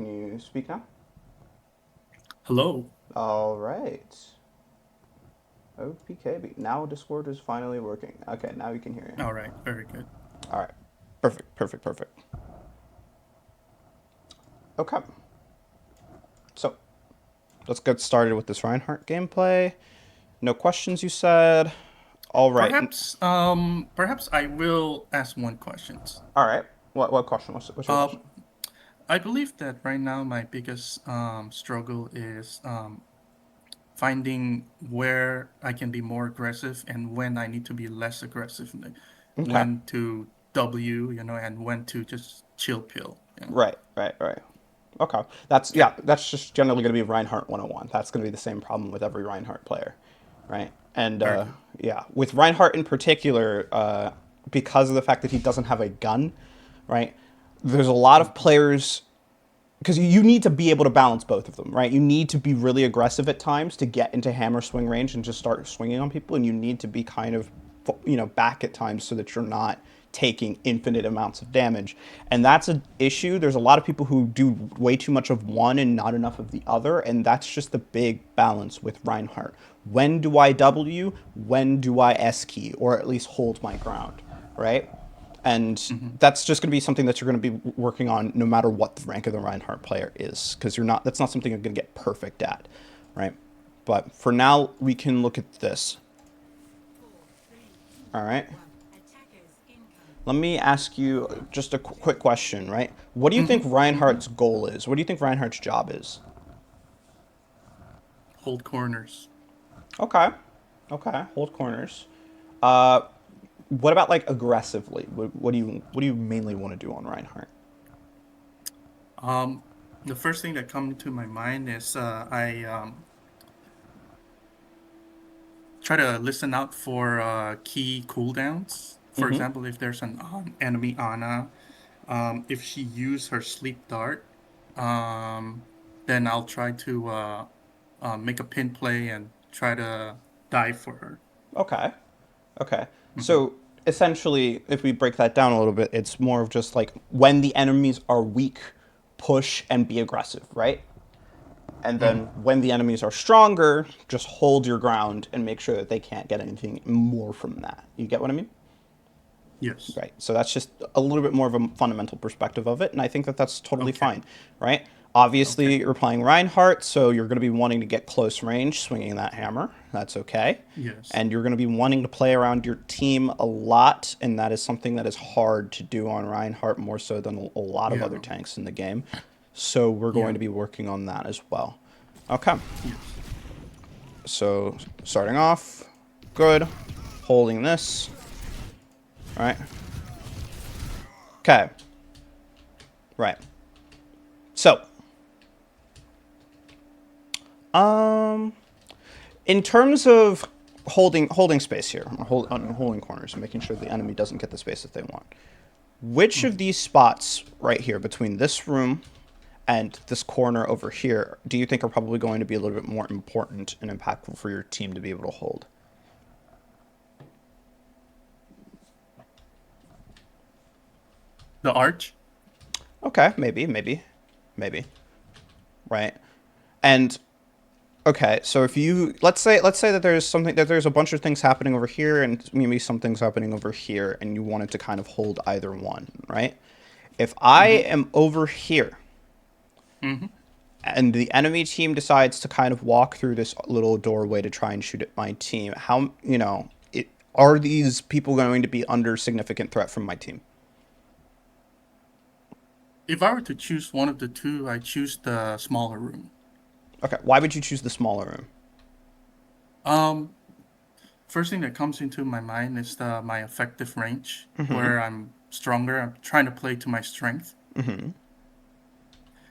Can you speak now? Hello. All right. OPKB. Now Discord is finally working. Okay, now you can hear you. All right. Very good. All right. Perfect, perfect, perfect. Okay. So, let's get started with this Reinhardt gameplay. No questions, you said. All right. Perhaps I will ask one questions. All right. What question? What's your question? Um, I believe that right now my biggest struggle is finding where I can be more aggressive and when I need to be less aggressive, like Okay. when to W, and when to just chill pill. Right, right, right. Okay. That's Yeah. yeah, that's just generally going to be Reinhardt 101. That's going to be the same problem with every Reinhardt player, right? And Very good. yeah, with Reinhardt in particular, because of the fact that he doesn't have a gun, right? There's a lot of Mhm. players because you need to be able to balance both of them, right? You need to be really aggressive at times to get into hammer swing range and just start swinging on people, and you need to be kind of, back at times so that you're not taking infinite amounts of damage. And that's an issue. There's a lot of people who do way too much of one and not enough of the other, and that's just the big balance with Reinhardt. When do I W? When do I S key, or at least hold my ground, right? And Mhm. that's just going to be something that you're going to be working on no matter what the rank of the Reinhardt player is, because you're not. That's not something you're going to get perfect at, right? But for now, we can look at this. All right. Let me ask you just a quick question, right? What do you think Mhm. Mhm. Reinhardt's goal is? What do you think Reinhardt's job is? Hold corners. Okay. Okay. Hold corners. Uh, what about like aggressively? What do you mainly want to do on Reinhardt? Um, the first thing that comes to my mind is I try to listen out for key cooldowns. For Mm-hmm. example, if there's an enemy Ana, if she use her sleep dart, um, then I'll try to make a pin play and try to dive for her. Okay. Okay. Hmm. So essentially, if we break that down a little bit, it's more of just like when the enemies are weak, push and be aggressive, right? And Hmm. then when the enemies are stronger, just hold your ground and make sure that they can't get anything more from that. You get what I mean? Yes. Right. So that's just a little bit more of a fundamental perspective of it, and I think that that's totally Okay. fine, right? Okay. Obviously, you're playing Reinhardt, so you're going to be wanting to get close range, swinging that hammer. That's okay. Yes. And you're going to be wanting to play around your team a lot, and that is something that is hard to do on Reinhardt more so than a lot of other Yeah. tanks in the game. So we're going Yeah. to be working on that as well. Okay. Yes. So starting off, good. Holding this, all right? Okay. Right. So, um, in terms of holding space here, holding corners, and making sure the enemy doesn't get the space that they want. Which of Hmm. these spots right here between this room and this corner over here do you think are probably going to be a little bit more important and impactful for your team to be able to hold? The arch. Okay, maybe, right? And okay, so if you let's say that there's a bunch of things happening over here and maybe some things happening over here and you wanted to kind of hold either one, right? If I Hmm. am over here Hmm. and the enemy team decides to kind of walk through this little doorway to try and shoot at my team, are these people going to be under significant threat from my team? If I were to choose one of the two, I choose the smaller room. Okay, why would you choose the smaller room? Um, First thing that comes into my mind is my effective range, where I'm stronger. I'm trying to play to my strength,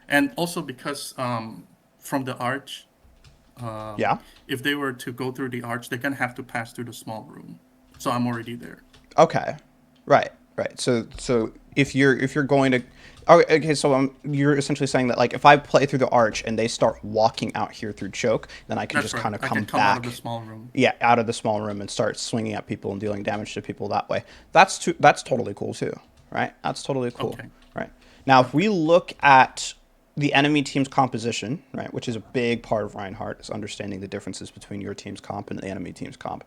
and also because from the arch, um, Yeah. if they were to go through the arch, they're gonna have to pass through the small room. So I'm already there. Okay. Right. Right. So if you're going to oh, okay, so you're essentially saying that like if I play through the arch and they start walking out here through choke, then I can That's just right. kind of I come can come out of the back, small room. yeah, out of the small room and start swinging at people and dealing damage to people that way. That's totally cool too, right? That's totally cool, Okay. right? Now, if Okay. we look at the enemy team's composition, right, which is a big part of Reinhardt, is understanding the differences between your team's comp and the enemy team's comp.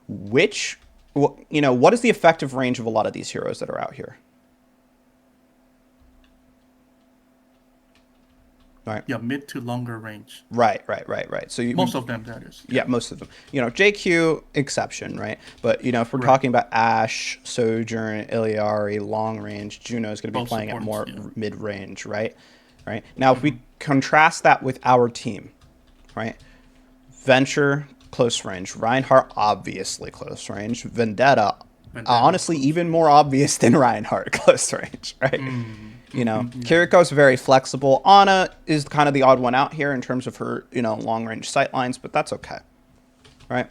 Which, what is the effective range of a lot of these heroes that are out here? Right. Yeah, mid to longer range. Right. So Most of them, that is. yeah, most of them. JQ exception, right? But if we're Right. talking about Ashe, Sojourn, Iliari, long range, Juno is going to be Both playing at more supports, yeah. mid range, right? Right. Now, if we contrast that with our team, right? Venture close range, Reinhardt obviously close range, Vendetta Vendetta honestly close even range. more obvious than Reinhardt close range, right? Yeah. Kiriko's very flexible. Ana is kind of the odd one out here in terms of her, long range sight lines, but that's okay, right?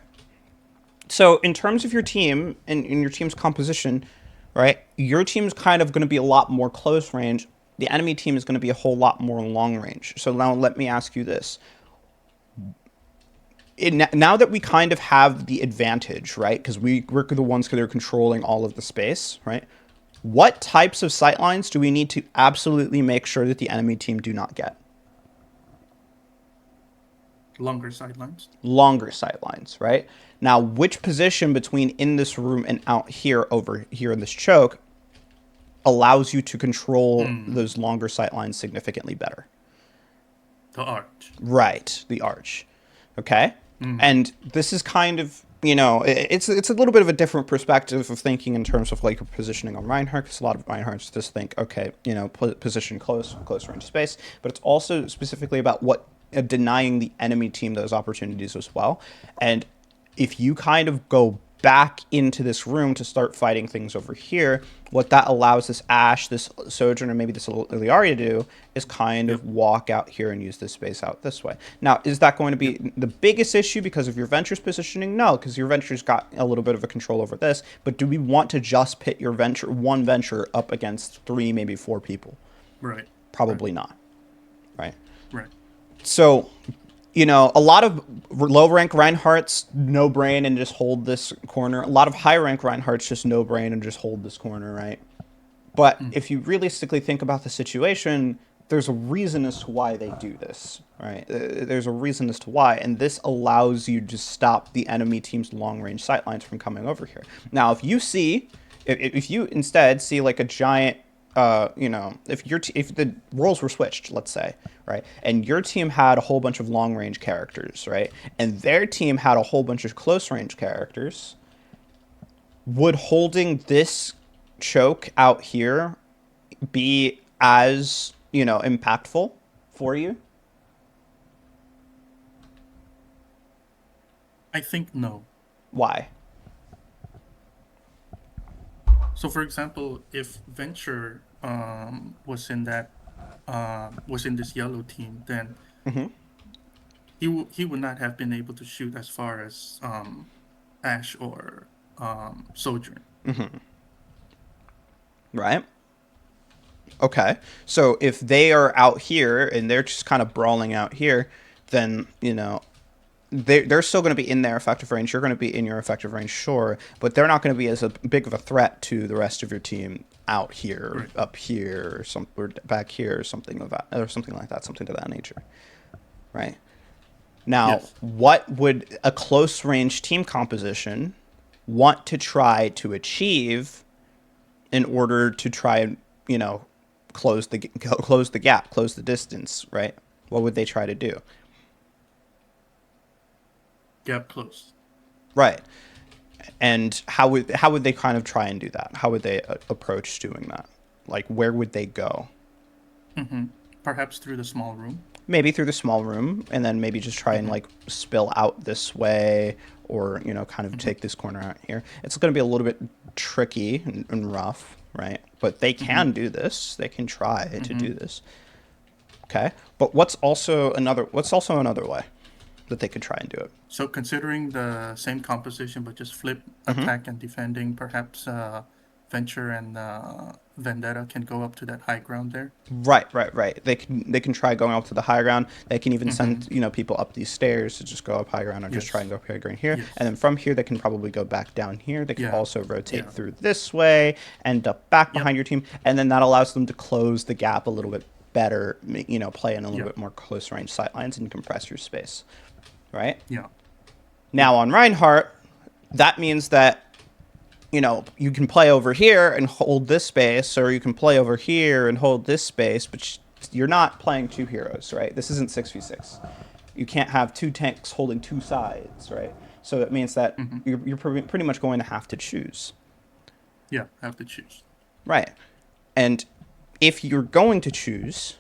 So in terms of your team and in your team's composition, right, your team's kind of going to be a lot more close range. The enemy team is going to be a whole lot more long range. So now let me ask you this. Now that we kind of have the advantage, right, because we're the ones that are controlling all of the space, right, what types of sightlines do we need to absolutely make sure that the enemy team do not get? Longer sidelines. Longer sightlines, right? Now, which position between in this room and out here over here in this choke allows you to control those longer sightlines significantly better? The arch. Right, the arch. Okay? And this is kind of, it's a little bit of a different perspective of thinking in terms of like positioning on Reinhardt, because a lot of Reinhardts just think, okay, position close range space, but it's also specifically about what denying the enemy team those opportunities as well. And if you kind of go back into this room to start fighting things over here, what that allows this Ashe, this Sojourner, maybe this Iliari to do is kind of walk out here and use this space out this way. Now, is that going to be the biggest issue because of your Venture's positioning? No, because your Venture's got a little bit of a control over this. But do we want to just pit your one Venture up against 3, maybe 4 people? Right. Probably not. Right? Right. So, a lot of low rank Reinhardts no brain and just hold this corner. A lot of high rank Reinhardts just no brain and just hold this corner, right? But if you realistically think about the situation, there's a reason as to why they do this, right? There's a reason as to why, and this allows you to stop the enemy team's long range sightlines from coming over here. Now, if you instead see like a giant if the roles were switched, let's say, right, and your team had a whole bunch of long range characters, right, and their team had a whole bunch of close range characters, would holding this choke out here be as impactful for you? I think no. Why? So, for example, if Venture was in this yellow team, then he would not have been able to shoot as far as Ashe or Sojourn. Right. Okay. So if they are out here and they're just kind of brawling out here, then they're still going to be in their effective range. You're going to be in your effective range, sure, but they're not going to be as big of a threat to the rest of your team out here, Right. up here, or back here, or something like that, something to that nature, right? Now, Yes. what would a close range team composition want to try to achieve in order to try and close the gap, close the distance, right? What would they try to do? Gap close. Right. And how would they kind of try and do that? How would they approach doing that? Like, where would they go? Perhaps through the small room. Maybe through the small room, and then maybe just try and like spill out this way, or kind of take this corner out here. It's going to be a little bit tricky and rough, right? But they can do this. They can try to do this. Okay. But what's also another way that they could try and do it? So, considering the same composition but just flip attack and defending, perhaps Venture and Vendetta can go up to that high ground there. Right. They can try going up to the high ground. They can even send people up these stairs to just go up high ground, or just try and go high ground here. Yes. And then from here, they can probably go back down here. They can also rotate Yeah. through this way, end up back behind your team, and then that allows them to close the gap a little bit better, play in a little Yeah. bit more close range sightlines and compress your space, right? Yeah. Yeah. Now on Reinhardt, that means that you can play over here and hold this space, or you can play over here and hold this space, but you're not playing two heroes, right? This isn't 6v6. You can't have two tanks holding two sides, right? So it means that Hmm. you're pretty much going to have to choose, Yeah. I have to choose. right? And if you're going to choose,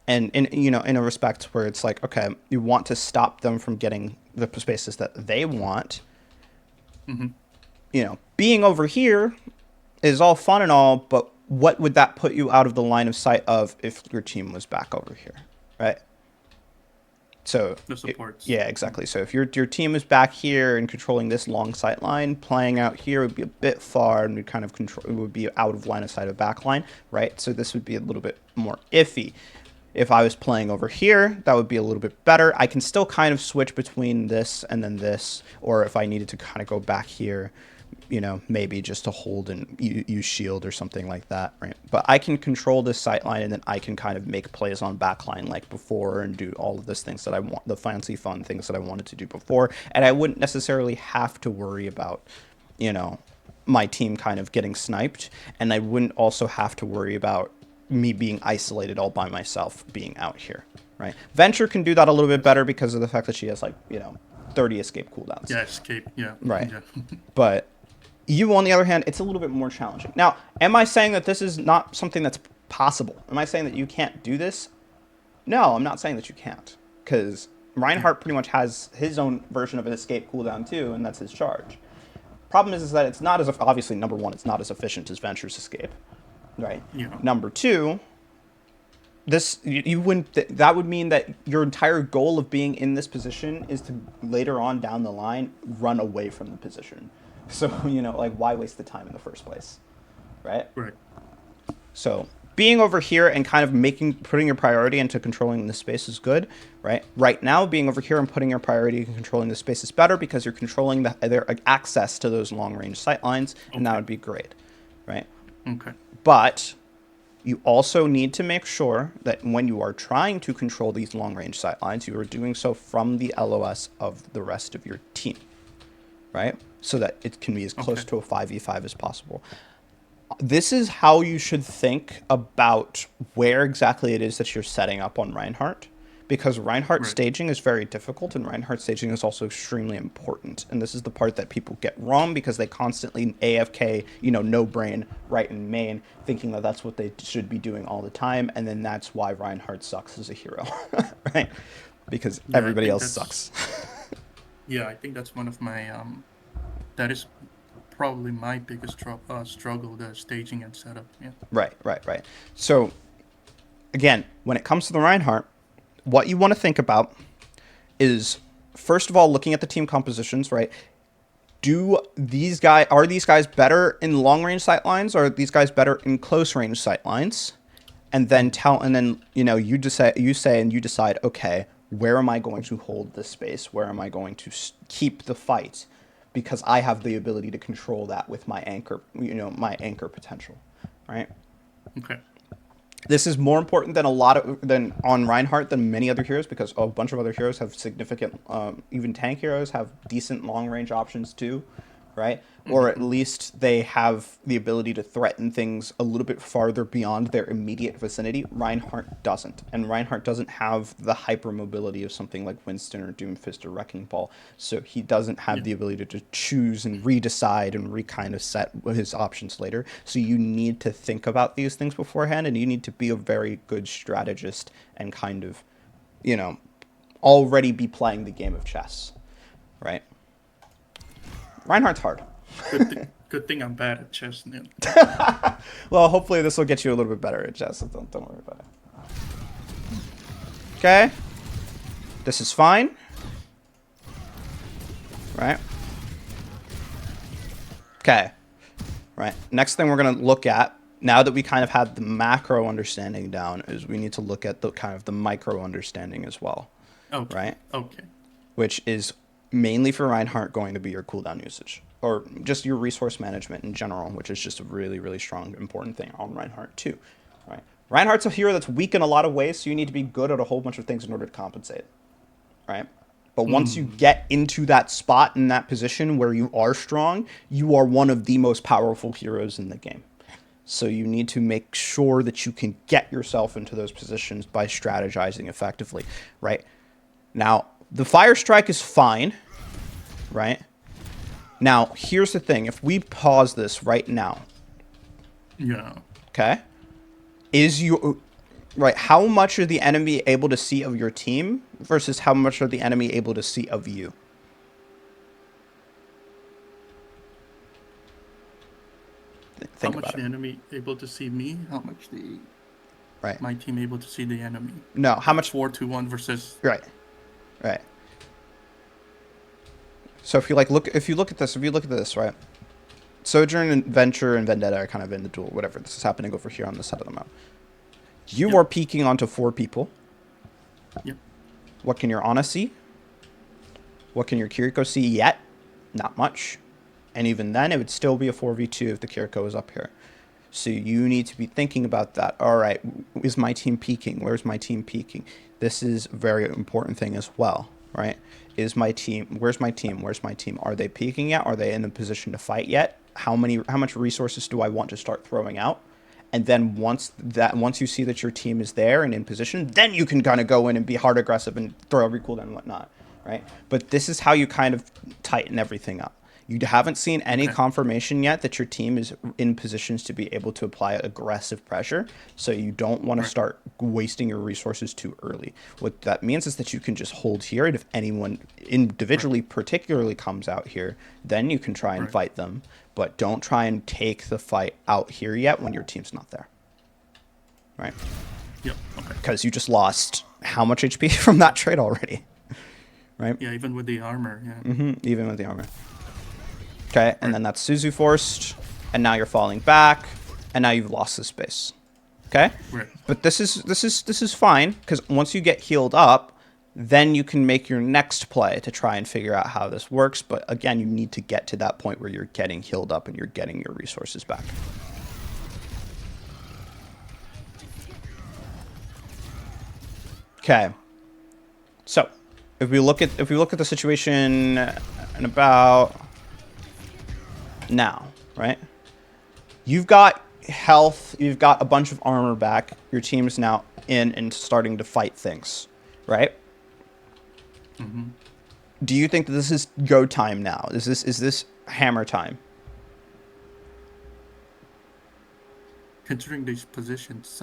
and in a respect where it's like, okay, you want to stop them from getting the spaces that they want, Hmm. being over here is all fun and all, but what would that put you out of the line of sight of if your team was back over here, right? So, The supports. yeah, exactly. So if your team is back here and controlling this long sight line, playing out here would be a bit far and would kind of control. It would be out of line of sight of back line, right? So this would be a little bit more iffy. If I was playing over here, that would be a little bit better. I can still kind of switch between this and then this, or if I needed to kind of go back here, maybe just to hold and use shield or something like that, right? But I can control this sight line, and then I can kind of make plays on backline like before and do all of those things that I want, the fancy fun things that I wanted to do before. And I wouldn't necessarily have to worry about, my team kind of getting sniped. And I wouldn't also have to worry about me being isolated all by myself being out here, right? Venture can do that a little bit better because of the fact that she has 30 escape cooldowns. Yeah. Escape. Yeah. Right. Yeah. But you, on the other hand, it's a little bit more challenging. Now, am I saying that this is not something that's possible? Am I saying that you can't do this? No, I'm not saying that you can't. Because Yeah. Reinhardt pretty much has his own version of an escape cooldown too, and that's his charge. Problem is that it's not as, obviously, number one, it's not as efficient as Venture's escape, right? Yeah. Number two, you wouldn't, that would mean that your entire goal of being in this position is to later on down the line run away from the position. So, why waste the time in the first place, right? Right. So being over here and kind of putting your priority into controlling the space is good, right? Right now, being over here and putting your priority in controlling the space is better because you're controlling their access to those long range sight lines, and that Okay. would be great, right? Okay. But you also need to make sure that when you are trying to control these long range sight lines, you are doing so from the LOS of the rest of your team, right? So that it can be as close Okay. to a 5v5 as possible. This is how you should think about where exactly it is that you're setting up on Reinhardt. Because Reinhardt Right. staging is very difficult, and Reinhardt staging is also extremely important. And this is the part that people get wrong because they constantly AFK, no brain, right in main, thinking that that's what they should be doing all the time. And then that's why Reinhardt sucks as a hero, right? Because Yeah. I everybody think else that's. sucks. Yeah. I think that's one of my. That is probably my biggest struggle: the staging and setup. Yeah. Right, right, right. So, again, when it comes to the Reinhardt, what you want to think about is, first of all, looking at the team compositions, right? Are these guys better in long range sight lines, or are these guys better in close range sight lines? And then you say and you decide, okay, where am I going to hold this space? Where am I going to keep the fight? Because I have the ability to control that with my anchor, my anchor potential, right? Okay. This is more important than than on Reinhardt than many other heroes because a bunch of other heroes have significant, even tank heroes have decent long range options too, right? Or at Hmm. least they have the ability to threaten things a little bit farther beyond their immediate vicinity. Reinhardt doesn't, and Reinhardt doesn't have the hyper mobility of something like Winston or Doomfist or Wrecking Ball. So he doesn't have Yeah. the ability to choose and redecide and kind of set his options later. So you need to think about these things beforehand, and you need to be a very good strategist and kind of, you know, already be playing the game of chess, right? Reinhardt's hard. Good thing I'm bad at chess now. Well, hopefully this will get you a little bit better at chess. So don't worry about it. Okay. This is fine. Right. Okay. Right. Next thing we're going to look at, now that we kind of have the macro understanding down, is we need to look at the kind of the micro understanding as well. Okay. Right. Okay. Which is mainly for Reinhardt going to be your cooldown usage, or just your resource management in general, which is just a really, really strong, important thing on Reinhardt too, right? Reinhardt's a hero that's weak in a lot of ways, so you need to be good at a whole bunch of things in order to compensate, right? But once you Mm, get into that spot in that position where you are strong, you are one of the most powerful heroes in the game. So you need to make sure that you can get yourself into those positions by strategizing effectively, right? Now, the Fire Strike is fine, right? Now, here's the thing. If we pause this right now, yeah. okay? Is you right, how much are the enemy able to see of your team versus how much are the enemy able to see of you? How Think much about the it, enemy able to see me? How much the right? my team able to see the enemy? No, how much 4-1 versus. right, right. So if you like look if you look at this, right? Sojourn and Venture and Vendetta are kind of in the duel, whatever. This is happening over here on this side of the map. You Yep. are peeking onto 4 people. Yep. What can your Ana see? What can your Kiriko see yet? Not much. And even then, it would still be a 4v2 if the Kiriko is up here. So you need to be thinking about that. All right, is my team peaking? Where's my team peaking? This is a very important thing as well, right? Is my team, where's my team? Where's my team? Are they peaking yet? Are they in a position to fight yet? How much resources do I want to start throwing out? And then once you see that your team is there and in position, then you can kind of go in and be hard aggressive and throw every cooldown and whatnot, right? But this is how you kind of tighten everything up. You haven't seen any Okay. confirmation yet that your team is in positions to be able to apply aggressive pressure, so you don't want to Right. start wasting your resources too early. What that means is that you can just hold here, and if anyone Right. individually particularly comes out here, then you can try and Right. fight them, but don't try and take the fight out here yet when your team's not there, right? Yep. Okay. Because you just lost how much HP from that trade already, right? Yeah. Even with the armor. Yeah. Even with the armor. Okay, and Right. then that's Suzu forced, and now you're falling back, and now you've lost the space. Okay, Right. but this is fine because once you get healed up, then you can make your next play to try and figure out how this works. But again, you need to get to that point where you're getting healed up and you're getting your resources back. Okay, so if we look at the situation in about now, right? You've got health, you've got a bunch of armor back. Your team's now in and starting to fight things, right? Mm-hmm. Do you think that this is go time now? Is this hammer time? Considering these positions,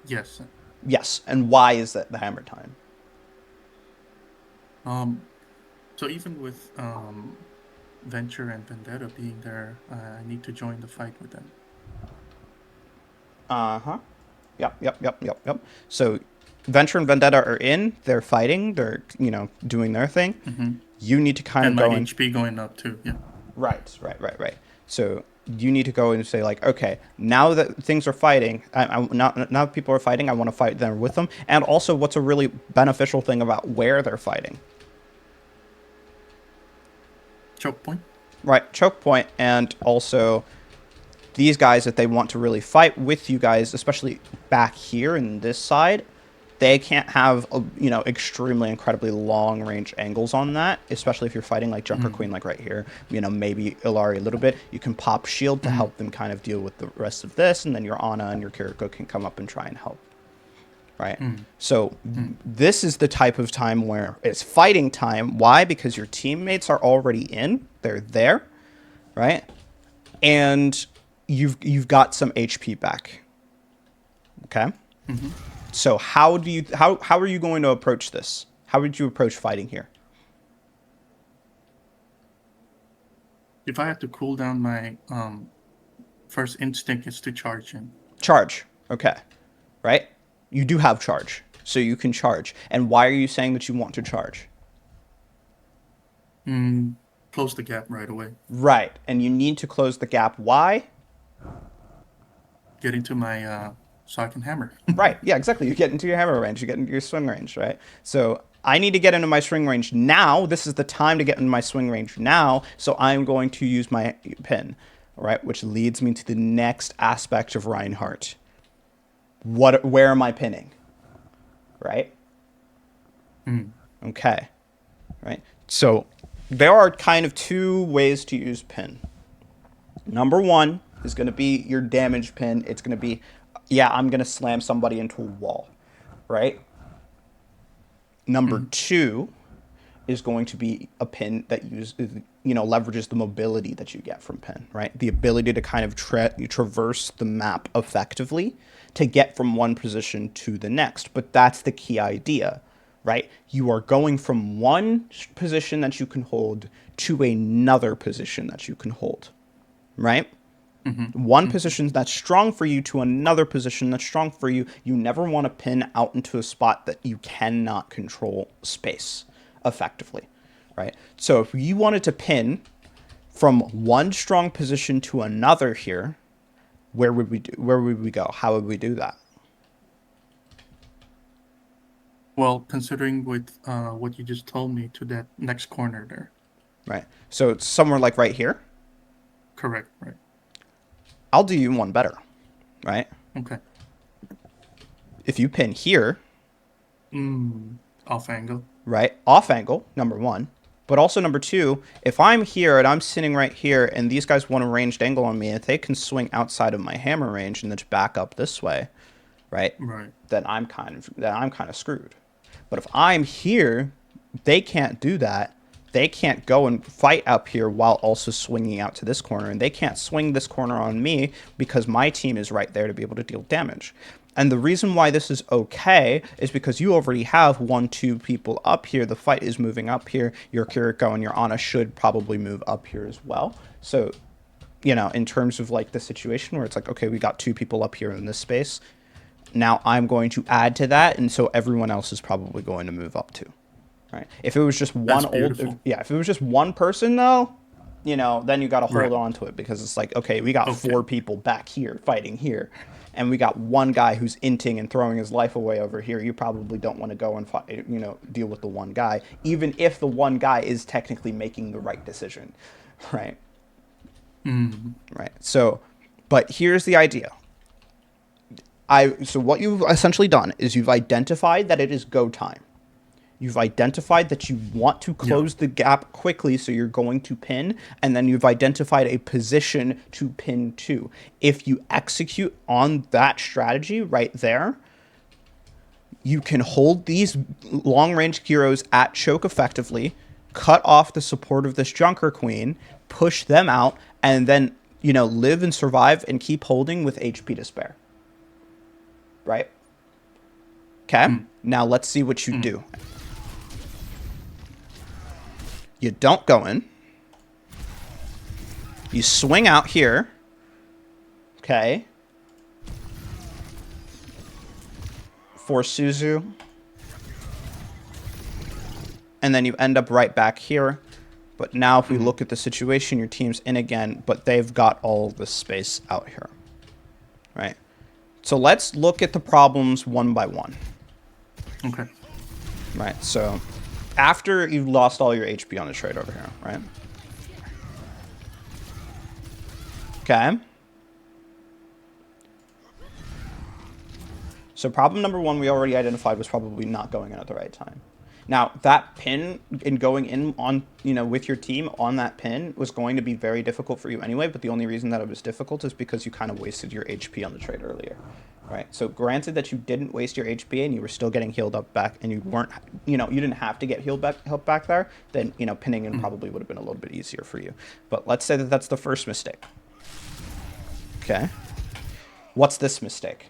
yes. Yes. And why is that the hammer time? Um. So even with Venture and Vendetta being there, I need to join the fight with them. Uh-huh. Yep. So Venture and Vendetta are in, they're fighting, they're, doing their thing. Mm-hmm. You need to kind And of my go in. HP going up too. Yeah. Right. So you need to go and say like, okay, now that things are fighting, now that people are fighting, I want to fight them with them. And also, what's a really beneficial thing about where they're fighting, Choke point. right? Choke point, and also these guys, if they want to really fight with you guys, especially back here in this side, they can't have extremely incredibly long range angles on that, especially if you're fighting like Junker Mm-hmm. Queen like right here, maybe Ilari a little bit. You can pop shield to Mm-hmm. help them kind of deal with the rest of this, and then your Ana and your Kiriko can come up and try and help, right? So this is the type of time where it's fighting time. Why? Because your teammates are already in, they're there, right? And you've got some HP back. Okay? Mm-hmm. So how are you going to approach this? How would you approach fighting here? If I have to cool down, my first instinct is to charge in. Charge. Okay. Right? You do have charge. So you can charge. And why are you saying that you want to charge? Close the gap right away. Right. And you need to close the gap. Why? Get into my so I can hammer. Right. Yeah, exactly. You get into your hammer range, you get into your swing range, right? So I need to get into my swing range now. This is the time to get into my swing range now. So I'm going to use my pin, right? Which leads me to the next aspect of Reinhardt. Where am I pinning? Right? Mm. Okay. Right? So there are kind of two ways to use pin. Number one is going to be your damage pin. It's going to be, yeah, I'm going to slam somebody into a wall. Right? Number Mm. two is going to be a pin that leverages the mobility that you get from pin, right? The ability to kind of traverse the map effectively to get from one position to the next. But that's the key idea, right? You are going from one position that you can hold to another position that you can hold, right? Mm-hmm. One Mm-hmm. position that's strong for you to another position that's strong for you. You never want to pin out into a spot that you cannot control space effectively, right? So if you wanted to pin from one strong position to another here, where would we go? How would we do that? Well, considering with what you just told me to that next corner there. Right. So it's somewhere like right here. Correct, right. I'll do you one better, right? Okay. If you pin here, Off angle. right, off angle, number one. But also number two, if I'm here and I'm sitting right here and these guys want a ranged angle on me, if they can swing outside of my hammer range and then just back up this way, right, Right. then I'm kind of screwed. But if I'm here, they can't do that. They can't go and fight up here while also swinging out to this corner, and they can't swing this corner on me because my team is right there to be able to deal damage. And the reason why this is okay is because you already have 1, 2 people up here. The fight is moving up here. Your Kiriko and your Ana should probably move up here as well. So, in terms of like the situation where it's like, okay, we got 2 people up here in this space. Now I'm going to add to that, and so everyone else is probably going to move up too. Right? If it was just That's beautiful. if it was just one person though, then you got to hold Right. on to it because it's like, okay, we got Okay. 4 people back here fighting here, and we got one guy who's inting and throwing his life away over here. You probably don't want to go and fight, deal with the one guy, even if the one guy is technically making the right decision, right? Mm. Right. So, but here's the idea. So what you've essentially done is you've identified that it is go time. You've identified that you want to Yeah. close the gap quickly, so you're going to pin, and then you've identified a position to pin to. If you execute on that strategy right there, you can hold these long range heroes at choke effectively, cut off the support of this Junker Queen, push them out, and then, live and survive and keep holding with HP to spare. Right? Okay? Mm. Now let's see what you Mm. do. You don't go in. You swing out here. Okay. For Suzu. And then you end up right back here. But now if we look at the situation, your team's in again, but they've got all this space out here. Right? So let's look at the problems one by one. Okay. Right? So after you've lost all your HP on the trade over here, right? Okay. So problem number one we already identified was probably not going in at the right time. Now, that pin and going in on, with your team on that pin was going to be very difficult for you anyway, but the only reason that it was difficult is because you kind of wasted your HP on the trade earlier, right? So granted that you didn't waste your HP and you were still getting healed up back and you weren't, you didn't have to get help back there, then, pinning in probably would have been a little bit easier for you. But let's say that that's the first mistake. Okay. What's this mistake?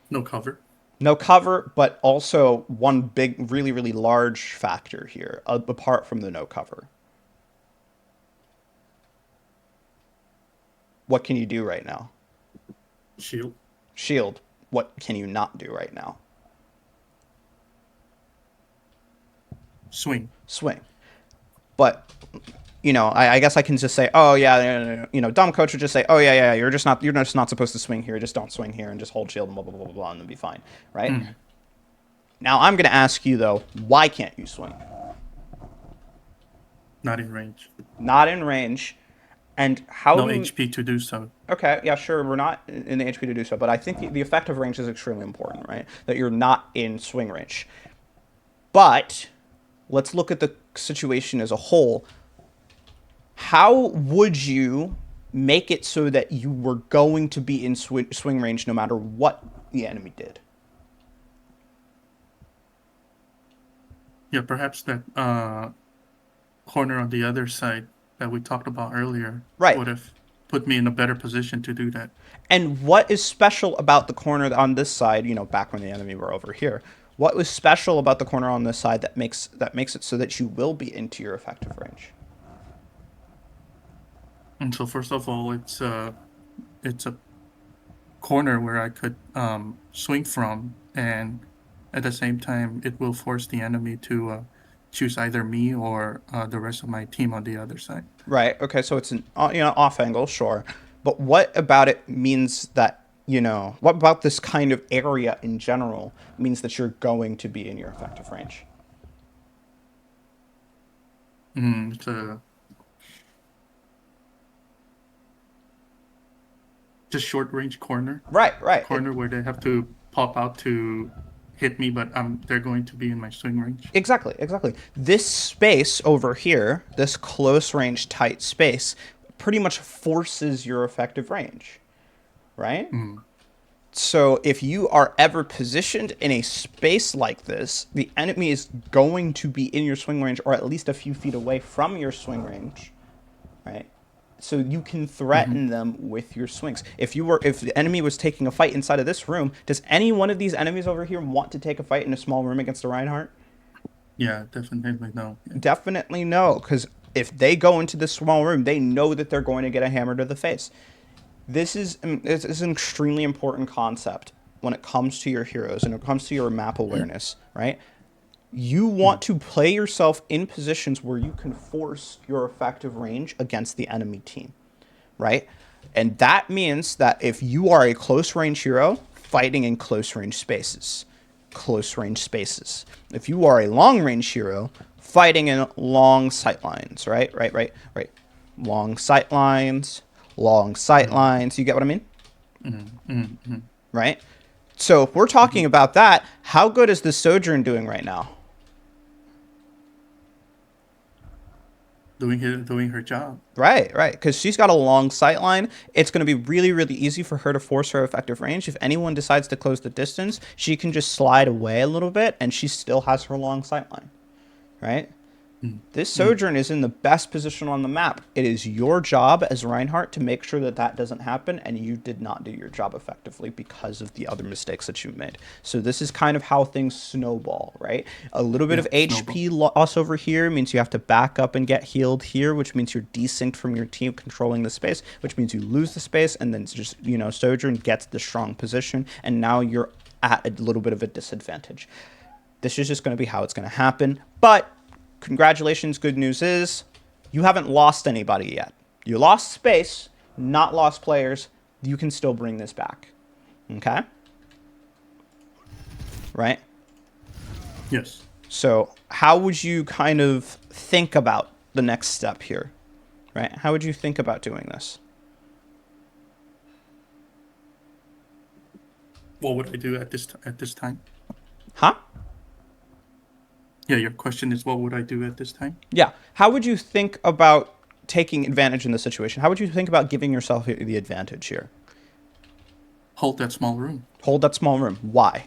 No cover. No cover, but also one big, really, really large factor here, apart from the no cover. What can you do right now? Shield. Shield. What can you not do right now? Swing. Swing. But, I guess I can just say, oh yeah, dumb coach would just say, oh yeah, you're just not supposed to swing here. Just don't swing here and just hold shield and blah blah blah blah blah, and then be fine, right? Mm. Now I'm gonna ask you though, why can't you swing? Not in range. Not in range. And how No do... HP to do so. Okay, yeah, sure, we're not in the HP to do so, but I think the effective range is extremely important, right? That you're not in swing range. But let's look at the situation as a whole. How would you make it so that you were going to be in swing range no matter what the enemy did? Yeah, perhaps that corner on the other side that we talked about earlier Right. would have put me in a better position to do that. And what is special about the corner on this side, back when the enemy were over here? What was special about the corner on this side that makes it so that you will be into your effective range? And so first of all, it's a corner where I could swing from, and at the same time, it will force the enemy to choose either me or the rest of my team on the other side. Right. Okay. So it's an off angle, sure. But what about it means that what about this kind of area in general means that you're going to be in your effective range? It's a just short range corner, Right. a Right. corner where they have to pop out to hit me, but they're going to be in my swing range. Exactly. Exactly. This space over here, this close range tight space, pretty much forces your effective range, right? Mm, So if you are ever positioned in a space like this, the enemy is going to be in your swing range or at least a few feet away from your swing range, right? So you can hmm. threaten them with your swings. If the enemy was taking a fight inside of this room, does any one of these enemies over here want to take a fight in a small room against a Reinhardt? Yeah, definitely no. Yeah. Definitely no, because if they go into this small room, they know that they're going to get a hammer to the face. This is an extremely important concept when it comes to your heroes and it comes to your map awareness, right? You want Mm, to play yourself in positions where you can force your effective range against the enemy team, right? And that means that if you are a close range hero fighting in close range spaces. If you are a long range hero fighting in long sight lines, right? Right, right, right. Long sight lines, long sight mm, lines. You get what I mean? mm, mm, mm, Right? So if we're talking hmm. about that, how good is the Sojourn doing right now? Doing her job. Right, right. Because she's got a long sight line. It's going to be really, really easy for her to force her effective range. If anyone decides to close the distance, she can just slide away a little bit and she still has her long sight line. Right? Mm, This mm. Sojourn is in the best position on the map. It is your job as Reinhardt to make sure that that doesn't happen, and you did not do your job effectively because of the other mistakes that you made. So this is kind of how things snowball, right? A little bit Yeah, of snowball. HP loss over here means you have to back up and get healed here, which means you're desynced from your team controlling the space, which means you lose the space, and then just, Sojourn gets the strong position, and now you're at a little bit of a disadvantage. This is just going to be how it's going to happen, but congratulations, good news is you haven't lost anybody yet. You lost space, not lost players. You can still bring this back. Okay? Right? Yes. So, how would you kind of think about the next step here? Right? How would you think about doing this? What would I do at this time? Huh? Yeah, your question is what would I do at this time? Yeah. How would you think about taking advantage in this situation? How would you think about giving yourself the advantage here? Hold that small room, Hold that small room. Why?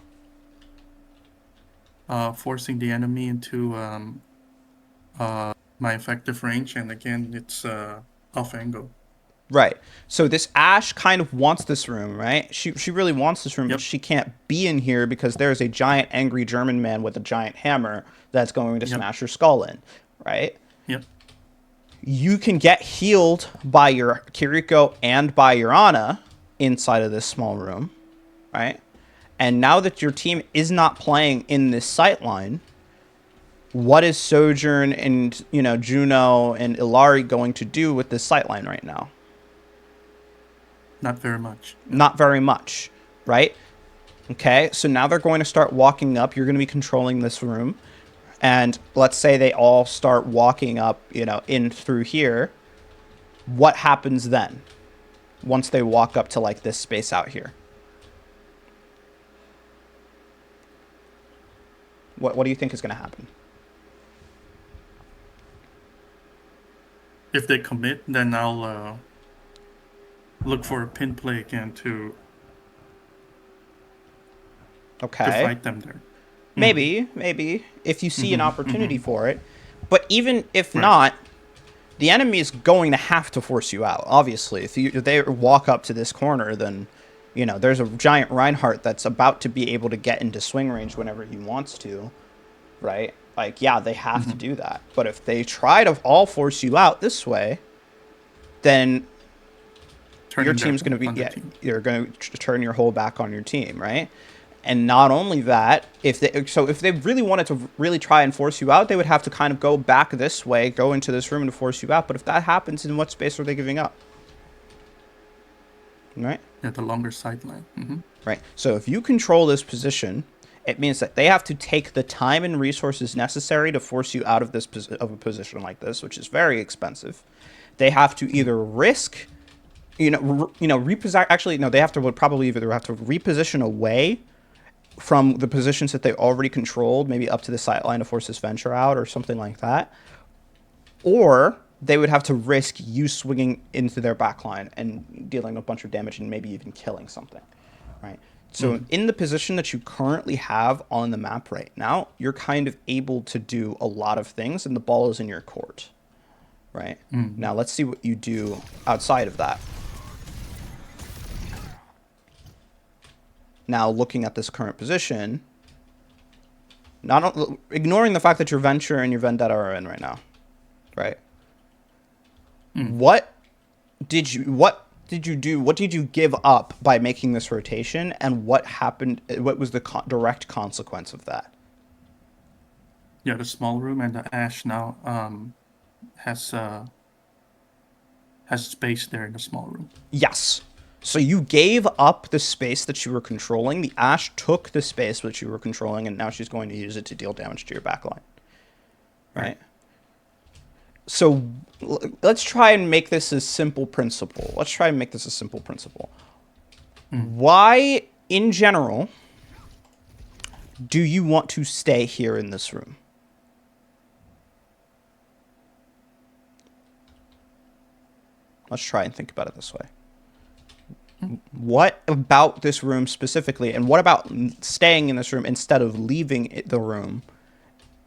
forcing the enemy into my effective range, and again, it's off angle. Right. So this Ash kind of wants this room, right? She really wants this room, but Yep, she can't be in here because there's a giant angry German man with a giant hammer that's going to yep, smash her skull in, right? yep. You can get healed by your Kiriko and by your Ana inside of this small room, right? And now that your team is not playing in this sight line, what is Sojourn and Juno and Ilari going to do with this sight line right now? Not very much. Yep, Not very much, right? Okay, so now they're going to start walking up. You're going to be controlling this room. And let's say they all start walking up, in through here. what happens then once they walk up to like this space out here? What do you think is going to happen? If they commit, then I'll look for a pin play again to Okay. fight them there. Mm-hmm. Maybe if you see an Mm-hmm. opportunity Mm-hmm. for it. But even if Right. not, the enemy is going to have to force you out. Obviously, if they walk up to this corner, then there's a giant Reinhardt that's about to be able to get into swing range whenever he wants to, right? Like, yeah, they have to Mm-hmm. do that. But if they try to all force you out this way, then your Turning their team's going to back be, on the yeah, team. you're going to turn your whole back on your team, right? And not only that, if they really wanted to really try and force you out, they would have to kind of go back this way, go into this room to force you out. But if that happens, then what space are they giving up? Right? Yeah, the longer sideline. Mm-hmm. Right. So if you control this position, it means that they have to take the time and resources necessary to force you out of of a position like this, which is very expensive. They have to either risk, reposition. Actually, no, they have to would probably either have to reposition away from the positions that they already controlled, maybe up to the sight line to force this venture out or something like that, or they would have to risk you swinging into their backline and dealing a bunch of damage and maybe even killing something, right? So Mm-hmm. in the position that you currently have on the map right now, you're kind of able to do a lot of things, and the ball is in your court, right? Mm-hmm. Now let's see what you do outside of that. Now looking at this current position, not ignoring the fact that your venture and your vendetta are in right now, right? Mm. What did you do? What did you give up by making this rotation, and what happened? What was the direct consequence of that? Yeah, the small room and the ash now has has space there in the small room. Yes. So you gave up the space that you were controlling. The Ash took the space that you were controlling, and now she's going to use it to deal damage to your backline. Right. Right? So let's try and make this a simple principle. Let's try and make this a simple principle. Mm. Why, in general, do you want to stay here in this room? Let's try and think about it this way. What about this room specifically, and what about staying in this room instead of leaving the room,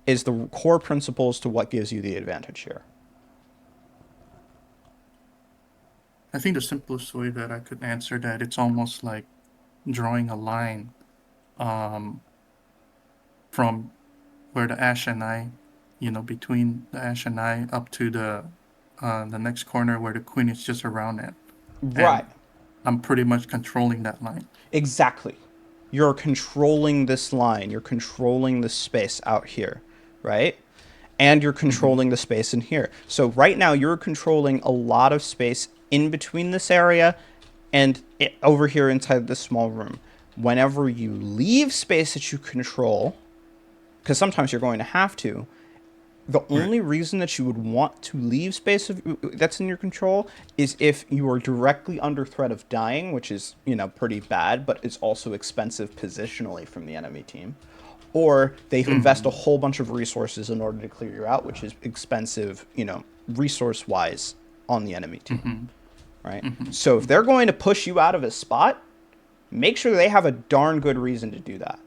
is the core principles to what gives you the advantage here? I think the simplest way that I could answer that, it's almost like drawing a line um, from where the ash and I, between the ash and I up to the next corner where the queen is just around it. Right. And I'm pretty much controlling that line. Exactly. You're controlling this line. You're controlling the space out here, right? And you're Mm-hmm. controlling the space in here. So right now you're controlling a lot of space in between this area and over here inside this small room. Whenever you leave space that you control, because sometimes you're going to have to, the Right. only reason that you would want to leave space that's in your control is if you are directly under threat of dying, which is, pretty bad, but it's also expensive positionally from the enemy team. Or they invest Mm-hmm. a whole bunch of resources in order to clear you out, which is expensive, resource wise on the enemy team, Mm-hmm. right? Mm-hmm. So if they're going to push you out of a spot, make sure they have a darn good reason to do that,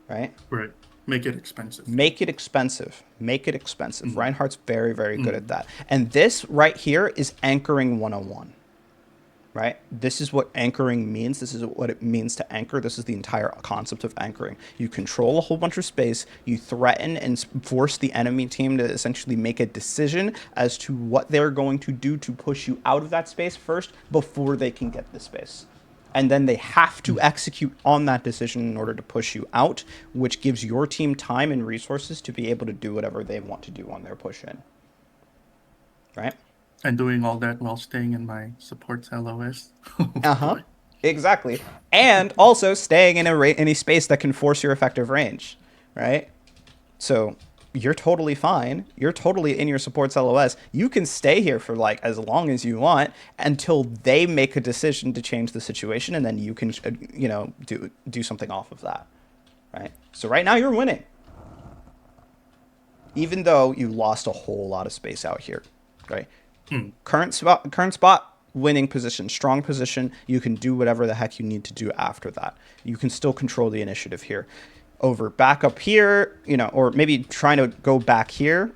right? Right. Make it expensive. Make it expensive. Make it expensive. Mm-hmm. Reinhardt's very, very good at Mm-hmm. that. And this right here is anchoring 101, right? This is what anchoring means. This is what it means to anchor. This is the entire concept of anchoring. You control a whole bunch of space. You threaten and force the enemy team to essentially make a decision as to what they're going to do to push you out of that space first before they can get the space. And then they have to execute on that decision in order to push you out, which gives your team time and resources to be able to do whatever they want to do on their push in. Right? And doing all that while staying in my support's LOS. Oh Uh-huh. boy. Exactly. And also staying in any space that can force your effective range. Right? So you're totally fine. You're totally in your support's LOS. You can stay here for like as long as you want until they make a decision to change the situation, and then you can, do something off of that, right? So right now you're winning, even though you lost a whole lot of space out here, right? Mm. Current spot, winning position, strong position. You can do whatever the heck you need to do after that. You can still control the initiative here. Over back up here, or maybe trying to go back here.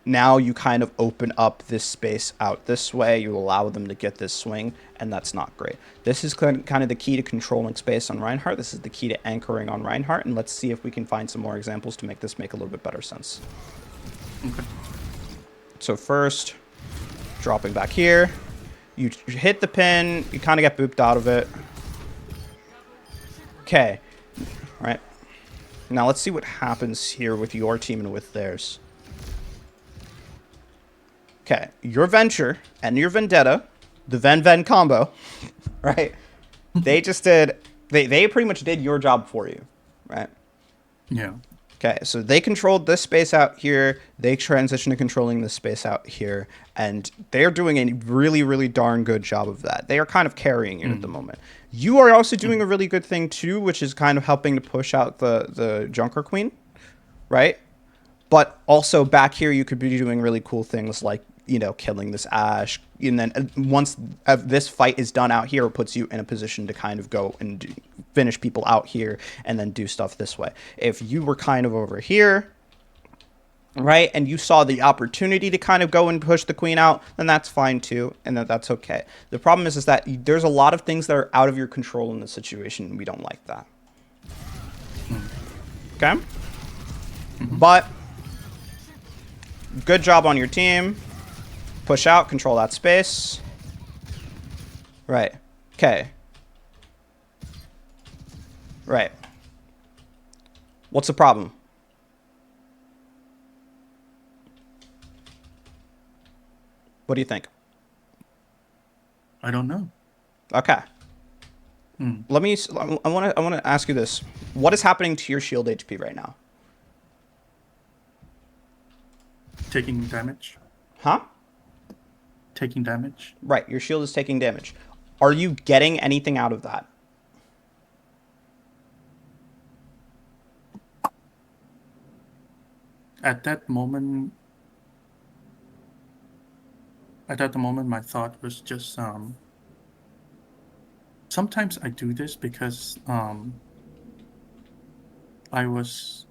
Now you kind of open up this space out this way. You allow them to get this swing, and that's not great. This is kind of the key to controlling space on Reinhardt. This is the key to anchoring on Reinhardt, and let's see if we can find some more examples to make this make a little bit better sense. Okay. So first, dropping back here. You hit the pin. You kind of get booped out of it. Okay. All right. Now let's see what happens here with your team and with theirs. Okay, your Venture and your Vendetta, the Ven combo, right? They just did, they pretty much did your job for you, right? Yeah. Okay, so they controlled this space out here. They transitioned to controlling this space out here. And they're doing a really, really darn good job of that. They are kind of carrying you at the moment. You are also doing a really good thing, too, which is kind of helping to push out the Junker Queen, right? But also back here, you could be doing really cool things like, killing this Ashe. And then once this fight is done out here, it puts you in a position to kind of go and finish people out here and then do stuff this way. If you were kind of over here, right, and you saw the opportunity to kind of go and push the queen out, then that's fine too, and that's okay. The problem is that there's a lot of things that are out of your control in this situation, and we don't like that. Okay? But good job on your team. Push out, control that space. Right. Okay. Right. What's the problem? What do you think? I don't know. Okay. Let me. I want to ask you this. What is happening to your shield HP right now? Taking damage. Huh? Taking damage. Right. Your shield is taking damage. Are you getting anything out of that? At that moment, my thought was just sometimes I do this because I was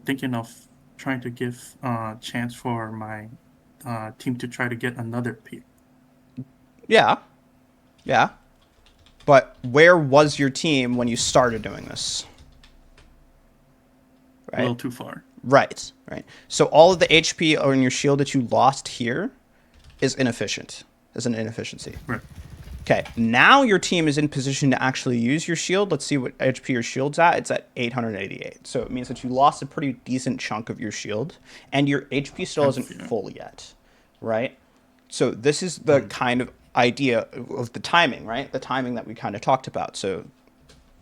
thinking of trying to give a chance for my team to try to get another pick. Yeah. Yeah. But where was your team when you started doing this? A little too far. Right. Right. So all of the HP on your shield that you lost here is inefficient. Is an inefficiency. Right. Okay. Now your team is in position to actually use your shield. Let's see what HP your shield's at. It's at 888. So it means that you lost a pretty decent chunk of your shield, and your HP still isn't full yet. Right. So this is the kind of idea of the timing, right? The timing that we kind of talked about. So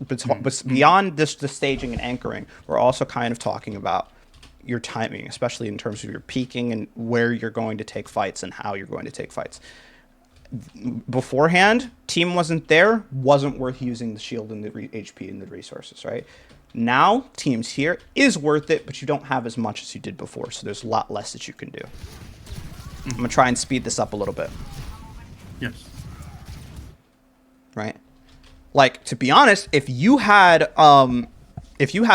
but beyond this, the staging and anchoring, we're also kind of talking about your timing, especially in terms of your peaking and where you're going to take fights and how you're going to take fights. Beforehand, team wasn't there, wasn't worth using the shield and the HP and the resources, right? Now, team's here, is worth it, but you don't have as much as you did before, so there's a lot less that you can do. I'm going to try and speed this up a little bit. Yes. Right? Like, to be honest, if you had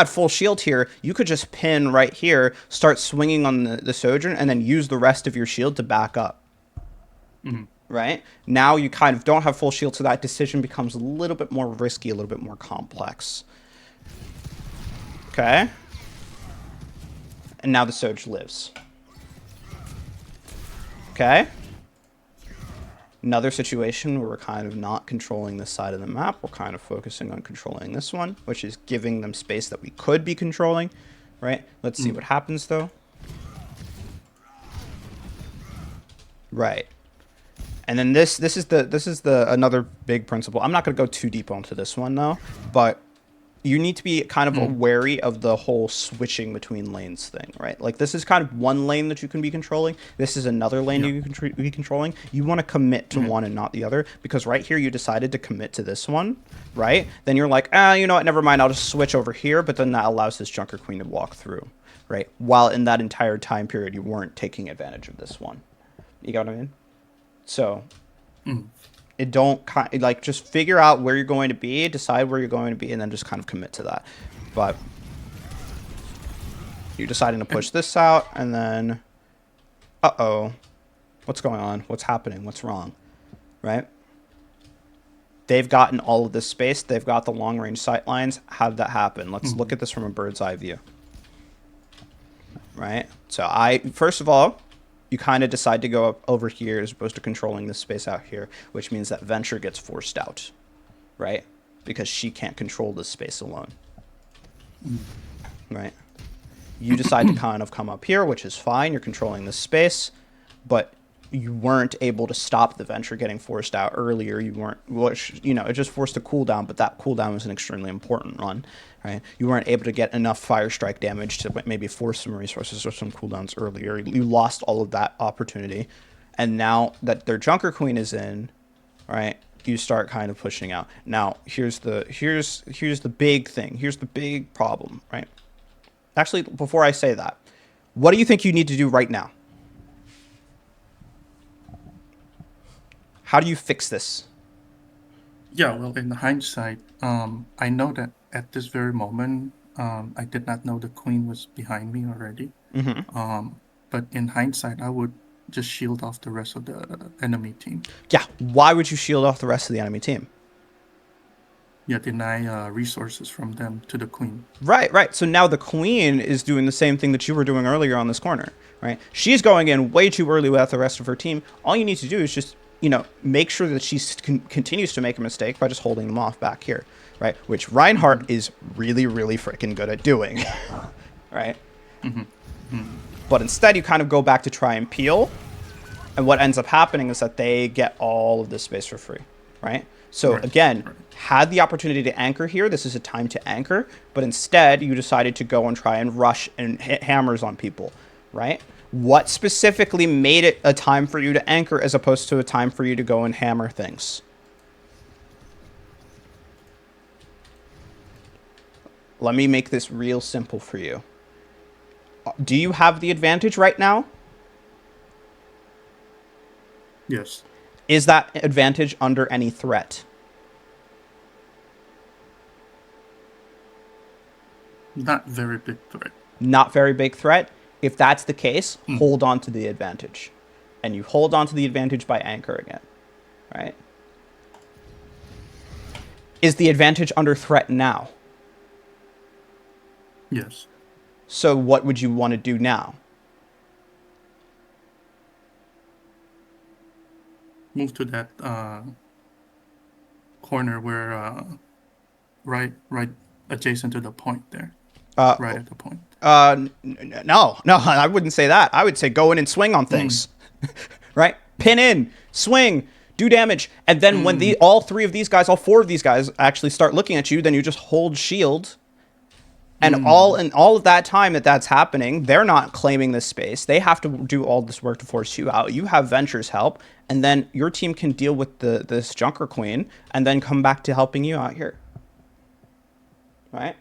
full shield here, you could just pin right here, start swinging on the Sojourn, and then use the rest of your shield to back up. Right? Now you kind of don't have full shield, so that decision becomes a little bit more risky, a little bit more complex. Okay? And now the Soj lives. Okay? Another situation where we're kind of not controlling this side of the map. We're kind of focusing on controlling this one, which is giving them space that we could be controlling, right? Let's see what happens, though. Right. And then this is the another big principle. I'm not going to go too deep onto this one, though, but you need to be kind of wary of the whole switching between lanes thing, right? Like this is kind of one lane that you can be controlling. This is another lane Yeah. you can be controlling. You want to commit to Okay. one and not the other, because right here you decided to commit to this one, right? Then you're like, ah, you know what? Never mind. I'll just switch over here. But then that allows this Junker Queen to walk through, right? While in that entire time period you weren't taking advantage of this one. You got what I mean? So. It don't like just figure out where you're going to be, decide where you're going to be, and then just kind of commit to that. But you're deciding to push this out, and then, what's going on? What's happening? What's wrong? Right? They've gotten all of this space. They've got the long range sight lines. How did that happen? Let's look at this from a bird's eye view. Right? So first of all, you kind of decide to go up over here as opposed to controlling this space out here, which means that Venture gets forced out, right? Because she can't control this space alone, right? You decide to kind of come up here, which is fine. You're controlling this space, but you weren't able to stop the Venture getting forced out earlier. You weren't, which, you know, it just forced a cooldown, but that cooldown was an extremely important run, right? You weren't able to get enough Fire Strike damage to maybe force some resources or some cooldowns earlier. You lost all of that opportunity. And now that their Junker Queen is in, right, you start kind of pushing out. Now, here's the big thing. Here's the big problem, right? Actually, before I say that, what do you think you need to do right now? How do you fix this? Yeah, well, in hindsight, I know that at this very moment, I did not know the queen was behind me already. But in hindsight, I would just shield off the rest of the enemy team. Yeah, why would you shield off the rest of the enemy team? Yeah, deny resources from them to the queen. Right. So now the queen is doing the same thing that you were doing earlier on this corner, right? She's going in way too early without the rest of her team. All you need to do is just, you know, make sure that she continues to make a mistake by just holding them off back here, right? Which Reinhardt is really, really freaking good at doing, right? But instead you kind of go back to try and peel, and what ends up happening is that they get all of this space for free, right? So again, had the opportunity to anchor here. This is a time to anchor, but instead you decided to go and try and rush and hit hammers on people, right? What specifically made it a time for you to anchor as opposed to a time for you to go and hammer things? Let me make this real simple for you. Do you have the advantage right now? Yes. Is that advantage under any threat? Not very big threat. Not very big threat. If that's the case, hold on to the advantage. And you hold on to the advantage by anchoring it, right? Is the advantage under threat now? Yes. So what would you want to do now? Move to that corner where right adjacent to the point there. Right at the point. No, I wouldn't say that. I would say go in and swing on things, right? Pin in, swing, do damage. And then when all four of these guys actually start looking at you, then you just hold shield. And all of that time that's happening, they're not claiming this space. They have to do all this work to force you out. You have Venture's help, and then your team can deal with this Junker Queen and then come back to helping you out here. Right?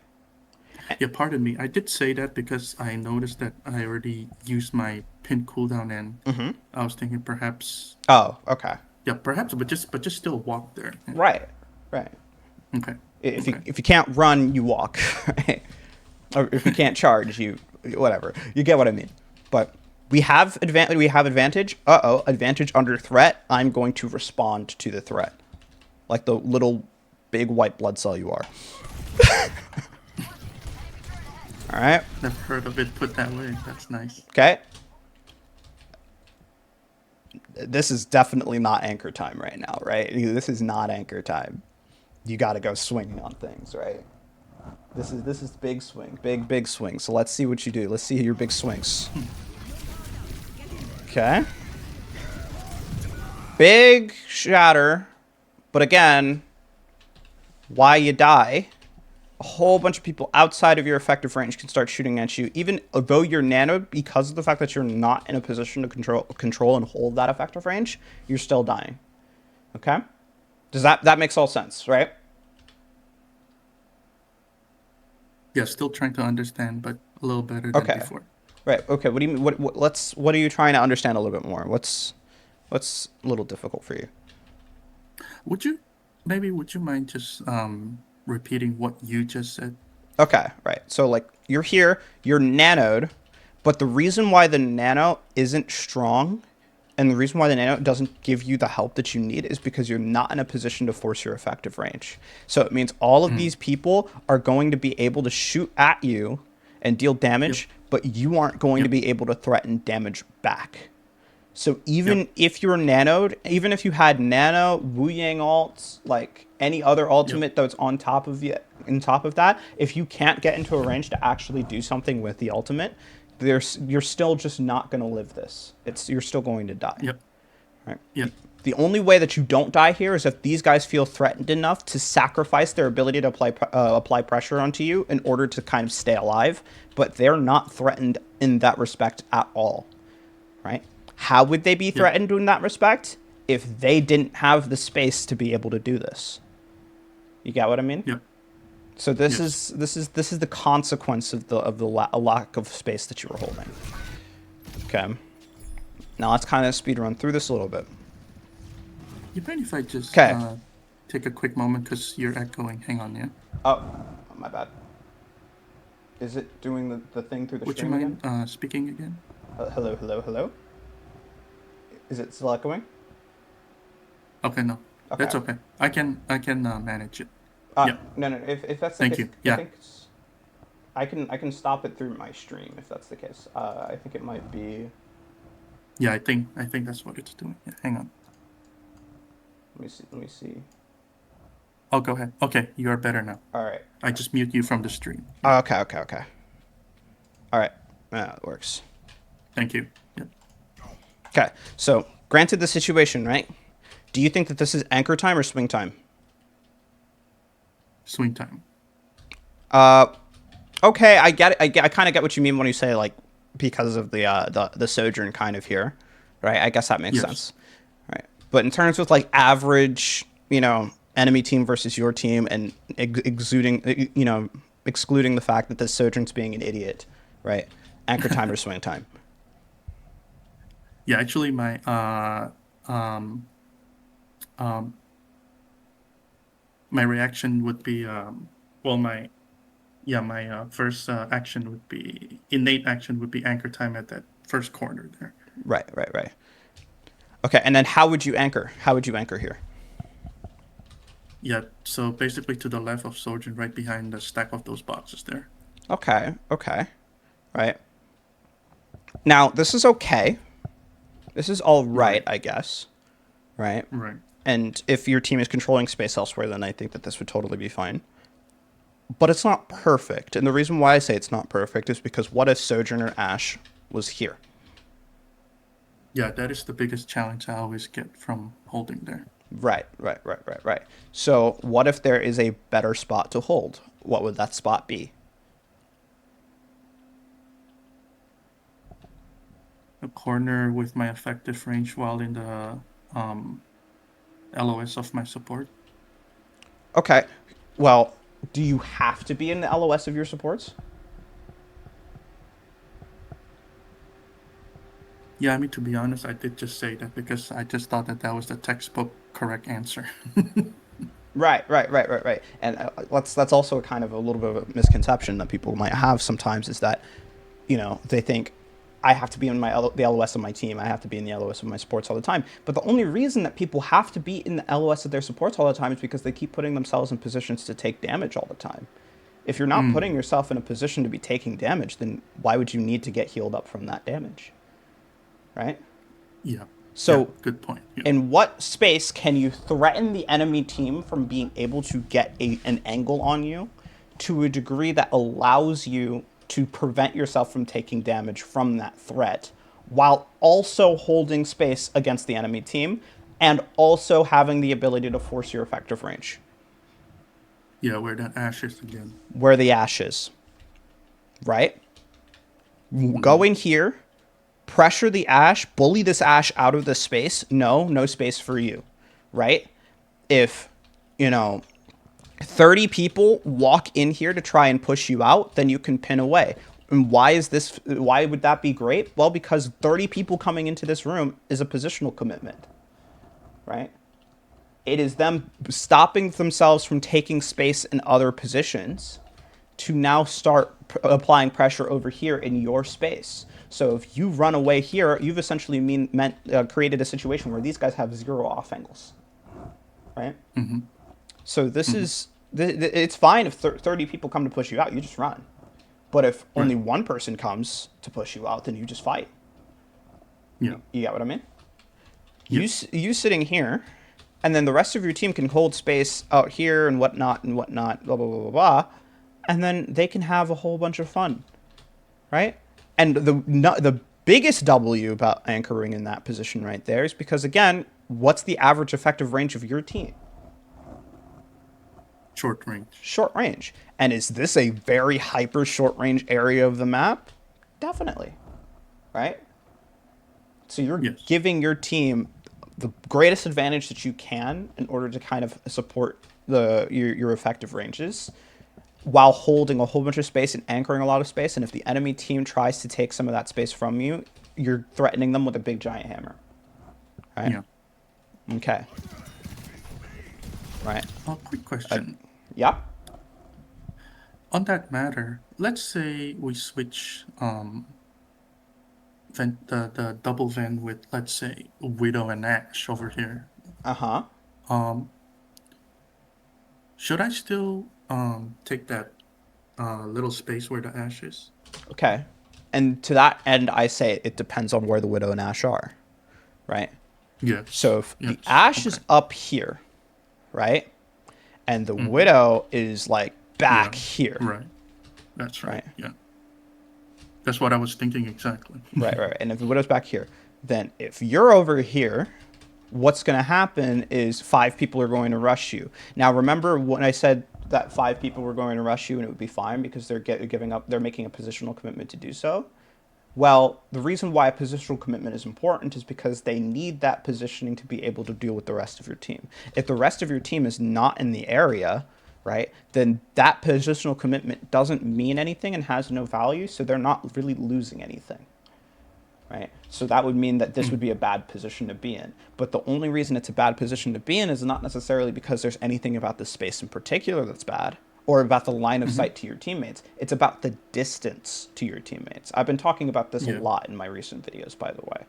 Yeah, pardon me. I did say that because I noticed that I already used my pin cooldown, and I was thinking perhaps. Oh, okay. Yeah, perhaps, but just still walk there. Yeah. Right. Okay. If you can't run, you walk. Right? Or if you can't charge, you whatever. You get what I mean. But we have advantage. Advantage under threat. I'm going to respond to the threat, like the little big white blood cell you are. All right. Never heard of it put that way. That's nice. Okay. This is definitely not anchor time right now, right? This is not anchor time. You got to go swinging on things, right? This is big swing, big swing. So let's see what you do. Let's see your big swings. Okay. Big shatter, but again, why you die a whole bunch of people outside of your effective range can start shooting at you, even though you're nanoed, because of the fact that you're not in a position to control and hold that effective range, you're still dying. Okay? Does that makes all sense, right? Yeah, still trying to understand, but a little better than Okay. before. Right. Okay. What do you mean? What are you trying to understand a little bit more? What's a little difficult for you? Would you would you mind just repeating what you just said? Okay, right. So like you're here, you're nanoed, but the reason why the nano isn't strong and the reason why the nano doesn't give you the help that you need is because you're not in a position to force your effective range. So it means all of Mm. these people are going to be able to shoot at you and deal Yep. damage, but you aren't going to Yep. be able to threaten damage back. So even Yep. if you're nanoed, even if you had nano, Wu Yang alts, like any other Yep. ultimate that's on top of you, on top of that, if you can't get into a range to actually do something with the ultimate, you're still just not going to live this. You're still going to die. Yep. Right. Yep. The only way that you don't die here is if these guys feel threatened enough to sacrifice their ability to apply pressure onto you in order to kind of stay alive. But they're not threatened in that respect at all, right? How would they be Yep. threatened in that respect? If they didn't have the space to be able to do this. You get what I mean? Yep. So this Yes. is the consequence of a lack of space that you were holding. Okay. Now let's kind of speed run through this a little bit. You mind if I just Okay. take a quick moment because you're echoing? Hang on, yeah. Oh, my bad. Is it doing the thing through the Would you stream again? mind speaking again? Hello, hello, hello. Is it still echoing? Okay, no, Okay. that's okay. I can manage it. Uh, Yeah. no, no. If that's the Thank case, you. I Yeah. think I can stop it through my stream if that's the case. I think it might be. Yeah. I think that's what it's doing. Yeah. Hang on. Let me see. Let me see. Oh, go ahead. Okay, you are better now. All right. I just mute you from the stream. Yeah. Okay. Okay. Okay. All right. It works. Thank you. Yeah. Okay. So, granted the situation, right? Do you think that this is anchor time or swing time? Swing time. Uh, okay. I get it. I kind of get what you mean when you say like because of the sojourn kind of here, right? I guess that makes Yes. sense, right? But in terms of like average, enemy team versus your team, and excluding the fact that the sojourn's being an idiot, right? Anchor time or swing time? Yeah. Actually, my um um my reaction would be well my yeah my first action would be innate action would be anchor time at that first corner there. Right. Right. Right. Okay. And then how would you anchor? How would you anchor here? Yeah. So basically to the left of Sojourn, right behind the stack of those boxes there. Okay. Okay. Right. Now this is okay. This is all right, Right. I guess. Right. Right. And if your team is controlling space elsewhere, then I think that this would totally be fine. But it's not perfect. And the reason why I say it's not perfect is because what if Sojourner Ash was here? Yeah, that is the biggest challenge I always get from holding there. Right, right, right, right, right. So what if there is a better spot to hold? What would that spot be? A corner with my effective range while in the um, LOS of my support. Okay. Well, do you have to be in the LOS of your supports? Yeah, I mean, to be honest, I did just say that because I just thought that that was the textbook correct answer. Right, right, right, right, right. And that's also a kind of a little bit of a misconception that people might have sometimes is that, they think I have to be in the LOS of my team. I have to be in the LOS of my supports all the time. But the only reason that people have to be in the LOS of their supports all the time is because they keep putting themselves in positions to take damage all the time. If you're not putting Mm, yourself in a position to be taking damage, then why would you need to get healed up from that damage, right? yeah, yeah, So good point. Yeah. in what space can you threaten the enemy team from being able to get an angle on you to a degree that allows you to prevent yourself from taking damage from that threat while also holding space against the enemy team and also having the ability to force your effective range? Yeah, where that ash is again. where the ash is, right? Go Mm-hmm. in here, pressure the ash, bully this ash out of the space. No space for you, right? If, you know, 30 people walk in here to try and push you out, then you can pin away. And why would that be great? Well, because 30 people coming into this room is a positional commitment, right? It is them stopping themselves from taking space in other positions to now start applying pressure over here in your space. So if you run away here, you've essentially created a situation where these guys have zero off angles, right? Mm-hmm. So this Mm-hmm. is it's fine if 30 people come to push you out, you just run. But if only Right. one person comes to push you out, then you just fight. Yeah. You get what I mean? Yes. You sitting here, and then the rest of your team can hold space out here and whatnot, blah blah blah blah blah, and then they can have a whole bunch of fun, right? And the biggest W about anchoring in that position right there is because again, what's the average effective range of your team? Short range. Short range. And is this a very hyper short range area of the map? Definitely, right? So you're Yes. giving your team the greatest advantage that you can in order to kind of support your effective ranges while holding a whole bunch of space and anchoring a lot of space. And if the enemy team tries to take some of that space from you, you're threatening them with a big giant hammer, right? Yeah. Okay, right. Quick Uh, question. yeah. On that matter, let's say we switch the double vent with, let's say, Widow and Ash over here. Uh huh. Um, should I still take that little space where the Ash is? Okay. And to that end, I say it depends on where the Widow and Ash are, right? Yes. So if the Yes. Ash Okay. is up here, right, and the Mm-hmm. Widow is like back Yeah. here, Right. That's right. right, Yeah. That's what I was thinking exactly. right, and if the Widow's back here, then if you're over here, what's going to happen is 5 people are going to rush you. Now, remember when I said that 5 people were going to rush you and it would be fine because they're making a positional commitment to do so? Well, the reason why a positional commitment is important is because they need that positioning to be able to deal with the rest of your team. If the rest of your team is not in the area, right, then that positional commitment doesn't mean anything and has no value, so they're not really losing anything, right? So that would mean that this would Mm, be a bad position to be in. But the only reason it's a bad position to be in is not necessarily because there's anything about this space in particular that's bad or about the line of mm-hmm. sight to your teammates. It's about the distance to your teammates. I've been talking about this a Yeah. lot in my recent videos, by the way,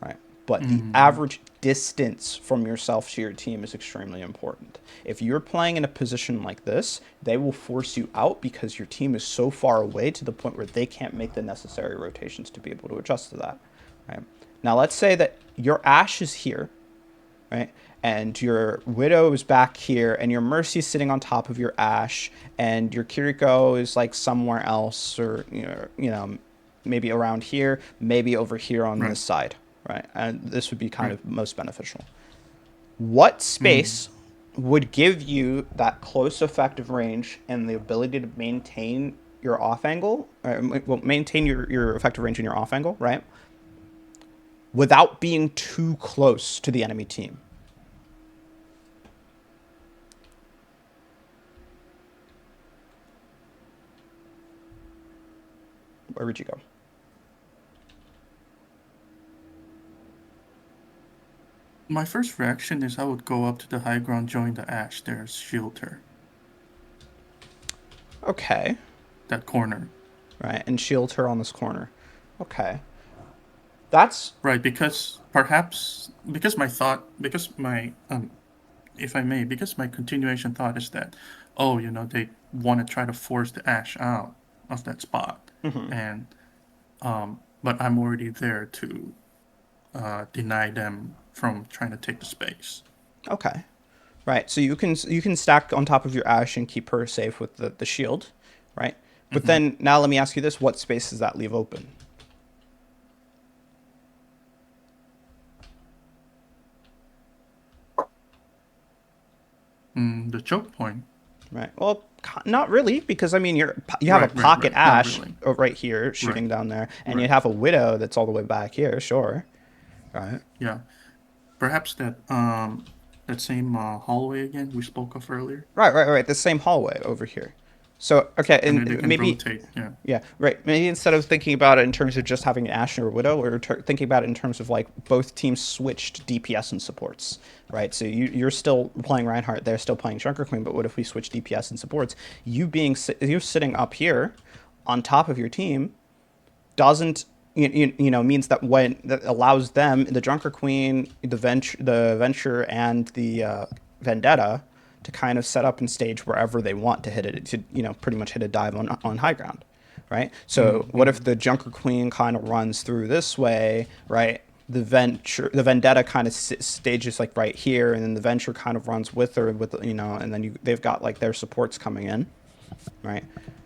right? But the Mm, average distance from yourself to your team is extremely important. If you're playing in a position like this, they will force you out because your team is so far away to the point where they can't make the necessary rotations to be able to adjust to that. Right? Now, let's say that your Ash is here, right? And your Widow is back here, and your Mercy is sitting on top of your Ash, and your Kiriko is like somewhere else, or maybe around here, maybe over here on right. this side, right? And this would be kind Right. of most beneficial. What Mm, space would give you that close effective range and the ability to maintain your off angle, well, maintain your effective range in your off angle, right? Without being too close to the enemy team. Where would you go? my first reaction is I would go up to the high ground, join the Ash there, shield her. Okay, That corner. right, and shield her on this corner. Okay, that's Right, because perhaps because my if I may, because my continuation thought is that, oh, they want to try to force the Ash out of that spot, and but I'm already there to deny them from trying to take the space. okay. Right, so you can stack on top of your Ash and keep her safe with the shield, right? But Mm-hmm. then now let me ask you this: what space does that leave open? The choke point. Right. Well, not really, because I mean, you have a Right, right, pocket right. Not Ash really. right here Right, shooting down there, and you right. have a Widow that's all the way back here. Sure. Right. Yeah. Perhaps that same hallway again we spoke of earlier, Right. The same hallway over here. So okay, and then they and can maybe rotate. Yeah. yeah, right. Maybe instead of thinking about it in terms of just having an Ashe or a Widow, we're thinking about it in terms of like both teams switched DPS and supports, right? So you're still playing Reinhardt, they're still playing Junker Queen, but what if we switch DPS and supports? You sitting up here on top of your team doesn't means that when that allows them the Junker Queen, the Venture, and the Vendetta to kind of set up and stage wherever they want to hit it to pretty much hit a dive on high ground, right? So what if Mm-hmm. the Junker Queen kind of runs through this way, right? The Vendetta kind of stages like right here, and then the Venture kind of runs with her and then they've got like their supports coming in, right?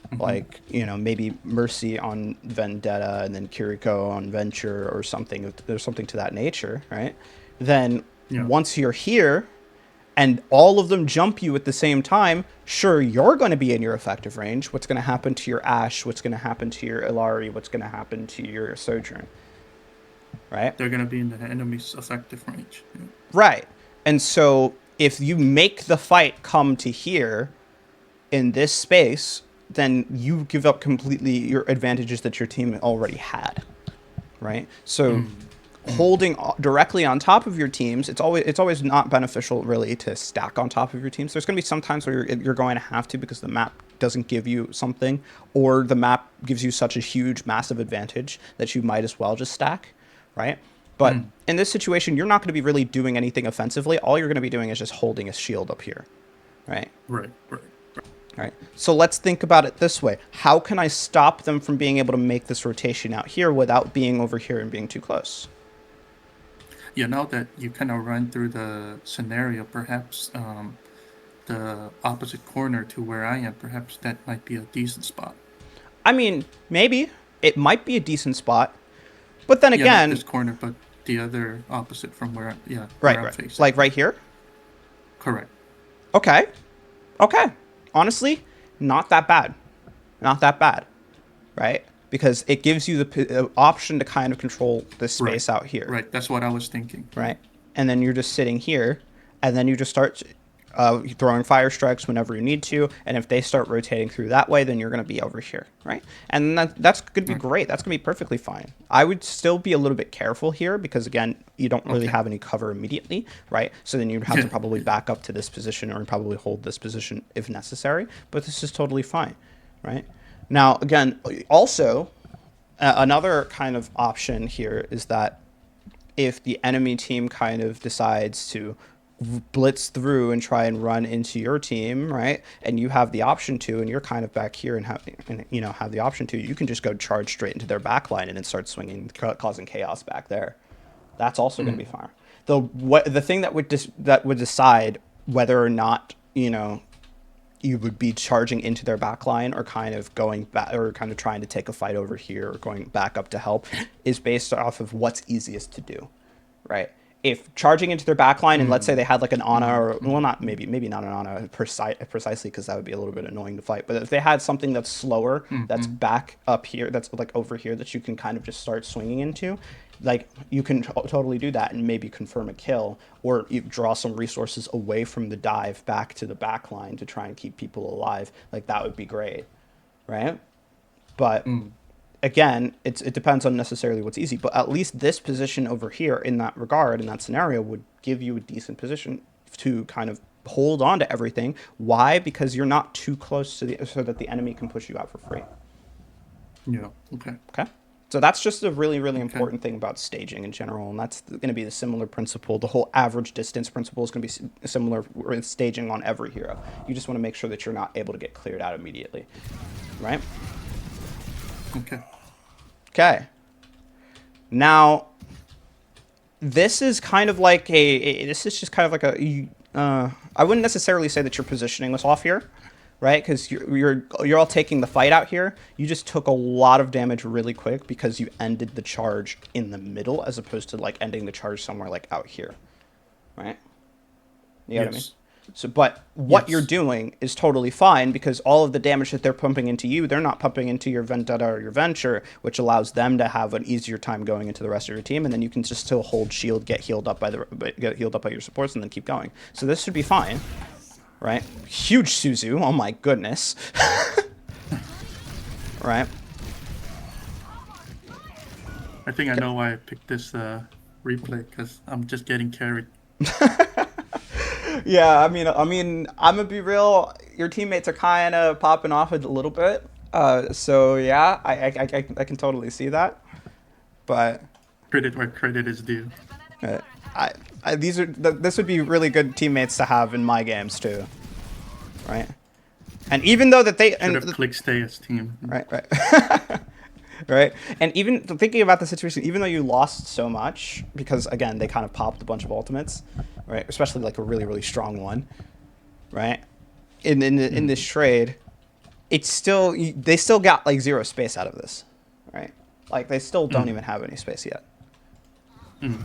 Mm-hmm. Like maybe Mercy on Vendetta and then Kiriko on Venture or something. There's something to that nature, right? Then Yeah. once you're here and all of them jump you at the same time, sure, you're going to be in your effective range. What's going to happen to your Ashe? What's going to happen to your Ilari? What's going to happen to your Sojourn, right? They're gonna be in the enemy's effective range. Yeah. Right. And so if you make the fight come to here in this space, then you give up completely your advantages that your team already had, right? So Mm. Mm. holding directly on top of your teams, it's always not beneficial really to stack on top of your teams. There's going to be some times where you're going to have to because the map doesn't give you something, or the map gives you such a huge, massive advantage that you might as well just stack, right? But Mm. in this situation, you're not going to be really doing anything offensively. All you're going to be doing is just holding a shield up here, right? Right. Right. Right. So let's think about it this way. How can I stop them from being able to make this rotation out here without being over here and being too close? Yeah. Now that you kind of run through the scenario, perhaps the opposite corner to where I am, perhaps that might be a decent spot. I mean, maybe it might be a decent spot, but then Yeah, not again, this corner, but the other opposite from where right, I'm right. facing. Like right here? Correct. Okay. Okay. Honestly, not that bad. Not that bad, right? Because it gives you the option to kind of control this Right. space out here, Right. That's what I was thinking. Yeah. right? And then you're just sitting here, and then you just start throwing fire strikes whenever you need to. And if they start rotating through that way, then you're going to be over here, right? And that's going to be Okay. great. That's going to be perfectly fine. I would still be a little bit careful here because, again, you don't really Okay. have any cover immediately, right? So then you'd have to Yeah. probably Yeah. back up to this position or probably hold this position if necessary. But this is totally fine, right? Now, again, also, another kind of option here is that if the enemy team kind of decides to blitz through and try and run into your team, right? And you have the option to, and you're kind of back here and have the option to, you can just go charge straight into their back line and then start swinging, causing chaos back there. That's also going to be Mm. fine. The thing that would decide whether or not you would be charging into their back line or kind of going back or kind of trying to take a fight over here or going back up to help is based off of what's easiest to do, right? If charging into their back line and let's say they Mm. had like an Ana Mm. or well Mm. not maybe not an Ana precisely because that would be a little bit annoying to fight, but if they had something that's slower that's Mm. back up here that's like over here that you can kind of just start swinging into, like you can totally do that and maybe confirm a kill or you draw some resources away from the dive back to the back line to try and keep people alive. Like that would be great, right? But Mm. again, it depends on necessarily what's easy, but at least this position over here in that regard, in that scenario, would give you a decent position to kind of hold on to everything. Why? Because you're not too close to so that the enemy can push you out for free. Yeah. Okay. Okay. So that's just a really, really Okay. important thing about staging in general, and that's going to be the similar principle. The whole average distance principle is going to be similar with staging on every hero. You just want to make sure that you're not able to get cleared out immediately, right? Okay. Okay. Now, this is kind of like this is just kind of like I wouldn't necessarily say that you're positioning this off here, right? Because you're all taking the fight out here. You just took a lot of damage really quick because you ended the charge in the middle as opposed to like ending the charge somewhere like out here, right? You know what I mean? Yes. So, but what you're Yes. doing is totally fine because all of the damage that they're pumping into you, they're not pumping into your Vendetta or your Venture, which allows them to have an easier time going into the rest of your team, and then you can just still hold shield, get healed up by your supports, and then keep going. So this should be fine, right? Huge Suzu, oh my goodness, right? I think I know why I picked this replay because I'm just getting carried. Yeah, I'm gonna be real. Your teammates are kind of popping off a little bit. So yeah, I can totally see that. But Credit where credit is due. uh, I, this would be really good teammates to have in my games too, right? And even though that they Should and have clicked stay as team. right, right, and even thinking about the situation, even though you lost so much because again they kind of popped a bunch of ultimates, right? Especially like a really strong one, right? In Mm. this trade, it's still they still got like zero space out of this, right? Like they still don't Mm. even have any space yet. Mm.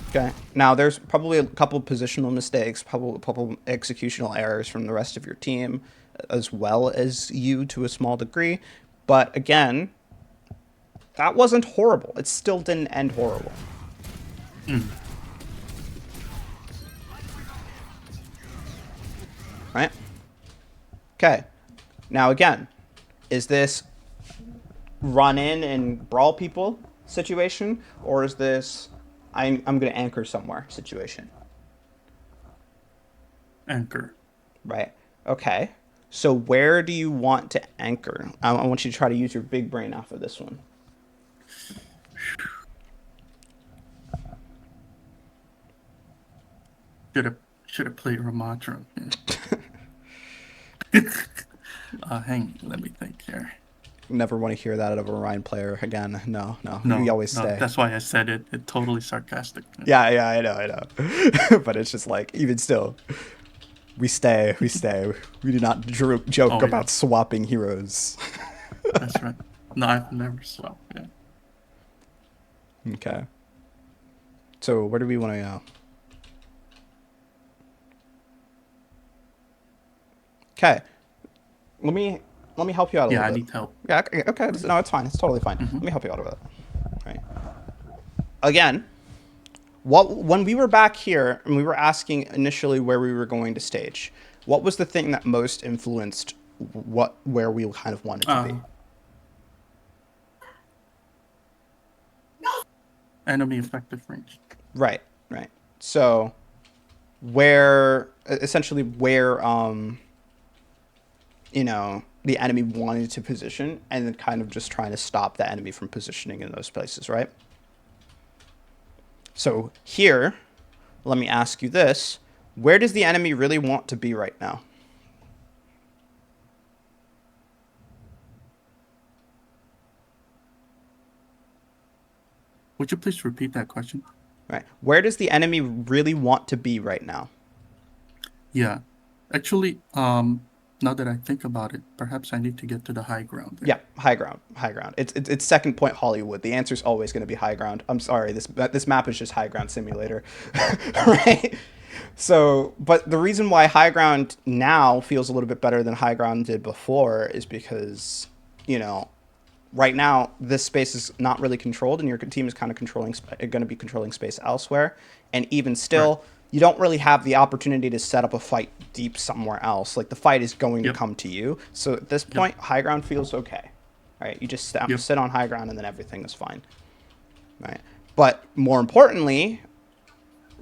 Okay. Now there's probably a couple positional mistakes, probably a couple executional errors from the rest of your team, as well as you to a small degree. But again, that wasn't horrible. It still didn't end horrible, Mm. right? Okay. Now again, is this run in and brawl people situation, or is this I'm going to anchor somewhere situation, Anchor. right? Okay. So where do you want to anchor? I want you to try to use your big brain off of this one. Should have played Ramatra. Hang. Let me think here. Never want to hear that out of a Ryan player again. No, no. We No, always no. stay. That's why I said it. It totally sarcastic. Yeah, I know. But it's just like, even still, we stay, we stay. We do not joke Oh yeah, about swapping heroes. that's right. No, I've never swapped. Yeah. Okay. So where do we want to go? Okay. Let me let me help you out a Yeah, little I bit. need help. Yeah, okay, okay. No, it's fine. It's totally fine. Let Mm-hmm. me help you out with it. Right. Again, what when we were back here and we were asking initially where we were going to stage, what was the thing that most influenced what where we kind of wanted to be? Enemy effective range. Right, right. So where essentially where the enemy wanted to position and then kind of just trying to stop the enemy from positioning in those places, right? So here, let me ask you this. Where does the enemy really want to be right now? Would you please repeat that question? Right. Where does the enemy really want to be right now? Yeah. Actually, now that I think about it, perhaps I need to get to the high ground Yeah, there. high ground, high ground. It's second point Hollywood. The answer is always going to be high ground. I'm sorry, this map is just high ground simulator, right? So, but the reason why high ground now feels a little bit better than high ground did before is because, you know, right now this space is not really controlled, and your team is kind of going to be controlling space elsewhere. And even Right. still, you don't really have the opportunity to set up a fight deep somewhere else. Like the fight is going to Yep. come to you. So at this Yep. point, high ground feels okay. Right? You just Yep. sit on high ground, and then everything is fine. Right? But more importantly,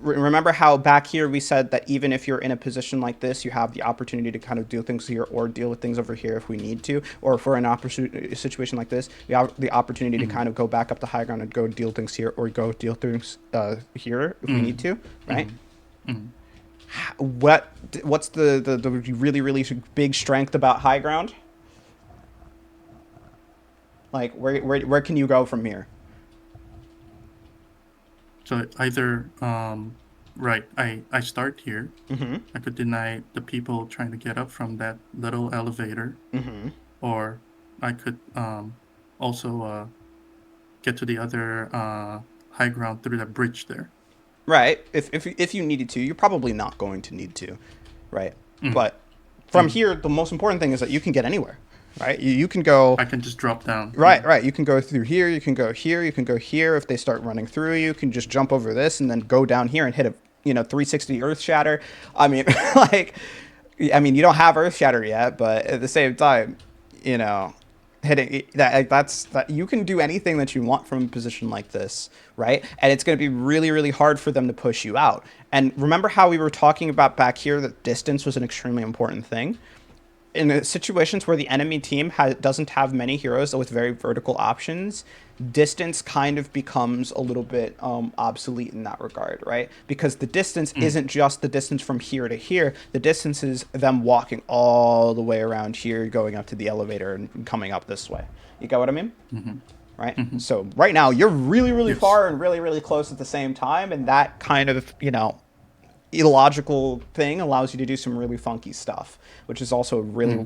remember how back here we said that even if you're in a position like this, you have the opportunity to kind of do things here or deal with things over here if we need to, or if we're in a situation like this, we have the opportunity to Mm-hmm. kind of go back up the high ground and go deal things here or go deal things here if we need Mm-hmm. to, right? Mm-hmm. What's the really big strength about high ground? Like where can you go from here? So either right, I start here. Mm-hmm. I could deny the people trying to get up from that little elevator, Mm-hmm. or I could also get to the other high ground through that bridge there. Right. If you needed to, you're probably not going to need to, right? Mm. But from here, the most important thing is that you can get anywhere, right? You can go I can just drop down. right, right. You can go through here. You can go here. You can go here. If they start running through you, you can just jump over this and then go down here and hit a 360 Earth Shatter. I mean, like, I mean, you don't have Earth Shatter yet, but at the same time, you know, hitting that like, that you can do anything that you want from a position like this, right? And it's going to be really, really hard for them to push you out. And remember how we were talking about back here that distance was an extremely important thing? In situations where the enemy team doesn't have many heroes with very vertical options, distance kind of becomes a little bit obsolete in that regard, right? Because the distance isn't just the distance from here to here. The distance is them walking all the way around here, going up to the elevator and coming up this way. You got what I mean? Mm-hmm. Right? Mm-hmm. So right now, you're really, really Yes. far and really, really close at the same time. And that kind of, illogical thing allows you to do some really funky stuff, which is also a really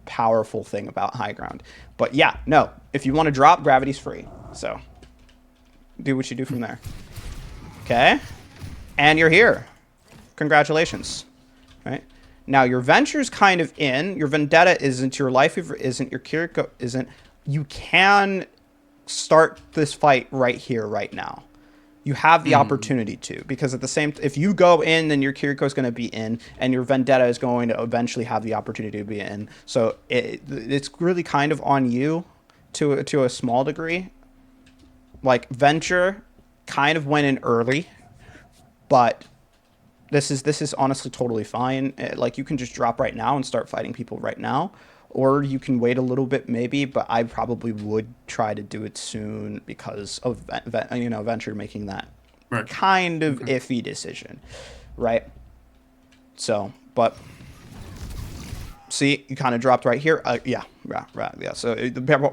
powerful thing about high ground. But yeah, no, if you want to drop, gravity's free. So do what you do from there. Okay. And you're here. Congratulations. Right. Now your venture's kind of in. Your vendetta isn't. Your life isn't. Your Kiriko isn't. You can start this fight right here, right now. You have the opportunity to, because at the same if you go in, then your Kiriko is going to be in, and your vendetta is going to eventually have the opportunity to be in. So it's really kind of on you to a small degree. Like venture kind of went in early, but this is honestly totally fine. Like you can just drop right now and start fighting people right now, or you can wait a little bit maybe, but I probably would try to do it soon because of venture making that Right. kind of iffy decision, right? So, but see, you kind of dropped right here. Yeah. So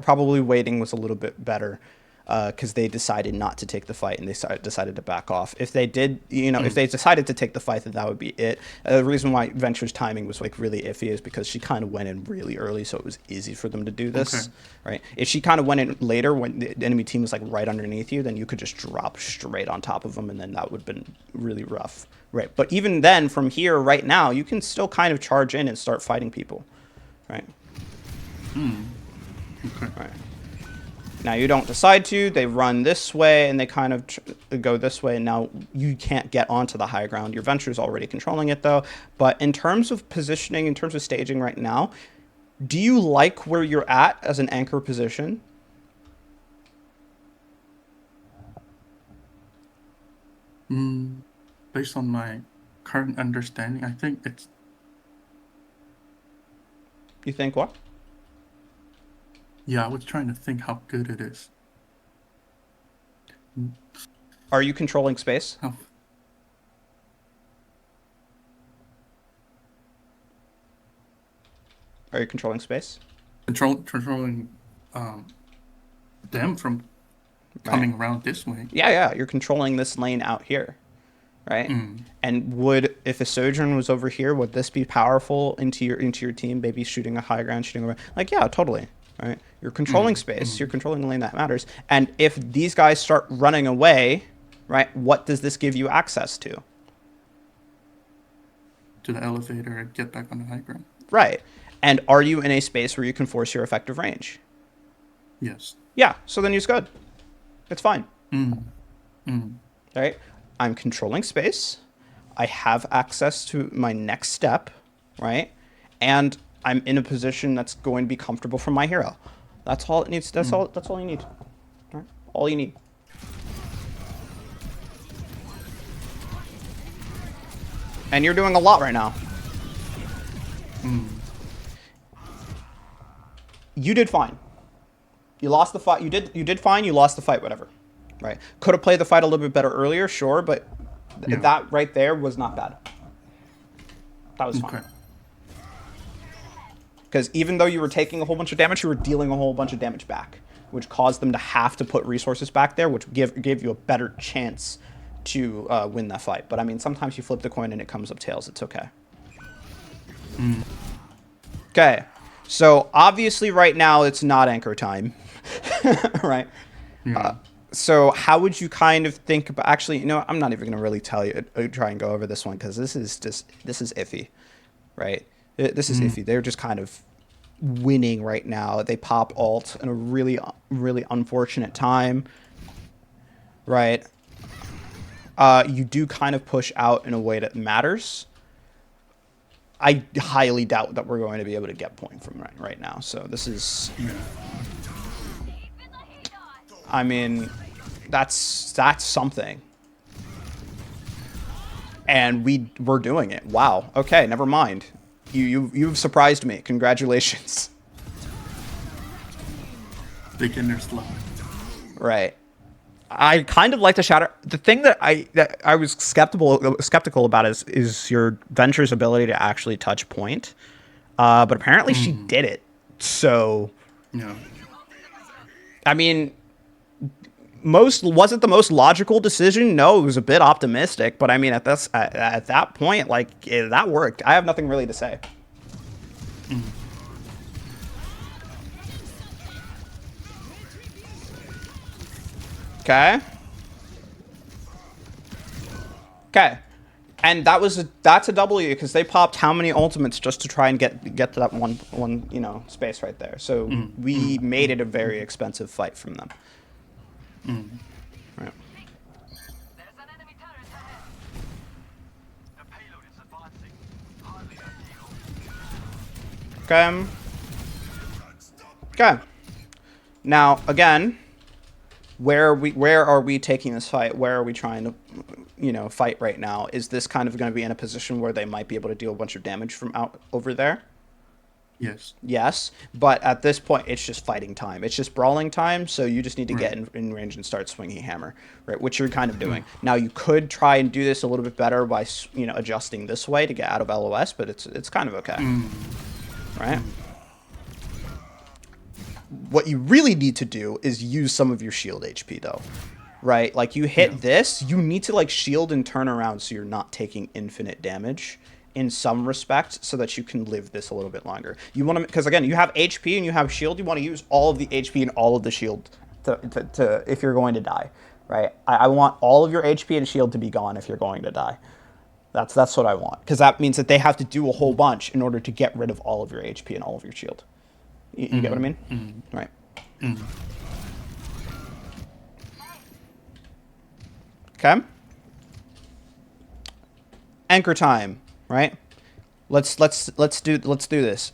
probably waiting was a little bit better because they decided not to take the fight and they decided to back off. If they did, if they decided to take the fight, then that would be it. The reason why Venture's timing was like really iffy is because she kind of went in really early, so it was easy for them to do this, right? If she kind of went in later when the enemy team was like right underneath you, then you could just drop straight on top of them, and then that would have been really rough, right? But even then, from here right now, you can still kind of charge in and start fighting people, right? Okay. Right. Now you don't decide to, they run this way and they kind of go this way, and now you can't get onto the high ground. Your venture's already controlling it though. But in terms of positioning, in terms of staging right now, do you like where you're at as an anchor position? Based on my current understanding, I think it's... You think what? Yeah, I was trying to think how good it is. Are you controlling space? How... Are you controlling space? Controlling them from coming around this way. Yeah, you're controlling this lane out here, right? And if a Sojourn was over here, would this be powerful into your team? Maybe shooting a high ground, shooting around. Like, yeah, totally, right? You're controlling space. You're controlling the lane that matters. And if these guys start running away, right, what does this give you access to? To the elevator and get back on the high ground. Right. And are you in a space where you can force your effective range? Yes. Yeah, so then use good. It's fine. Right? I'm controlling space. I have access to my next step, right? And I'm in a position that's going to be comfortable for my hero. That's all it needs. That's all you need. All right? All you need. And you're doing a lot right now. You did fine. You lost the fight. You did fine. You lost the fight. Whatever. Right. Could have played the fight a little bit better earlier, sure, but that right there was not bad. That was fine. Because even though you were taking a whole bunch of damage, you were dealing a whole bunch of damage back, which caused them to have to put resources back there, which gave you a better chance to win that fight. But I mean, sometimes you flip the coin and it comes up tails. It's okay. Okay. So obviously right now it's not anchor time, right? Yeah. So how would you kind of think about? Actually, I'm not even going to really tell you. Try and go over this one because this is iffy, right? This is Mm, iffy. They're just kind of winning right now. They pop alt in a really unfortunate time, right? You do kind of push out in a way that matters. I highly doubt that we're going to be able to get point from right now. So this is, yeah. I mean, that's something, and we're doing it. Wow. Okay, never mind. You've surprised me. Congratulations. Beginner's luck. Right. I kind of like the shatter. The thing that I was skeptical about is your Venture's ability to actually touch point. But apparently she Mm, did it. So yeah. I mean, most wasn't the most logical decision. No, it was a bit optimistic. But I mean, at that point, like that worked. I have nothing really to say. Mm, Okay. Okay. And that's a W because they popped how many ultimates just to try and get to that one space right there. So mm, we mm, made mm, it a very mm, expensive fight from them. mm. Right. Okay. Okay. Now again, where are we taking this fight? Where are we trying to fight right now? Is this kind of going to be in a position where they might be able to deal a bunch of damage from out over there? Yes. Yes, but at this point, it's just fighting time. It's just brawling time. So you just need to Right. get in range and start swinging hammer, right? Which you're kind of Mm, doing now. You could try and do this a little bit better by adjusting this way to get out of LOS, but it's kind of okay, mm, right? mm. What you really need to do is use some of your shield HP though, right? Like you Yeah. hit this, you need to like shield and turn around so you're not taking infinite damage in some respect so that you can live this a little bit longer. You want to, because again, you have HP and you have shield, you want to use all of the HP and all of the shield to if you're going to die, right? I want all of your HP and shield to be gone if you're going to die. That's what I want because that means that they have to do a whole Mm, bunch in order to get rid of all of your HP and all of your shield. You get what I mm, mean? mm, Right. mm. Okay. Anchor time, right? Let's do this.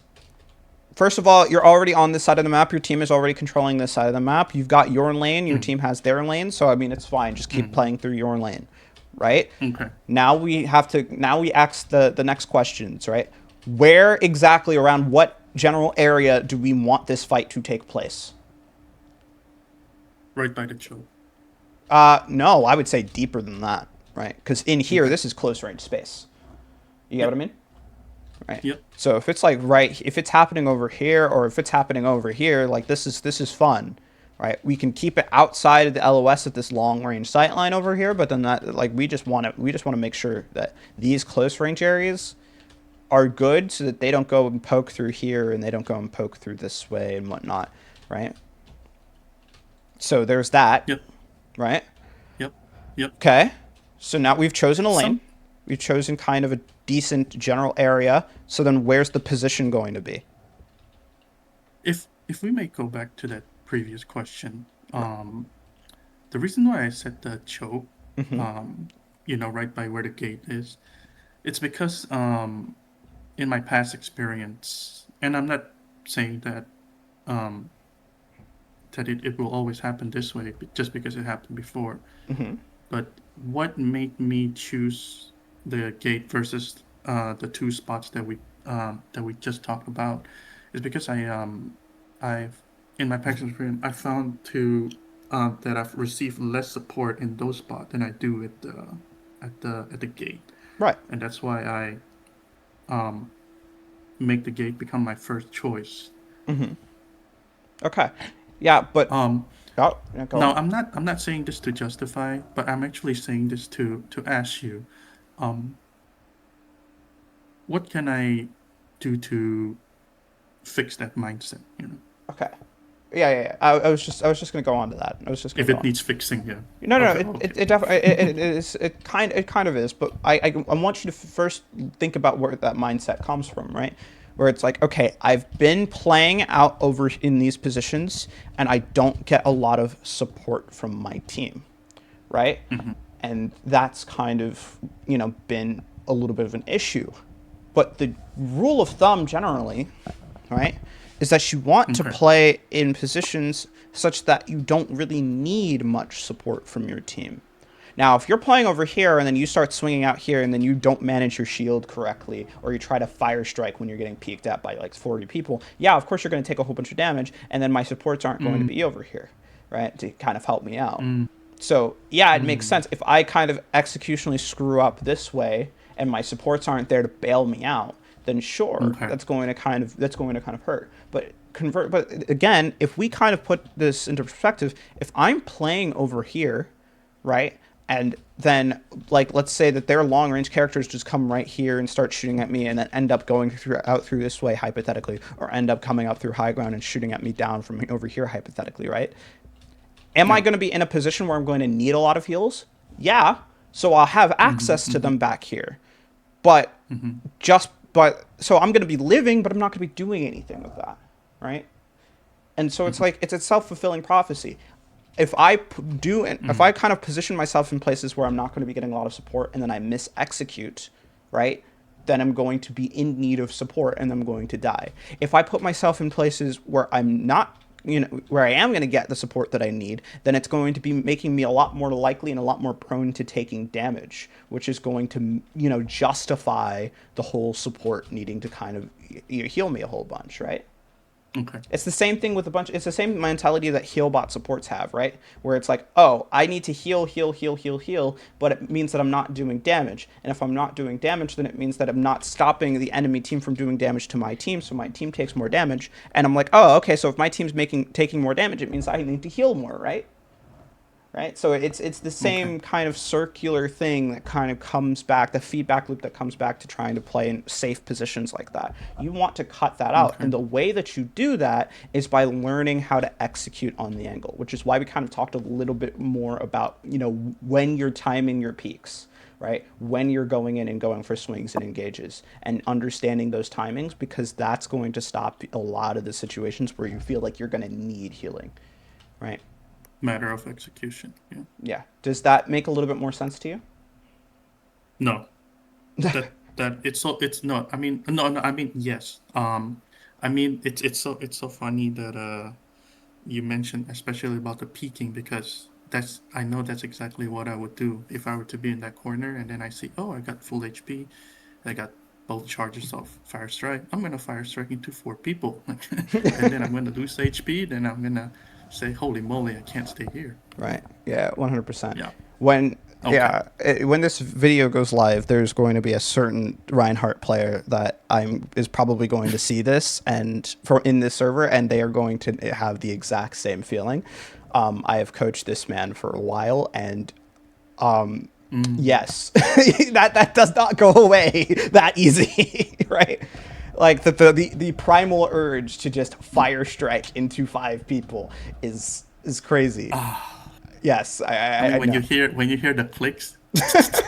First of all, you're already on this side of the map. Your team is already controlling this side of the map. You've got your lane. Your Mm, team has their lane. So I mean, it's fine. Just keep mm. playing through your lane, right? Okay. Now we have to. Now we ask the next questions, right? Where exactly around what general area do we want this fight to take place? Right by the choke. No, I would say deeper than that, right? Because in here, Okay. this is close range space. You get what Yep. I mean? Right. Yep. So if it's like right, if it's happening over here or if it's happening over here, like this is fun, right? We can keep it outside of the LOS at this long range sight line over here, but then that like we just want to make sure that these close range areas are good so that they don't go and poke through here and they don't go and poke through this way and whatnot, right? So there's that, Yep. right? Yep. Yep. Okay. So now we've chosen a lane. Some We've chosen kind of a decent general area. So then where's the position going to be? if we may go back to that previous question, the reason why I said the choke, um, right by where the gate is, it's because in my past experience, and I'm not saying um that it will always happen this way just because it happened before. But what made me choose the gate versus the two spots that we just talked about is because I've in my past experience I found that I've received less support in those spots than I do at the gate, Right. and that's why I um make the gate become my first choice. Okay. Yeah, but Um, oh, yeah, go Now, on. I'm not saying this to justify, but I'm actually saying this to ask you, um, what can I do to fix that mindset? Okay. Yeah. I was just gonna go on to that. I was just gonna If go it on. needs fixing, yeah. No, no, Okay, okay. it definitely it kind of is, but I want you to first think about where that mindset comes from, right? Where it's like, okay, I've been playing out over in these positions, and I don't get a lot of support from my team, right? And that's kind of been a little bit of an issue. But the rule of thumb generally, right, is that you want to Okay. play in positions such that you don't really need much support from your team. Now, if you're playing over here and then you start swinging out here and then you don't manage your shield correctly, or you try to fire strike when you're getting peeked at by like 40 people, yeah, of course you're going to take a whole bunch of damage, and then my supports aren't going to Mm, be over here, right, to kind of help me out. mm, So, yeah, it makes mm. sense. If I kind of executionally screw up this way and my supports aren't there to bail me out, then sure, Okay. that's going to kind of hurt. But again, if we kind of put this into perspective, if I'm playing over here, right? And then, like, let's say that their long range characters just come right here and start shooting at me, and then end up going out through this way hypothetically, or end up coming up through high ground and shooting at me down from over here hypothetically, right? Am I Yeah. going to be in a position where I'm going to need a lot of heals? Yeah. So I'll have Mm-hmm, access to mm-hmm, them back here. But mm-hmm. so I'm going to be living, but I'm not going to be doing anything with that, right? And so it's Mm-hmm. like it's a self-fulfilling prophecy. If I kind of position myself in places where I'm not going to be getting a lot of support, and then I miss execute, right? Then I'm going to be in need of support, and I'm going to die. If I put myself in places where I'm not, where I am going to get the support that I need, then it's going to be making me a lot more likely and a lot more prone to taking damage, which is going to, justify the whole support needing to kind of heal me a whole bunch, right? Okay. It's the same thing with it's the same mentality that healbot supports have, right? Where it's like, oh, I need to heal, heal, heal, heal, heal, but it means that I'm not doing damage. And if I'm not doing damage, then it means that I'm not stopping the enemy team from doing damage to my team, so my team takes more damage. And I'm like, oh, okay, so if my team's taking more damage, it means I need to heal more, right? Right, so it's the Okay. same kind of circular thing that kind of comes back, the feedback loop that comes back to trying to play in safe positions like that. You want to cut that out, Okay. and the way that you do that is by learning how to execute on the angle, which is why we kind of talked a little bit more about when you're timing your peaks, right, when you're going in and going for swings and engages, and understanding those timings, because that's going to stop a lot of the situations where you feel like you're going to need healing, right? Matter of execution. Yeah. Yeah. Does that make a little bit more sense to you? No. That it's not. I mean, no, no. I mean, yes. I mean, it's so funny that you mentioned especially about the peaking, because I know that's exactly what I would do if I were to be in that corner, and then I see, oh, I got full HP, I got both charges of fire strike. I'm gonna fire strike into 4 people, and then I'm gonna lose HP. Then I'm gonna say, holy moly, I can't stay here. Right. Yeah, 100%. Yeah. When Okay. when this video goes live, there's going to be a certain Reinhardt player that is probably going to see this and for in this server, and they are going to have the exact same feeling. I have coached this man for a while, and Mm, yes, that does not go away that easy, right? Like the primal urge to just mm. fire strike into 5 people is crazy. Ah, Yes, I mean, I know. when you hear the clicks, it's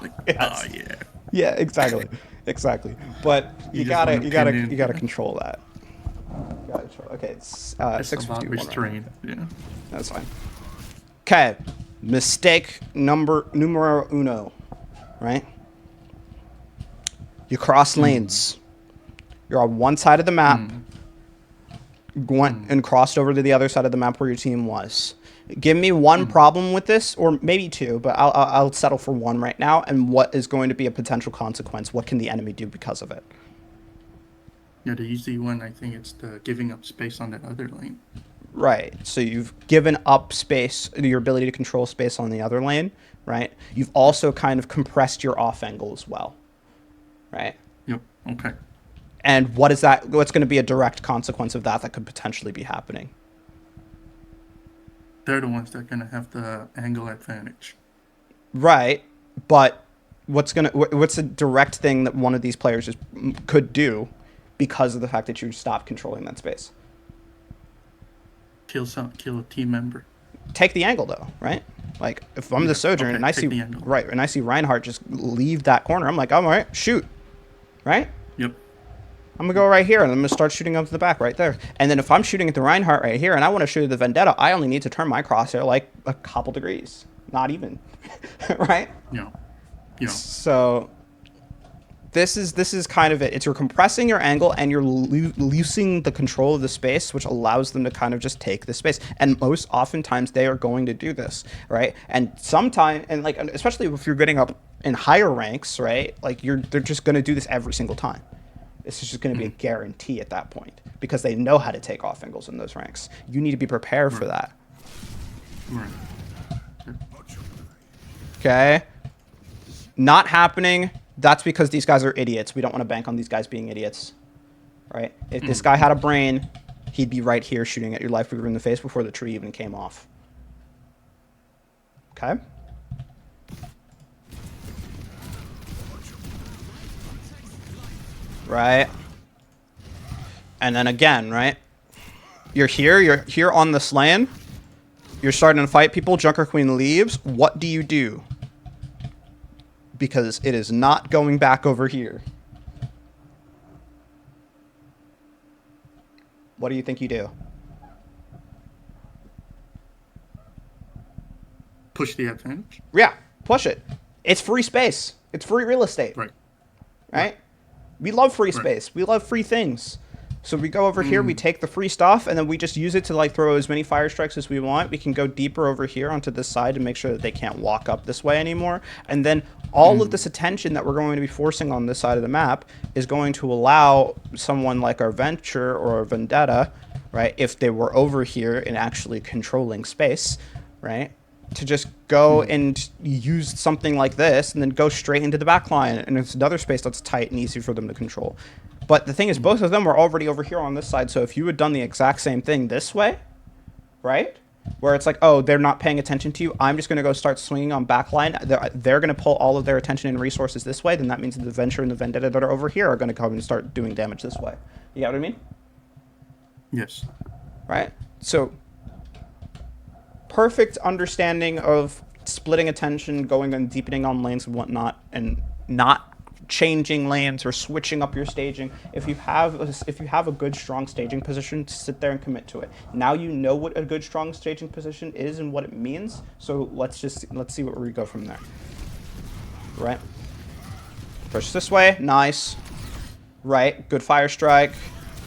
like, oh Yes. yeah, Yeah, exactly. Exactly. But you just want to pin you in. gotta Yeah, control that. You gotta control. Okay, it's it's about 6:51 right now. restraint. Okay. Yeah. That's fine. Okay. Mistake numero uno, right? You cross Mm, lanes. You're on one side of the map, mm, went mm, and crossed over to the other side of the map where your team was. Give me one mm. problem with this, or maybe two, but I'll settle for one right now. And what is going to be a potential consequence? What can the enemy do because of it? Yeah, the easy one, I think it's the giving up space on that other lane. Right. So you've given up space, your ability to control space on the other lane, right? You've Yep. also kind of compressed your off angle as well, right? Yep. Okay. And what is that? What's going to be a direct consequence of that could potentially be happening? They're the ones that are gonna have the angle advantage. Right. But what's a direct thing that one of these players could do because of the fact that you stopped controlling that space? kill a team member. Take the angle though, right? Like if I'm the Yes. Sojourn Okay. and I Take see the angle. right, and I see Reinhardt just leave that corner, I'm like, all right, shoot, right? Yep. I'm gonna go right here and I'm gonna start shooting up to the back right there. And then if I'm shooting at the Reinhardt right here and I want to shoot at the Vendetta, I only need to turn my crosshair like a couple degrees, not even, right? Yeah. Yeah. So this is kind of it. It's you're compressing your angle and you're loosening the control of the space, which allows them to kind of just take the space. And most oftentimes they are going to do this, right? And sometimes, and like especially if you're getting up in higher ranks, right? Like they're just going to do this every single time. It's just going to be a guarantee at that point because they know how to take off angles in those ranks. You need to be prepared for that. Right. Okay. Not happening. That's because these guys are idiots. We don't want to bank on these guys being idiots, right? If this guy had a brain, he'd be right here shooting at your life weaver in the face before the tree even came off. Okay? Right? And then again, right? You're here on this lane. You're starting to fight people. Junker Queen leaves. What do you do? Because it is not going back over here. What do you think you do? Push the advantage. Yeah, push it. It's free space. It's free real estate. Right. Right? We love free space. We love free things. So we go over here, we take the free stuff, and then we just use it to like throw as many fire strikes as we want. We can go deeper over here onto this side to make sure that they can't walk up this way anymore. And then all of this attention that we're going to be forcing on this side of the map is going to allow someone like our Venture or our Vendetta, right, if they were over here and actually controlling space, right, to just go and use something like this and then go straight into the back line. And it's another space that's tight and easy for them to control. But the thing is, both of them were already over here on this side. So if you had done the exact same thing this way, right, where it's like, oh, they're not paying attention to you, I'm just going to go start swinging on backline. They're going to pull all of their attention and resources this way. Then that means that the Venture and the Vendetta that are over here are going to come and start doing damage this way. You get what I mean? Yes. Right? So perfect understanding of splitting attention, going and deepening on lanes and whatnot, and not changing lanes or switching up your staging. If you have a good strong staging position, sit there and commit to it. Now you know what a good strong staging position is and what it means. So let's see where we go from there. Right? Push this way, nice. Right, good fire strike,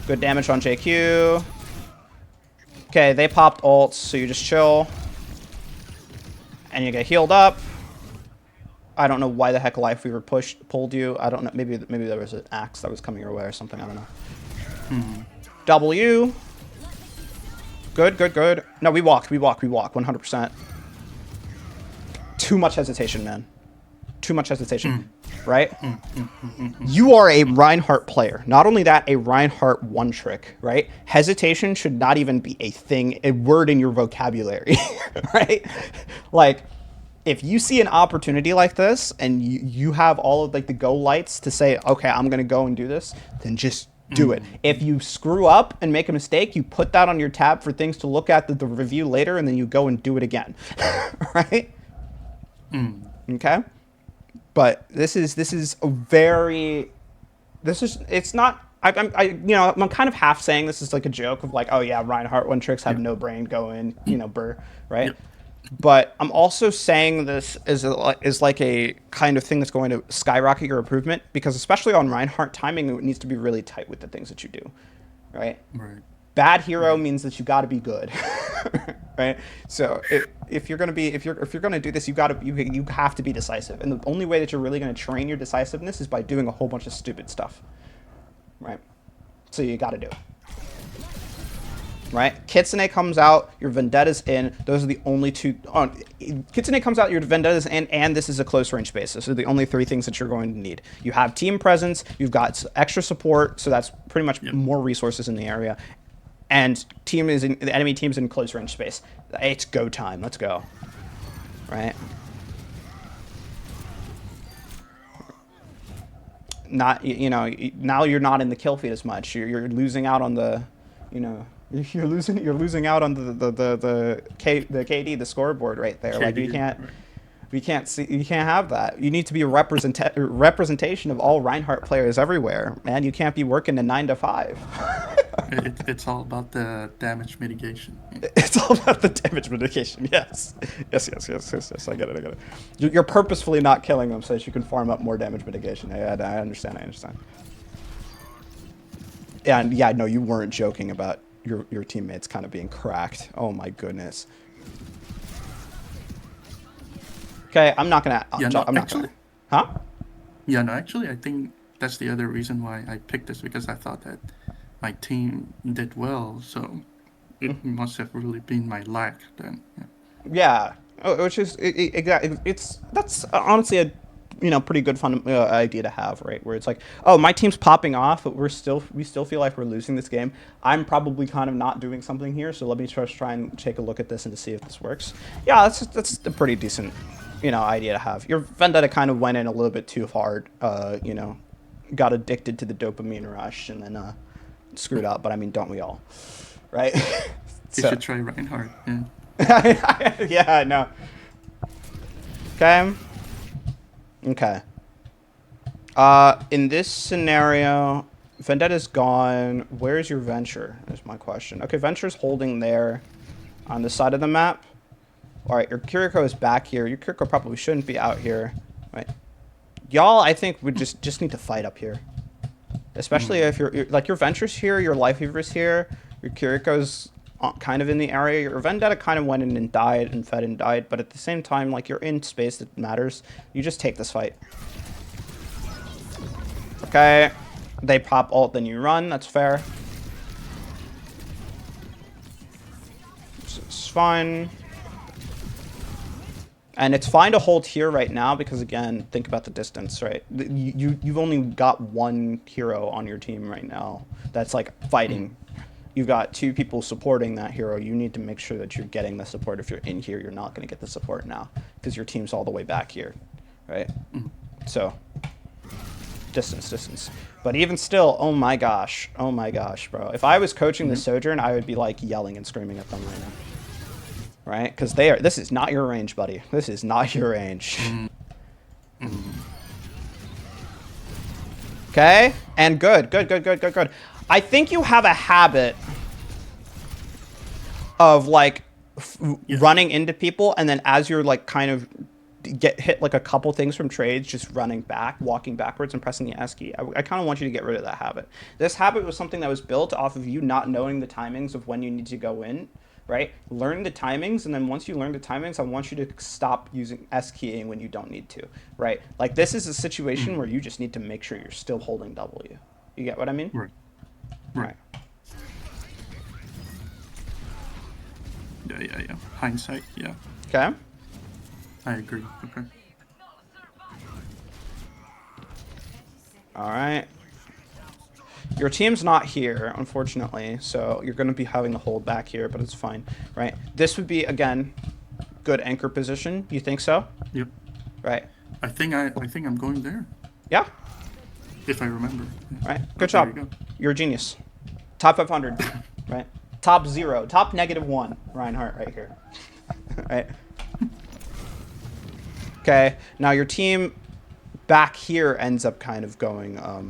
good damage on JQ. Okay, they popped ults, so you just chill. And you get healed up. I don't know why the heck Life Weaver pulled you. I don't know. Maybe there was an axe that was coming your way or something. I don't know. W. Good. No, we walk. 100%. Too much hesitation, man. Too much hesitation. Right? You are a Reinhardt player. Not only that, a Reinhardt one trick, right? Hesitation should not even be a thing, a word in your vocabulary, right? Like, if you see an opportunity like this and you have all of like the go lights to say, okay, I'm going to go and do this, then just do it. If you screw up and make a mistake, you put that on your tab for things to look at the review later, and then you go and do it again, right? Okay? But it's not, I'm kind of half saying this is like a joke of like, oh yeah, Reinhardt one tricks have no brain, go in, burr, right? Yep. But I'm also saying this is like a kind of thing that's going to skyrocket your improvement, because especially on Reinhardt, timing needs to be really tight with the things that you do, right? Right. Bad hero means that you got to be good, right? So if you're gonna do this, you have to be decisive, and the only way that you're really gonna train your decisiveness is by doing a whole bunch of stupid stuff, right? So you got to do it. Right? Kitsune comes out, your Vendetta's in. Those are the only two. Kitsune comes out, your Vendetta's in, and this is a close range space. Those are the only three things that you're going to need. You have team presence, you've got extra support, so that's pretty much more resources in the area. And the enemy team's in close range space. It's go time. Let's go. Right? Not, now you're not in the kill feed as much. You're losing out on the, You're losing out on the KD, the scoreboard right there. Like KD, right. you can't have that. You need to be a representation of all Reinhardt players everywhere, man. You can't be working a 9 to 5. It's all about the damage mitigation. It's all about the damage mitigation. Yes. Yes. I get it. You're purposefully not killing them so that you can farm up more damage mitigation. I understand. And yeah, no, you weren't joking about your teammates kind of being cracked. Oh my goodness. Okay, I'm not gonna. Yeah, no, I'm not actually, gonna. Huh? yeah, no, actually, I think that's the other reason why I picked this, because I thought that my team did well, so it must have really been my lack then. Yeah. Yeah, which is exactly. That's honestly a pretty good fun idea to have, right? Where it's like, oh, my team's popping off, but we still feel like we're losing this game. I'm probably kind of not doing something here, so let me just try and take a look at this and to see if this works. Yeah, that's a pretty decent idea to have. Your Vendetta kind of went in a little bit too hard. Got addicted to the dopamine rush and then screwed up. But I mean, don't we all? Right? You should try Reinhardt. Yeah. Yeah, I know. Okay. In this scenario, Vendetta's gone. Where's your Venture? Is my question. Okay, Venture's holding there on the side of the map. All right, your Kiriko is back here. Your Kiriko probably shouldn't be out here. Right. Y'all, I think we just need to fight up here. Especially if you're like, your Venture's here, your Lifeweaver's here, your Kiriko's kind of in the area. Your Vendetta kind of went in and died and fed and died, but at the same time, like, you're in space that matters. You just take this fight. Okay. They pop ult, then you run. That's fair. It's fine. And it's fine to hold here right now because, again, think about the distance, right? You've only got one hero on your team right now that's, like, fighting. You've got 2 people supporting that hero. You need to make sure that you're getting the support. If you're in here, you're not going to get the support now because your team's all the way back here, right? So, distance. But even still, oh my gosh, bro. If I was coaching the Sojourn, I would be, like, yelling and screaming at them right now. Right? Because this is not your range, buddy. This is not your range. Okay? And good. I think you have a habit of, like, running into people, and then as you're, like, kind of get hit, like, a couple things from trades, just running back, walking backwards and pressing the S key. I kind of want you to get rid of that habit. This habit was something that was built off of you not knowing the timings of when you need to go in. Right? Learn the timings, and then once you learn the timings, I want you to stop using S keying when you don't need to. Right? Like, this is a situation where you just need to make sure you're still holding W. You get what I mean? Right. Yeah. Hindsight, yeah. Okay. I agree. Okay. All right. Your team's not here, unfortunately, so you're going to be having to hold back here, but it's fine, right? This would be, again, good anchor position. You think so? Yep. Right. I think I'm going there. Yeah. If I remember. Right. Good job. You You're a genius. Top 500, right? Top 0, top -1, Reinhardt right here. Right. Okay. Now your team back here ends up kind of going a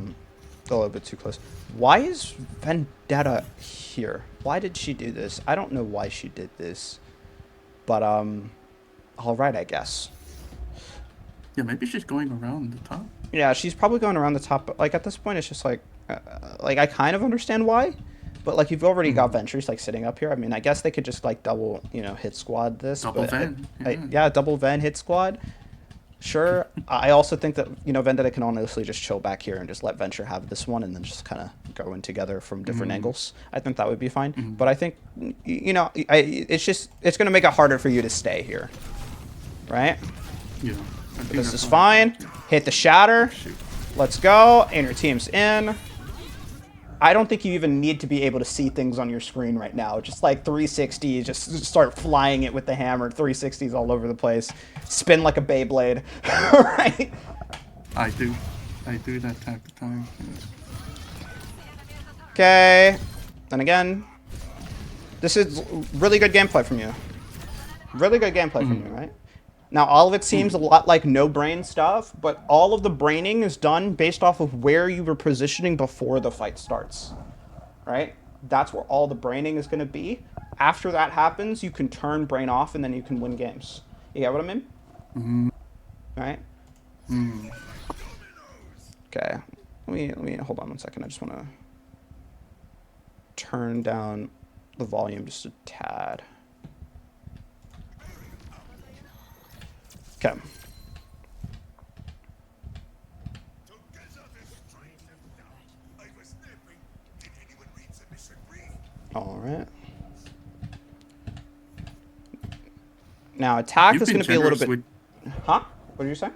little bit too close. Why is Vendetta here? Why did she do this? I don't know why she did this. But, all right, I guess. Yeah, maybe she's going around the top. Yeah, she's probably going around the top. But, like, at this point, it's just like I kind of understand why. But, like, you've already got Ventures, like, sitting up here. I mean, I guess they could just, like, double, hit squad this. Double Ven. Yeah, double Ven hit squad. Sure. I also think that, Vendetta can honestly just chill back here and just let Venture have this one and then just kind of go in together from different angles. I think that would be fine. But I think, it's going to make it harder for you to stay here. Right? Yeah. This is fine. Hit the shatter. Let's go. And your team's in. I don't think you even need to be able to see things on your screen right now. Just like 360, just start flying it with the hammer. 360s all over the place. Spin like a Beyblade. Right? I do that type of time. Okay. And again. This is really good gameplay from you. Really good gameplay from you, Mm, right? Now, all of it seems a mm, lot like no brain stuff, but all of the braining is done based off of where you were positioning before the fight starts, right? That's where all the braining is going to be. After that happens, you can turn brain off and then you can win games. You get what I mean? mm, Right? mm. Okay. Let me hold on one second. I just want to turn down the volume just a tad. Okay. All right. Now attack You've is been going to be a little generous bit. with. Huh? What did you say?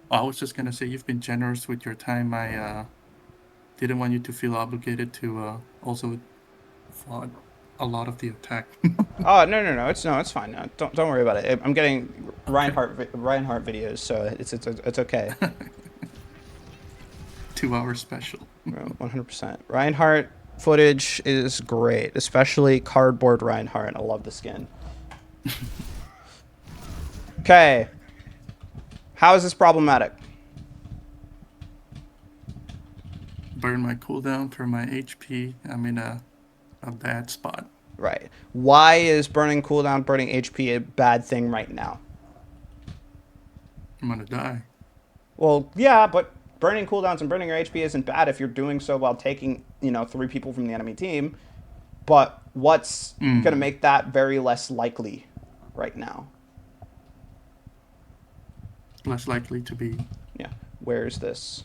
I was just gonna say you've been generous with your time. I didn't want you to feel obligated to also fought a lot of the attack. Oh no, it's fine. No, don't worry about it. I'm getting Okay. Reinhardt videos, so it's okay. 2 hour special. 100%. Reinhardt footage is great, especially cardboard Reinhardt. I love the skin. Okay, how is this problematic? Burn my cooldown for my HP. I'm in a bad spot. Right. Why is burning cooldown, burning HP a bad thing right now? I'm gonna die. Well, yeah, but burning cooldowns and burning your HP isn't bad if you're doing so while taking, 3 people from the enemy team. But what's going to Mm. make that very less likely right now? Less likely to be. Yeah. Where's this?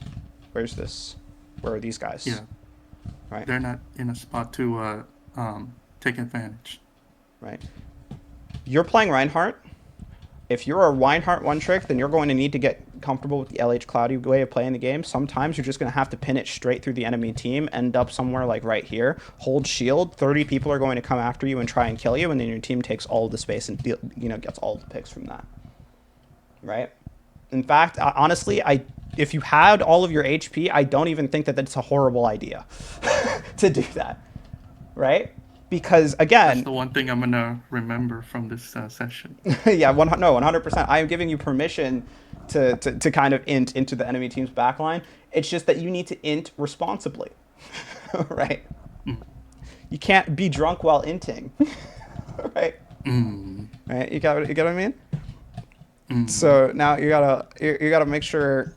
Where's this? Where are these guys? Yeah, Right. they're not in a spot to take advantage. Right. You're playing Reinhardt. If you're a Reinhardt one trick, then you're going to need to get comfortable with the LH Cloudy way of playing the game. Sometimes you're just going to have to pin it straight through the enemy team, end up somewhere like right here, hold shield. 30 people are going to come after you and try and kill you, and then your team takes all of the space and gets all the picks from that. Right. In fact, honestly, if you had all of your HP, I don't even think that that's a horrible idea to do that. Right. Because That's again, the one thing I'm gonna remember from this session. yeah, no, 100%. I am giving you permission to kind of int into the enemy team's backline. It's just that you need to int responsibly, right? Mm. You can't be drunk while inting, right? Mm. Right? You got what I mean? Mm. So now you gotta make sure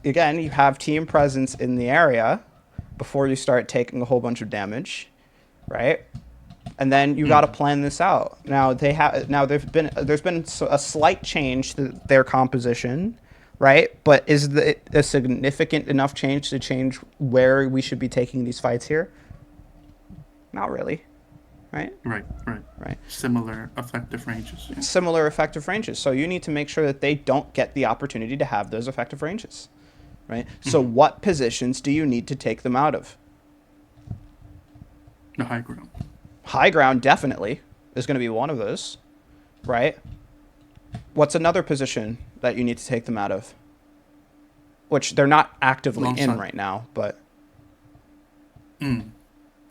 again you have team presence in the area before you start taking a whole bunch of damage, right? And then you got to Mm. plan this out. There's been a slight change to their composition, right? But is it a significant enough change to change where we should be taking these fights here? Not really, right? Right, right. Right. Similar effective ranges. Yeah. Similar effective ranges. So you need to make sure that they don't get the opportunity to have those effective ranges, right? So Mm-hmm. what positions do you need to take them out of? The high ground. High ground definitely is going to be one of those, right? What's another position that you need to take them out of? Which they're not actively Long in side. right now, but Mm.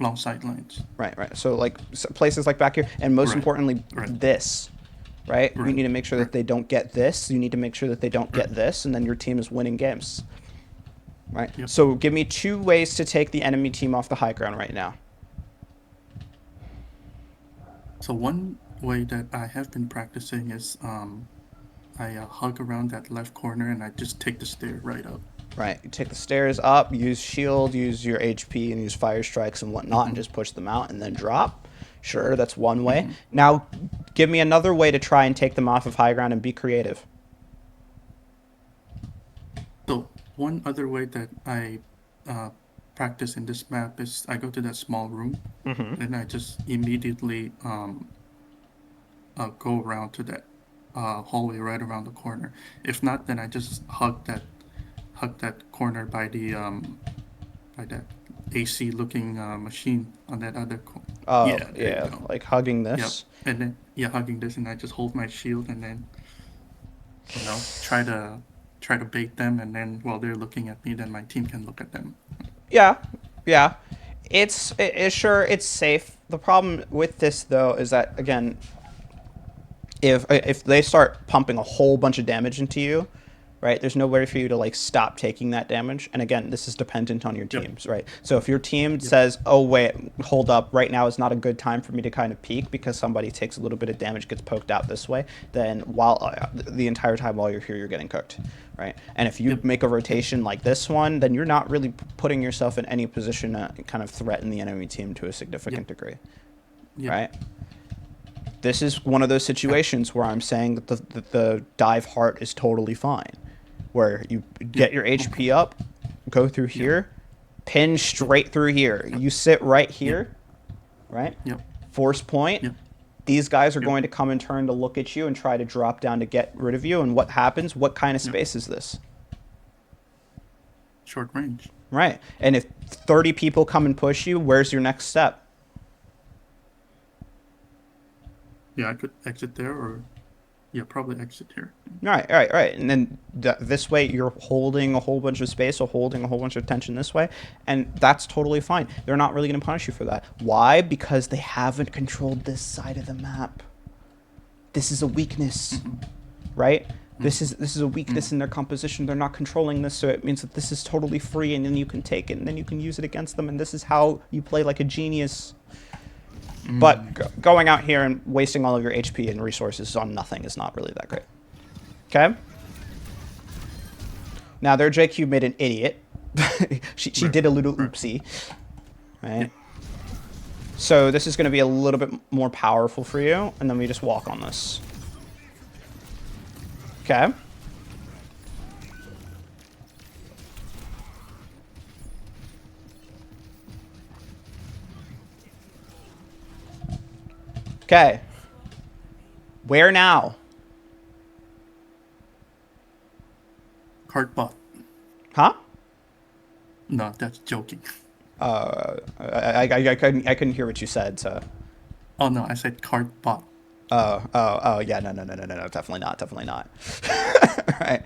Long sidelines. right. So like places like back here, and most Right, importantly, right, this, right? You right, need to make sure right, that they don't get this. You need to make sure that they don't right. get this, and then your team is winning games, right? Yep. So give me 2 ways to take the enemy team off the high ground right now. So one way that I have been practicing is I hug around that left corner and I just take the stair right up. Right, you take the stairs up, use shield, use your HP, and use fire strikes and whatnot, and Mm-hmm. just push them out and then drop. Sure, that's one way. Mm-hmm. Now, give me another way to try and take them off of high ground and be creative. So one other way that I uh, practice in this map is I go to that small room and I just immediately go around to that hallway right around the corner. If not, then I just hug that corner by that AC looking machine on that other corner. Oh, Yeah, there you yeah, go. like hugging Yep. this. And then yeah, hugging this, and I just hold my shield, and then try to bait them, and then while they're looking at me, then my team can look at them. Yeah, yeah. Sure, it's safe. The problem with this though is that again, if they start pumping a whole bunch of damage into you, right? There's no way for you to like stop taking that damage. And again, this is dependent on your Yep. teams, right? So if your team Yep. says, "Oh wait, hold up, right now is not a good time for me to kind of peek because somebody takes a little bit of damage, gets poked out this way," then while the entire time while you're here, you're getting cooked, right? And if you Yep. make a rotation like this one, then you're not really putting yourself in any position to kind of threaten the enemy team to a significant Yep. degree, Yep. right? This is one of those Yep. situations where I'm saying that the dive heart is totally fine, where you Yep. get your HP up, go through Yep. here, pin straight through here. Yep. You sit right Yep. here, right? Yep. Force point. Yep. These guys are Yep. going to come in turn to look at you and try to drop down to get rid of you. And what happens? What kind of Yep. space is this? Short range. Right. And if 30 people come and push you, where's your next step? Yeah, I could exit there, or yeah, probably exit here. Right. And then this way, you're holding a whole bunch of space or holding a whole bunch of tension this way. And that's totally fine. They're not really going to punish you for that. Why? Because they haven't controlled this side of the map. This is a weakness, right? This is a weakness in their composition. They're not controlling this, so it means that this is totally free, and then you can take it, and then you can use it against them, and this is how you play like a genius. But going out here and wasting all of your HP and resources on nothing is not really that great. Okay? Now, their JQ made an idiot. she did a little oopsie. Right? So this is going to be a little bit more powerful for you, and then we just walk on this. Okay? Okay. Where now? Card bot. Huh? No, that's joking. I couldn't hear what you said, so. Oh no, I said card bot. Yeah, no, definitely not. Right.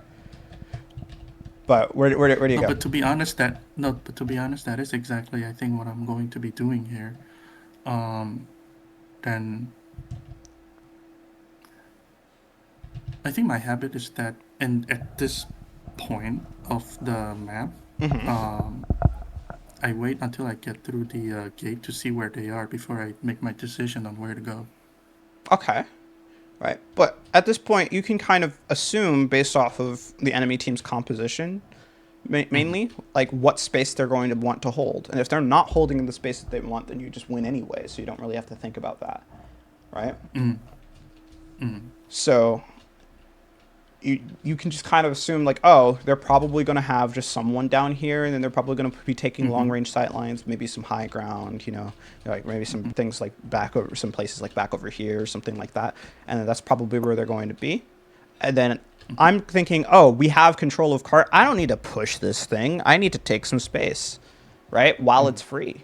But where do you No, go? but to be honest, that is exactly I think what I'm going to be doing here. Then I think my habit is that, and at this point of the map, I wait until I get through the gate to see where they are before I make my decision on where to go. Okay. Right. But at this point, you can kind of assume, based off of the enemy team's composition, mainly, like what space they're going to want to hold. And if they're not holding in the space that they want, then you just win anyway, so you don't really have to think about that. Right? So you can just kind of assume like, oh, they're probably going to have just someone down here, and then they're probably going to be taking long range sight lines, maybe some high ground, like maybe some things like back over some places like back over here or something like that, and then that's probably where they're going to be. And then I'm thinking, oh, we have control of cart. I don't need to push this thing. I need to take some space, right? While it's free.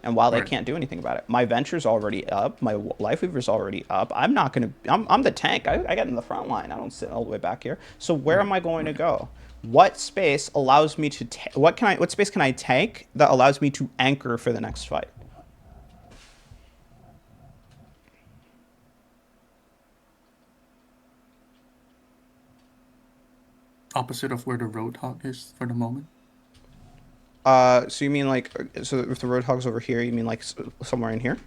And while they Right. can't do anything about it. My venture's already up. My life weaver's already up. I'm not going to... I'm the tank. I get in the front line. I don't sit all the way back here. So where am I going to go? What space allows me to... What space can I take that allows me to anchor for the next fight? Opposite of where the Roadhog is for the moment. So you mean like... So if the Roadhog's over here, you mean like somewhere in here?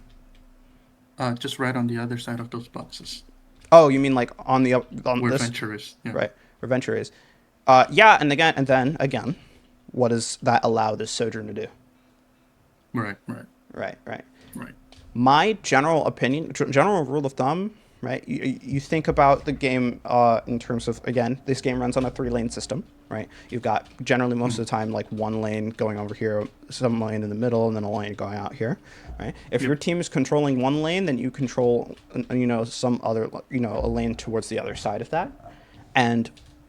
Just right on the other side of those boxes. Oh, you mean like on the... on Where this... Venture is. Yeah. Right. Where venture is. Yeah, and then again, what does that allow this Sojourn to do? Right. Right. Right. My general opinion, general rule of thumb, right? You think about the game in terms of, again, this game runs on a 3-lane system, right? You've got generally most of the time like one lane going over here, some lane in the middle, and then a lane going out here, right? If your team is controlling one lane, then you control, some other, a lane towards the other side of that.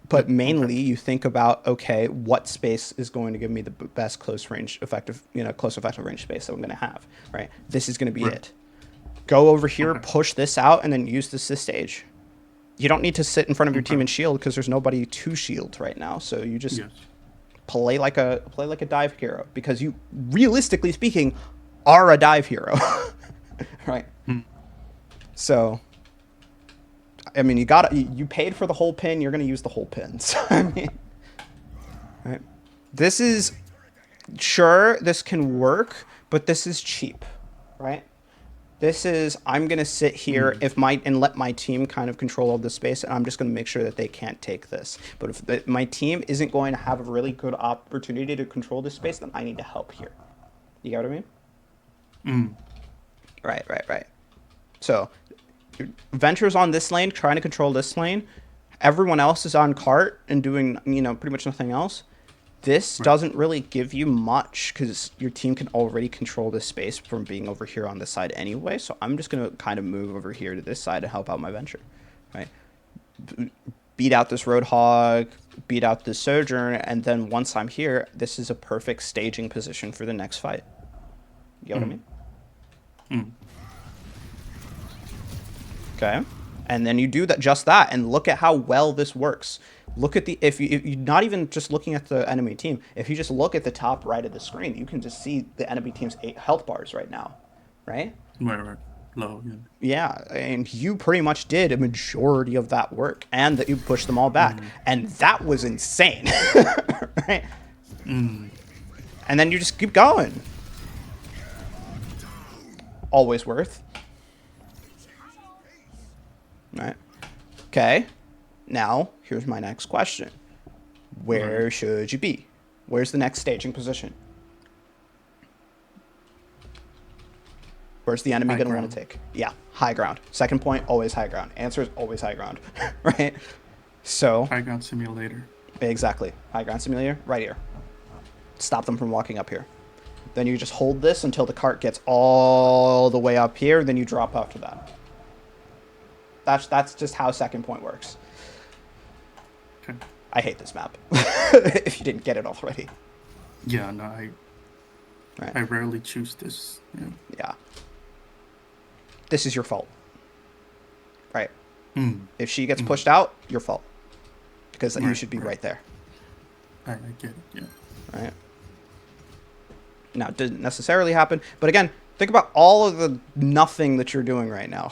But mainly you think about, okay, what space is going to give me the best close effective range space that I'm going to have, right? This is going to be it. Go over here, push this out, and then use this stage. You don't need to sit in front of your team and shield because there's nobody to shield right now. So you just play like a dive hero, because you, realistically speaking, are a dive hero, right? So, I mean, you paid for the whole pin. You're gonna use the whole pin. So, I mean, right? This is, sure, this can work, but this is cheap, right? This is, I'm gonna sit here and let my team kind of control all the space, and I'm just gonna make sure that they can't take this. But if my team isn't going to have a really good opportunity to control this space, then I need to help here. You get what I mean? Right. So, Venture's on this lane, trying to control this lane. Everyone else is on cart and doing, pretty much nothing else. This doesn't really give you much, because your team can already control this space from being over here on this side anyway. So I'm just going to kind of move over here to this side and help out my Venture, right? Beat out this Roadhog, beat out this Sojourn, and then once I'm here, this is a perfect staging position for the next fight. You get what I mean? Okay. And then you do just that, and look at how well this works. Look at if you're not even just looking at the enemy team, if you just look at the top right of the screen, you can just see the enemy team's 8 health bars right now, right? Right. Low, yeah. Yeah, and you pretty much did a majority of that work, and that you pushed them all back, and that was insane, right? And then you just keep going. Always worth. Right. Okay. Now, here's my next question. Where should you be? Where's the next staging position? Where's the enemy going to want to take? Yeah, high ground. Second point, always high ground. Answer is always high ground, right? So... High ground simulator. Exactly. High ground simulator, right here. Stop them from walking up here. Then you just hold this until the cart gets all the way up here, then you drop after that. That's just how second point works. Okay. I hate this map. If you didn't get it already. Yeah, no, I rarely choose this. Yeah. This is your fault. Right. If she gets pushed out, your fault. Because you should be right there. I get it, yeah. Right. Now, it didn't necessarily happen. But again, think about all of the nothing that you're doing right now.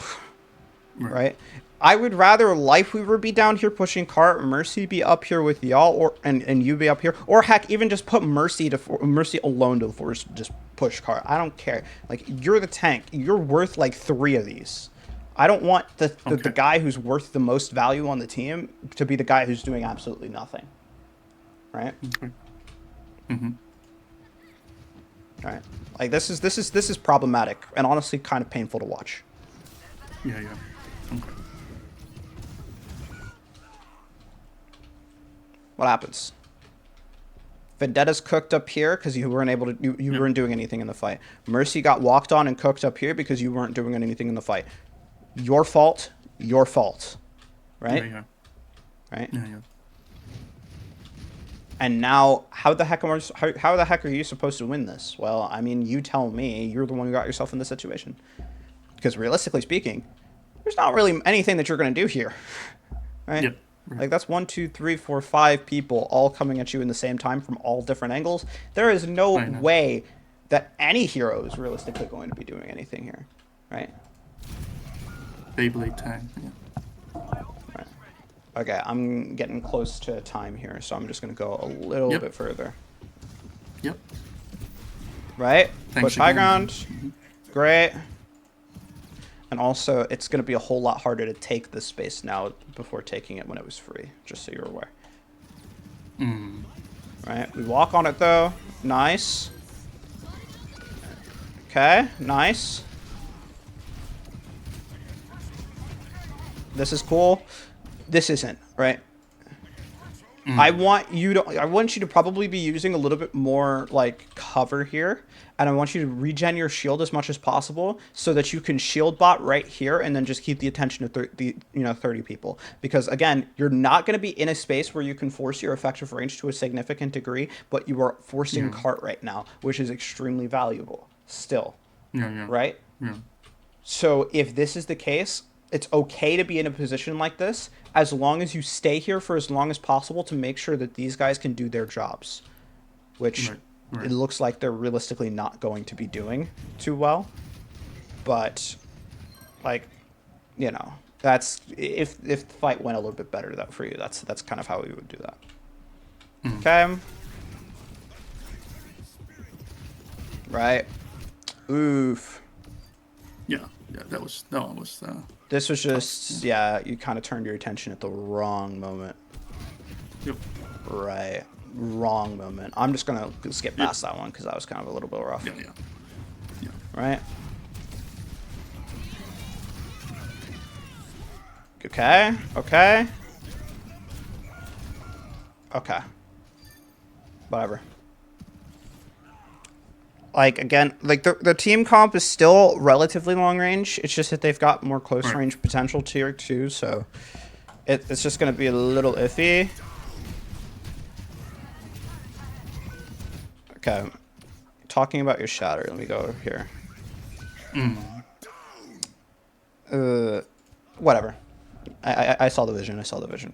Right? I would rather Lifeweaver be down here pushing cart, Mercy be up here with y'all, and you be up here, or heck, even just put Mercy alone to force just push cart. I don't care. Like, you're the tank. You're worth like 3 of these. I don't want the guy who's worth the most value on the team to be the guy who's doing absolutely nothing. Right? Right. Like, this is problematic and honestly kind of painful to watch. Yeah. Okay. What happens? Vendetta's cooked up here because you weren't able to. You weren't doing anything in the fight. Mercy got walked on and cooked up here because you weren't doing anything in the fight. Your fault. Your fault. Right. Yeah. Right. Yeah. And now, how the heck are you supposed to win this? Well, I mean, you tell me. You're the one who got yourself in this situation. Because realistically speaking, there's not really anything that you're going to do here, right? Yep. Right. Like, that's 1, 2, 3, 4, 5 people all coming at you in the same time from all different angles. There is no way that any hero is realistically going to be doing anything here, right? Beyblade time. Yeah. Right. Okay, I'm getting close to time here, so I'm just going to go a little bit further. Yep. Right? Thanks Push high again. ground. Great. And also, it's going to be a whole lot harder to take this space now before taking it when it was free, just so you're aware. Right, we walk on it, though. Nice. Okay, nice. This is cool. This isn't, right? I want you to probably be using a little bit more like cover here, and I want you to regen your shield as much as possible so that you can shield bot right here and then just keep the attention of 30 people. Because again, you're not going to be in a space where you can force your effective range to a significant degree, but you are forcing cart right now, which is extremely valuable still. Yeah. Right? Yeah. So if this is the case, it's okay to be in a position like this as long as you stay here for as long as possible to make sure that these guys can do their jobs. which Right. it Right. looks like they're realistically not going to be doing too well. But like, you know, that's if the fight went a little bit better that for you, that's kind of how we would do that. Mm. Okay. Right. Oof. Yeah. Yeah. That one was This was tough. just, yeah, you kind of turned your attention at the wrong moment. Yep. Right. Wrong moment. I'm just going to skip Yep. past that one because that was kind of a little bit rough. Yeah. Yeah. Yeah. Right? Okay. Okay. Okay. Whatever. Like, again, like the team comp is still relatively long range. It's just that they've got more close Right. range potential tier 2, so it's just going to be a little iffy. Okay. Talking about your shatter, let me go over here. Mm. Whatever. I saw the vision. I saw the vision.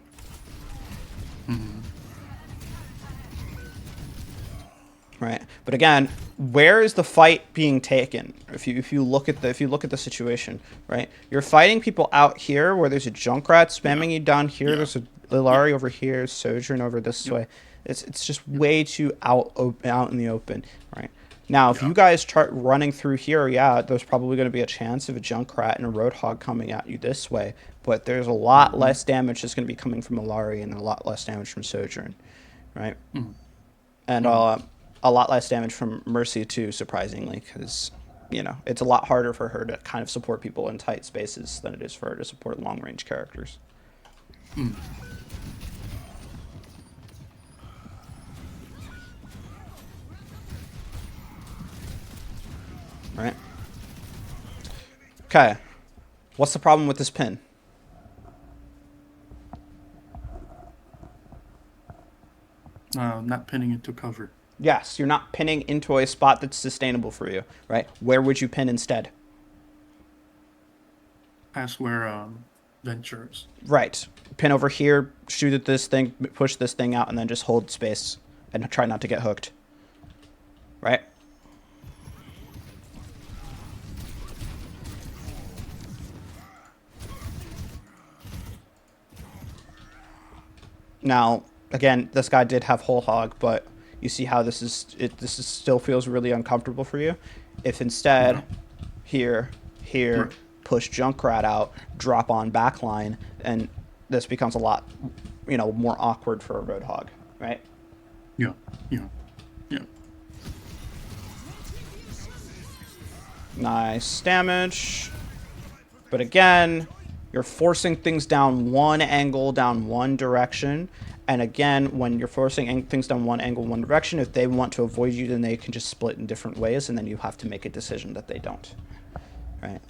Mm. Right. But again, where is the fight being taken? If you look at the situation, right? You're fighting people out here where there's a Junkrat Yeah. spamming you down here. Yeah. There's a Yeah. Lilari over here, Sojourn over this Yep. way. It's just Yep. way too out in the open, right? Now, if Yeah. you guys start running through here, yeah, there's probably going to be a chance of a Junkrat and a Roadhog coming at you this way, but there's a lot Mm-hmm. less damage that's going to be coming from Lilari and a lot less damage from Sojourn, right? Mm. And Mm. a lot less damage from Mercy too, surprisingly, because it's a lot harder for her to kind of support people in tight spaces than it is for her to support long range characters. Mm. Right? Okay. What's the problem with this pin? Not pinning into cover. Yes, you're not pinning into a spot that's sustainable for you, right? Where would you pin instead? Past where ventures. Right. Pin over here, shoot at this thing, push this thing out, and then just hold space and try not to get hooked. Right? Now, again, this guy did have whole hog, but you see how this is still feels really uncomfortable for you. If instead, Yeah. here, Right. push Junkrat out, drop on backline, and this becomes a lot, more awkward for a Roadhog, right? Yeah. Yeah. Yeah. Nice damage. But again, you're forcing things down one angle, down one direction. And again, when you're forcing things down one angle, one direction, if they want to avoid you, then they can just split in different ways, and then you have to make a decision that they don't. Right?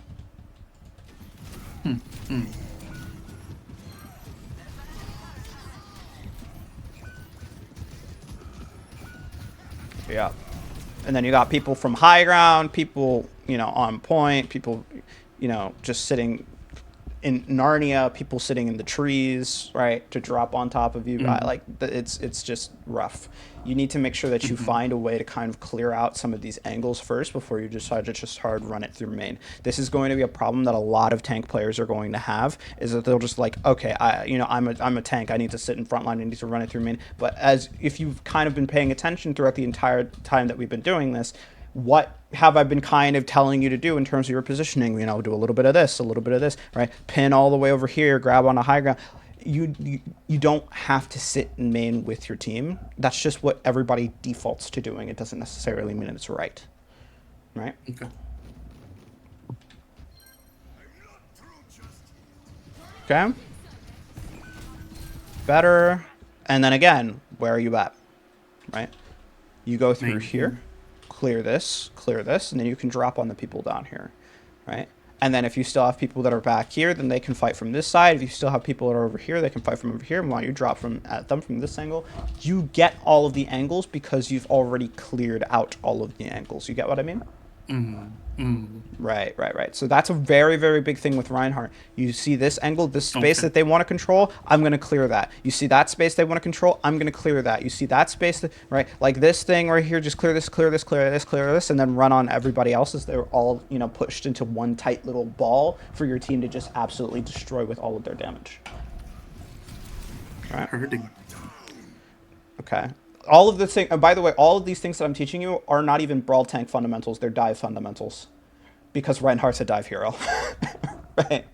Mm. Mm. Yeah. And then you got people from high ground, people, on point, people, just sitting in Narnia, people sitting in the trees, right, to drop on top of you. Mm. It's just rough. You need to make sure that you Mm-hmm. find a way to kind of clear out some of these angles first before you decide to just hard run it through main. This is going to be a problem that a lot of tank players are going to have, is that they'll just like, okay, I'm a tank, I need to sit in front line, I need to run it through main. But as if you've kind of been paying attention throughout the entire time that we've been doing this, what have I been kind of telling you to do in terms of your positioning? Do a little bit of this, a little bit of this, right? Pin all the way over here, grab on a high ground. You don't have to sit in main with your team. That's just what everybody defaults to doing. It doesn't necessarily mean it's right. Right? Okay. Okay. Better. And then again, where are you at? Right? You go through Main. here, clear this, and then you can drop on the people down here. Right? And then if you still have people that are back here, then they can fight from this side. If you still have people that are over here, they can fight from over here. And while you drop at them from this angle, you get all of the angles because you've already cleared out all of the angles. You get what I mean? Mm, mm. Right, right, right. So that's a very, very big thing with Reinhardt. You see this angle, this space Okay. that they want to control, I'm going to clear that. You see that space they want to control, I'm going to clear that. You see that space, right? Like this thing right here, just clear this, clear this, clear this, clear this, and then run on everybody else's. They're all, pushed into one tight little ball for your team to just absolutely destroy with all of their damage. Right? Hurting. Okay. All of the thing. By the way, all of these things that I'm teaching you are not even brawl tank fundamentals. They're dive fundamentals, because Reinhardt's a dive hero. Right.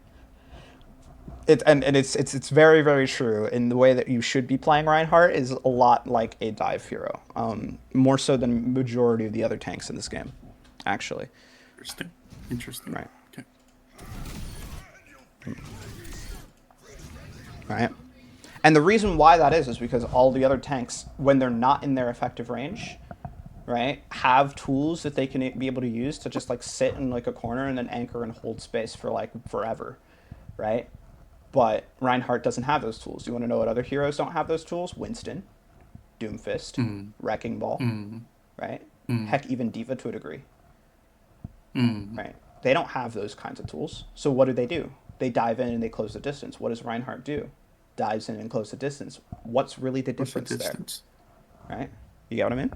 It's very, very true. In the way that you should be playing Reinhardt is a lot like a dive hero, more so than majority of the other tanks in this game, actually. Interesting. Interesting. Right. Okay. Right. And the reason why that is because all the other tanks, when they're not in their effective range, right, have tools that they can be able to use to just like sit in like a corner and then anchor and hold space for like forever, right? But Reinhardt doesn't have those tools. You want to know what other heroes don't have those tools? Winston, Doomfist, Mm, Wrecking Ball, mm, right? mm, Heck, even Diva to a degree, mm. right? They don't have those kinds of tools. So what do? They dive in and they close the distance. What does Reinhardt do? Dives in and close the distance. What's really the What's the difference there, distance? right? You get what I mean?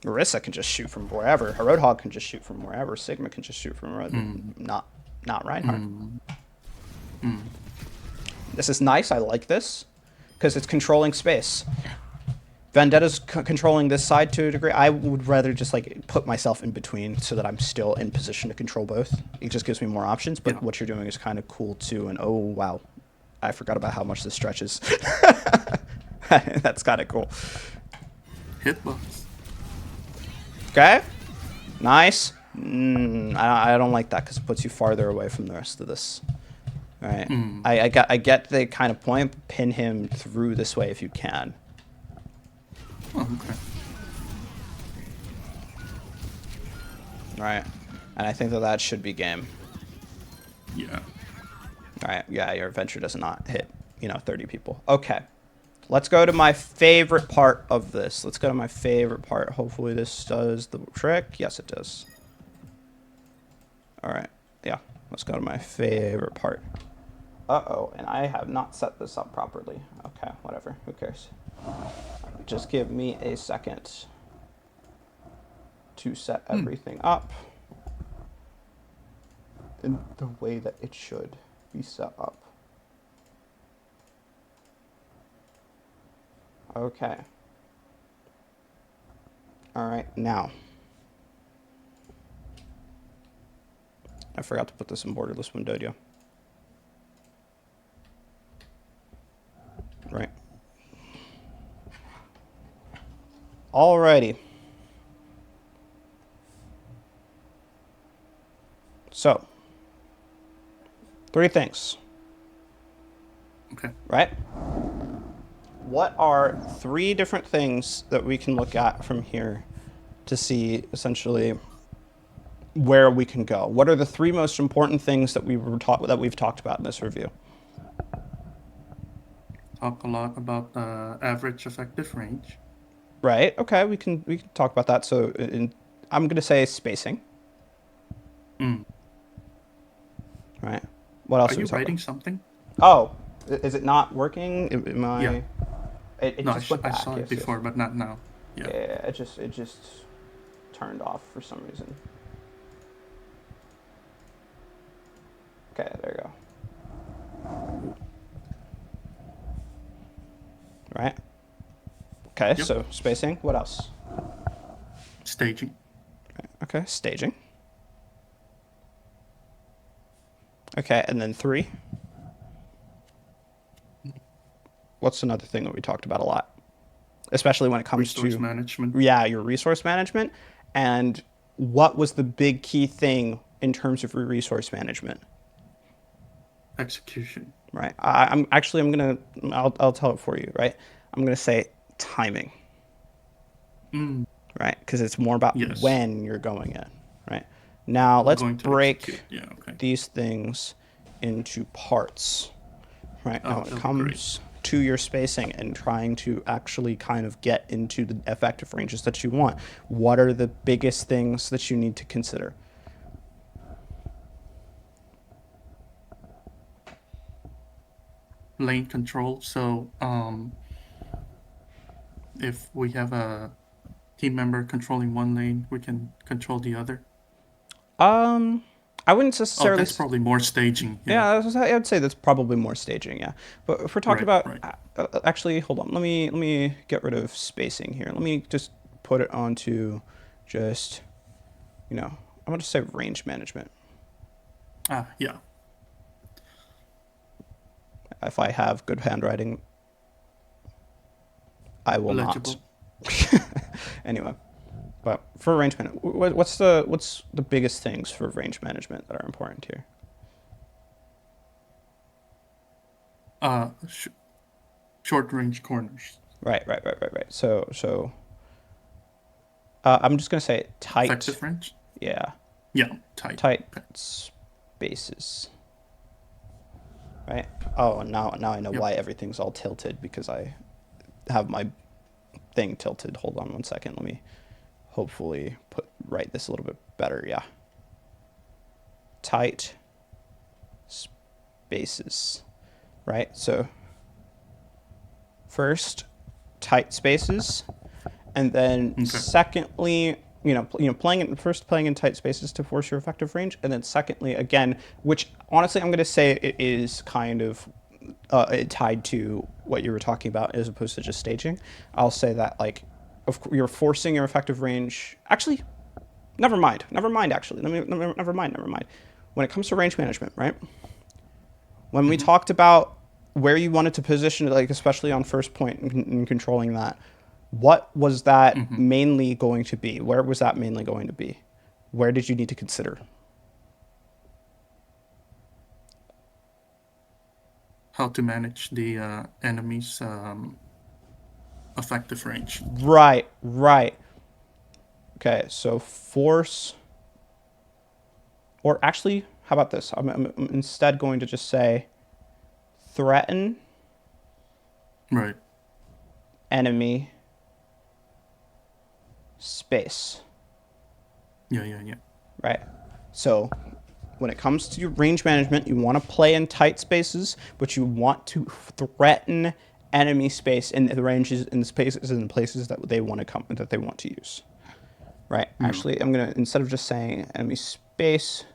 Marissa can just shoot from wherever. Her Roadhog can just shoot from wherever. Sigma can just shoot from wherever. Mm, Not Reinhardt. mm, mm. This is nice. I like this because it's controlling space. Vendetta's controlling this side to a degree. I would rather just like put myself in between so that I'm still in position to control both. It just gives me more options. But Yeah. what you're doing is kind of cool too. And oh wow, I forgot about how much this stretches. That's kind of cool. Hitbox. Okay, nice. I don't like that because it puts you farther away from the rest of this. All right. Mm. I get the kind of point. Pin him through this way if you can. Oh, okay. All right. And I think that should be game. Yeah. All right. Yeah, your adventure does not hit, 30 people. Okay. Let's go to my favorite part of this. Let's go to my favorite part. Hopefully this does the trick. Yes, it does. All right. Yeah. Let's go to my favorite part. Uh-oh. And I have not set this up properly. Okay. Whatever. Who cares? Just give me a second to set everything up in the way that it should be set up. Okay. All right, now. I forgot to put this in borderless window. Right. Alrighty. So, 3 things. Okay. Right? What are 3 different things that we can look at from here to see essentially where we can go? What are the 3 most important things that we've talked about in this review? Talk a lot about the average effective range. Right. Okay. We can talk about that. So, I'm gonna say spacing. Mm. Right. What else Are are we you talking writing about? something? Oh, is it not working? Am I? Yeah. It No, just went I back. saw it Yes, yes. before, but not now. Yeah. Yeah. It just turned off for some reason. Okay. There you go. Right. Okay. Yep. So spacing. What else? Staging. Okay. Staging. Okay. And then 3. What's another thing that we talked about a lot? Especially when it comes Resource to, management. yeah, your resource management. And what was the big key thing in terms of your resource management? Execution. Right. I'll tell it for you. Right. I'm gonna say timing. Mm. Right. Because it's more about Yes. when you're going in. Right. Now I'm let's going to break execute. Yeah. Okay. these things into parts. Right. Now Oh, when it that'll be great. comes to your spacing and trying to actually kind of get into the effective ranges that you want, what are the biggest things that you need to consider? Lane control. So if we have a team member controlling one lane, we can control the other. Um, I wouldn't Oh, necessarily. that's probably more staging. Yeah. Yeah, I'd say that's probably more staging. Yeah, but if we're talking Right. about, Right. actually, hold on. Let me get rid of spacing here. Let me just put it onto, just, I'm gonna say range management. Ah, yeah. If I have good handwriting, I will not. Legible. Anyway, but for range management, what's the biggest things for range management that are important here? Uh, sh- Short range corners. Right. So I'm just gonna say tight. Effective range. Yeah, Yeah. Tight. tight Okay. spaces. Right. Oh, now I know Yep. why everything's all tilted, because I have my thing tilted. Hold on one second. Let me hopefully write this a little bit better. Yeah. Tight spaces. Right. So first, tight spaces, and then Okay. secondly, playing in tight spaces to force your effective range, and then secondly, again, which honestly I'm going to say it is kind of tied to what you were talking about as opposed to just staging. I'll say that, like, you're forcing your effective range. Actually, never mind. Actually, never mind. When it comes to range management, right? When we Mm-hmm. talked about where you wanted to position it, like especially on first point and controlling that, what was that Mm-hmm. mainly going to be? Where was that mainly going to be? Where did you need to consider? How to manage the enemy's effective range. Right. Okay, so force, or actually, how about this? I'm instead going to just say threaten Right. enemy space, Yeah. right? So when it comes to your range management, you want to play in tight spaces, but you want to threaten enemy space in the ranges, in the spaces, and the places that they want to come, that they want to use. Right. Yeah. Actually, I'm gonna, instead of just saying enemy space,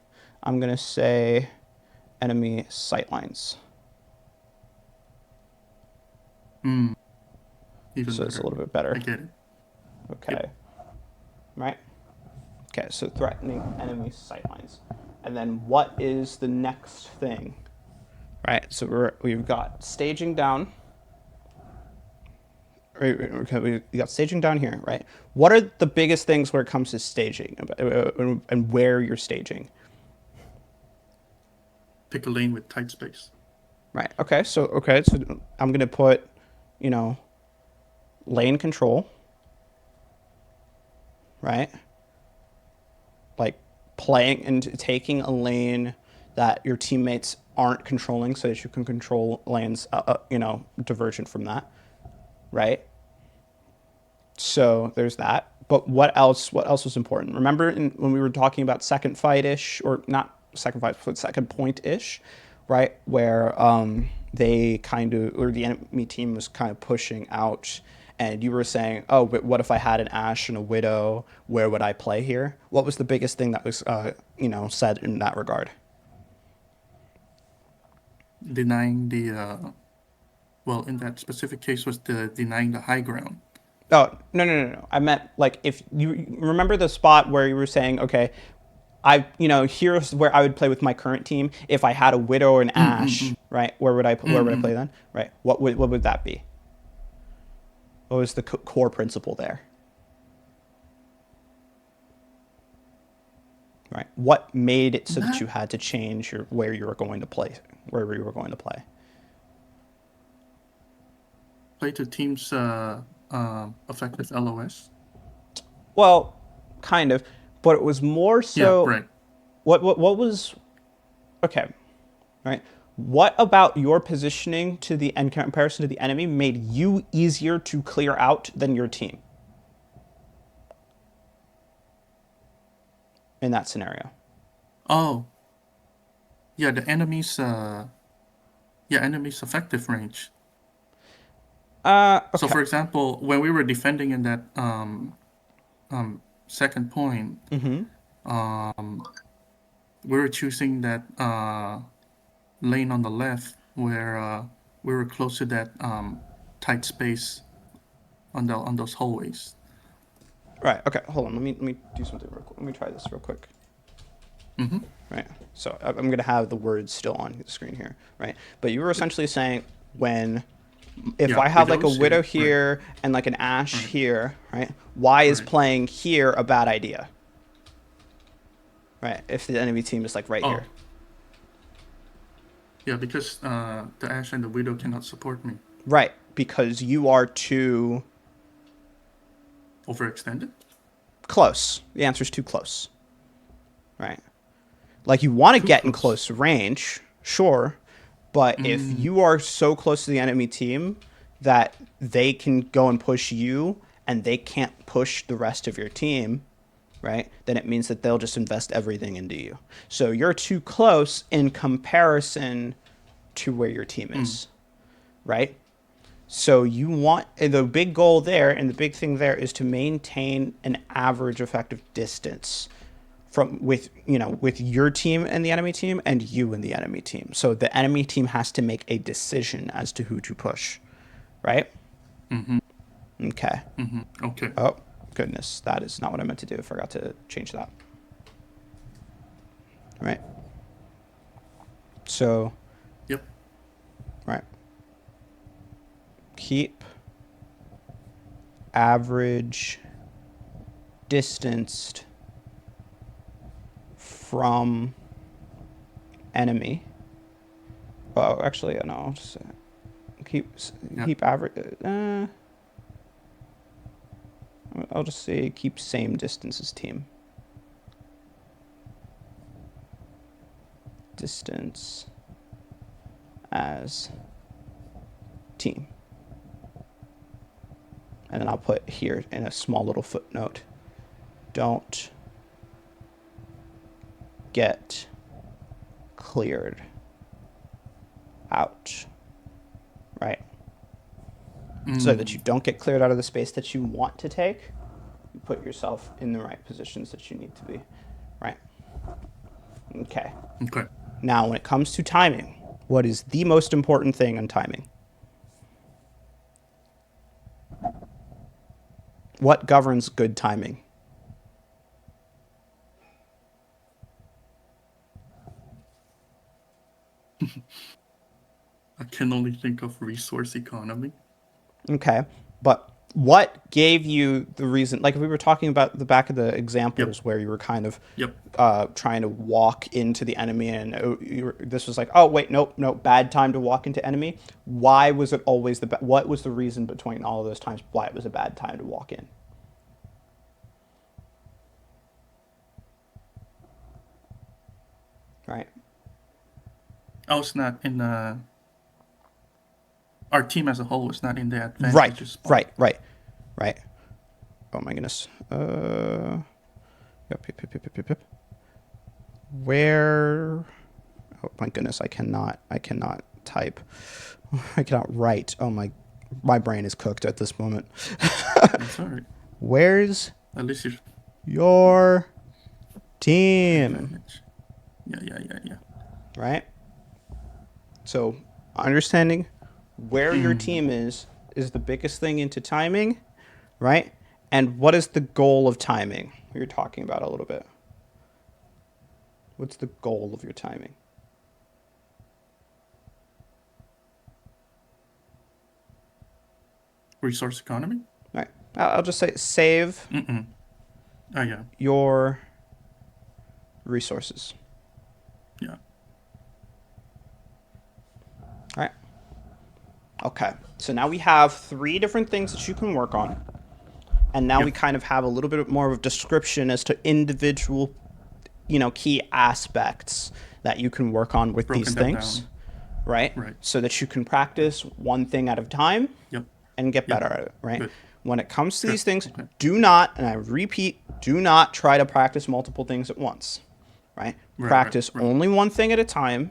I'm gonna say enemy sightlines. Mm, even So it's a better. little bit I better. get it. Yep. Okay. Right. Okay. So threatening enemy sightlines, and then what is the next thing? Right. So we've got staging down. Right, okay, we got staging down here, right? What are the biggest things where it comes to staging, and where you're staging? Pick a lane with tight space. Right. So I'm gonna put, you know, lane control, right? Like playing and taking a lane that your teammates aren't controlling, so that you can control lanes, divergent from that, right? So there's that. But what else? What else was important? Remember when we were talking about second fight ish, or not second fight, but second point ish, right? Where they kind of, or the enemy team was kind of pushing out, and you were saying, "Oh, but what if I had an Ashe and a Widow? Where would I play here?" What was the biggest thing that was, said in that regard? Denying the well, in that specific case was the denying the high ground. Oh, no. I meant, like, if you remember the spot where you were saying, okay, here's where I would play with my current team if I had a Widow or an Mm, mm, mm, Ashe, right? Where would I play mm. then? Right. What would that be? What was the core principle there? Right. What made it so that Not you had to change where you were going to play, where you were going to play? play to team's effective LOS. Well, kind of, but it was more Yeah, so. right. What was, okay, right? What about your positioning to the in comparison to the enemy made you easier to clear out than your team in that scenario? Oh, yeah, the enemy's enemy's effective range. So, Okay. for example, when we were defending in that second point, we were choosing that lane on the left where we were close to that tight space on those hallways. Right. Okay. Hold on. Let me do something real quick. Let me try this real quick. Mm-hmm. Right. So I'm gonna have the words still on the screen here. Right. But you were essentially saying when if Yeah, I have like a widows widow here. Right. here and like an ash Right. here, right? Why is Right. playing here a bad idea? Right. If the enemy team is like right here. Oh, yeah, because the Ash and the Widow cannot support me. Right. Because you are too Overextended? close. The answer is too close. Right. Like you want to Too get in close. close range, sure, but if Mm, you are so close to the enemy team that they can go and push you and they can't push the rest of your team, right? Then it means that they'll just invest everything into you. So you're too close in comparison to where your team mm, is, right? So you want the big goal there and the big thing there is to maintain an average effective distance from with your team and the enemy team and you and the enemy team. So the enemy team has to make a decision as to who to push, right? mm-hmm, Okay. mm-hmm. Okay. Oh, goodness. That is not what I meant to do. I forgot to change that. Right. So, Yep. right. Keep average distanced from enemy. Oh, actually, no. I'll just keep Yeah. keep average. I'll just say keep same distance as team. Distance as team. And then I'll put here in a small little footnote. Don't get cleared out. Right? So that Mm, you don't get cleared out of the space that you want to take. You put yourself in the right positions that you need to be. Right? Okay. okay. Now, when it comes to timing, what is the most important thing on timing? What governs good timing? I can only think of resource economy. Okay. But what gave you the reason? Like, if we were talking about the back of the Yep. examples where you were kind of Yep. trying to walk into the enemy, and this was like, oh, wait, nope, nope, bad time to walk into enemy. Why was it always what was the reason between all of those times why it was a bad time to walk in? Right. I was not in the. Our team as a whole was not in the Right. advantageous spot. Right. Right. Right. Oh my goodness. Yep, yep, yep, yep, yep, yep. Where? Oh my goodness, I cannot type. I cannot write. Oh my brain is cooked at this moment. That's all right. Where's At least you're your team? advantage. Yeah, yeah, yeah, yeah. Right? So, understanding where your Mm. team is the biggest thing into timing, right? And what is the goal of timing? We were talking about a little bit. What's the goal of your timing? Resource economy? Right. I'll just say save Mm-mm. Oh, yeah. your resources. Yeah. All right. Okay. So now we have three different things that you can work on. And now we Yep. kind of have a little bit more of a description as to individual, key aspects that you can work on with these Broken them things. down. right? Right. So that you can practice one thing at a time Yep. and get Yep. better at it, right? Good. When it comes to Good. these things, Okay. do not, and I repeat, do not try to practice multiple things at once, right? Right. Right. Practice Right. only one thing at a time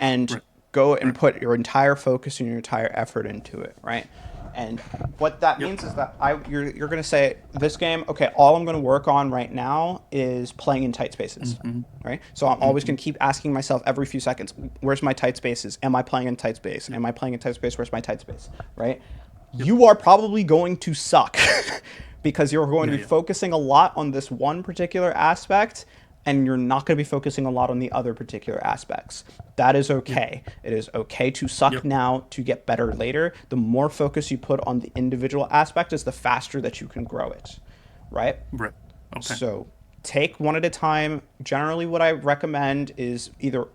and Right. go and Right. put your entire focus and your entire effort into it, right? And what that Yep. means is that you're going to say this game, okay, all I'm going to work on right now is playing in tight spaces, Mm-hmm. right? So I'm always Mm-hmm. going to keep asking myself every few seconds, where's my tight spaces? Am I playing in tight space? Yep. Am I playing in tight space? Where's my tight space, right? Yep. You are probably going to suck because you're going to Yeah. be Yeah. focusing a lot on this one particular aspect and you're not going to be focusing a lot on the other particular aspects. That is Yep. okay. It is okay to suck Yep. now to get better later. The more focus you put on the individual aspect is the faster that you can grow it, right? Right. Okay. So take one at a time. Generally, what I recommend is either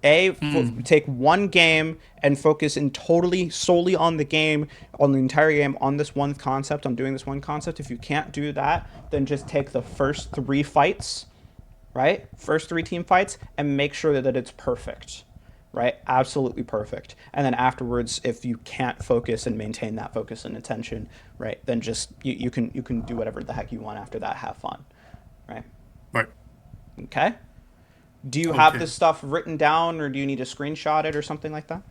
Mm. take one game and focus in totally solely on the game, on the entire game, on this one concept, on doing this one concept. If you can't do that, then just take the first three fights, right? First three team fights, and make sure that it's perfect, right? Absolutely perfect. And then afterwards, if you can't focus and maintain that focus and attention, right, then just you can do whatever the heck you want after that. Have fun, right? Right. Okay. Do you have Okay. this stuff written down, or do you need to screenshot it or something like that?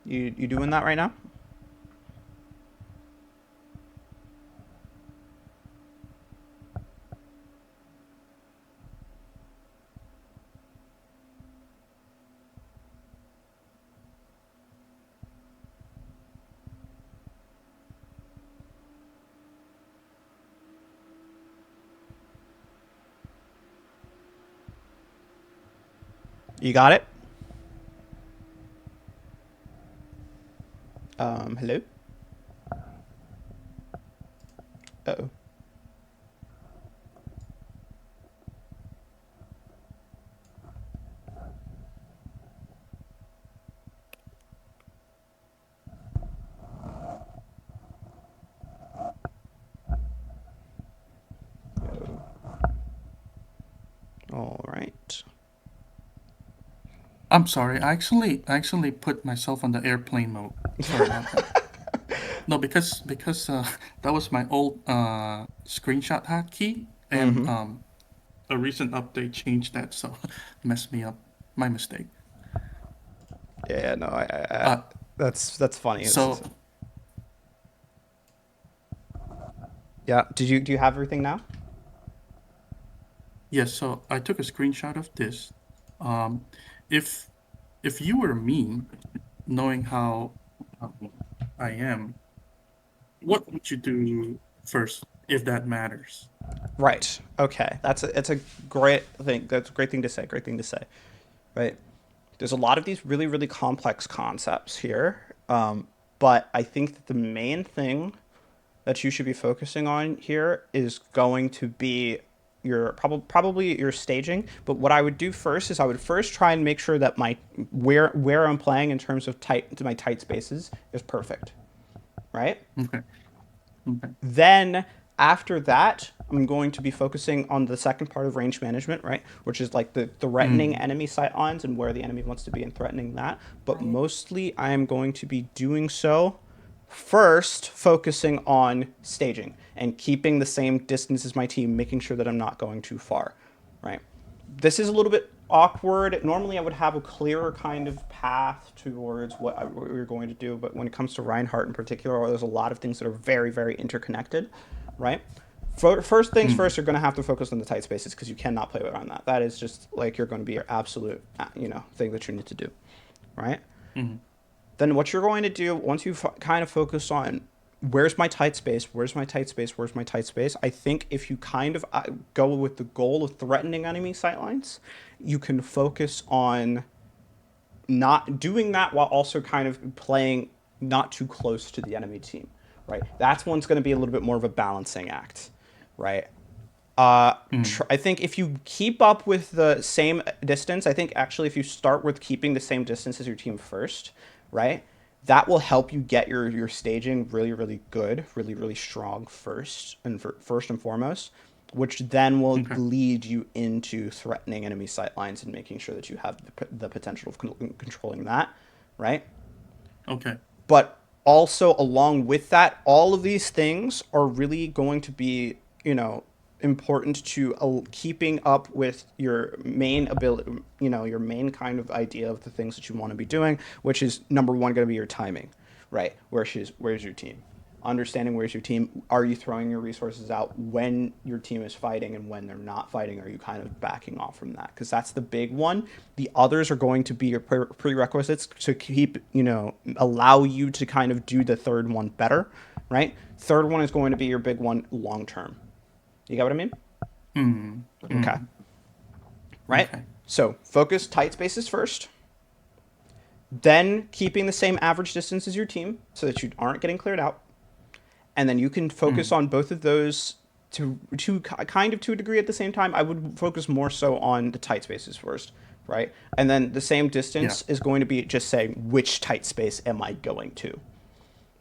You doing that right now? You got it. Hello. Uh oh. All right. I'm sorry. I actually put myself on the airplane mode. Sorry about that. No, because that was my old screenshot hotkey, and Mm-hmm. a recent update changed that, so messed me up. My mistake. Yeah. No. Uh, That's funny. so Yeah. Do you have everything now? yes, so I took a screenshot of this. Um, if if you were me, knowing how I am, what would you do first, if that matters? Right. Okay. It's a great thing. That's a great thing to say. Great thing to say. Right. There's a lot of these really complex concepts here, but I think that the main thing that you should be focusing on here is going to be your probably your staging. But what I would do first is I would first try and make sure that my where I'm playing in terms of my tight spaces is perfect, right? Okay. Okay. Then after that, I'm going to be focusing on the second part of range management, right? Which is like the threatening Mm. enemy sight lines and where the enemy wants to be and threatening that. But mostly I am going to be doing so first focusing on staging and keeping the same distance as my team, making sure that I'm not going too far, right? This is a little bit awkward. Normally, I would have a clearer kind of path towards what we are going to do, but when it comes to Reinhardt in particular, there's a lot of things that are very interconnected, right? First things Mm. first, you're going to have to focus on the tight spaces because you cannot play around that. That is just like you're going to be your absolute, thing that you need to do, right? Mm. Then what you're going to do once you've kind of focused on where's my tight space, where's my tight space, where's my tight space, I think if you kind of go with the goal of threatening enemy sightlines, you can focus on not doing that while also kind of playing not too close to the enemy team, right? That's one's going to be a little bit more of a balancing act, right? Mm. I think if you keep up with the same distance, I think actually if you start with keeping the same distance as your team first, right? That will help you get your staging really really good, really really strong first and foremost, which then will Okay. lead you into threatening enemy sight lines and making sure that you have the potential of controlling that, right? Okay. But also along with that, all of these things are really going to be, important to keeping up with your main ability, your main kind of idea of the things that you want to be doing, which is number one going to be your timing, right? Where's your team? Understanding where's your team. Are you throwing your resources out when your team is fighting, and when they're not fighting, are you kind of backing off from that? Because that's the big one. The others are going to be your prerequisites to keep, allow you to kind of do the third one better, right? Third one is going to be your big one long term. You got what I mean? Mm. Okay. Mm. Right? Okay. So focus tight spaces first, then keeping the same average distance as your team so that you aren't getting cleared out. And then you can focus Mm. on both of those to kind of to a degree at the same time. I would focus more so on the tight spaces first, right? And then the same Yeah. distance is going to be just saying which tight space am I going to,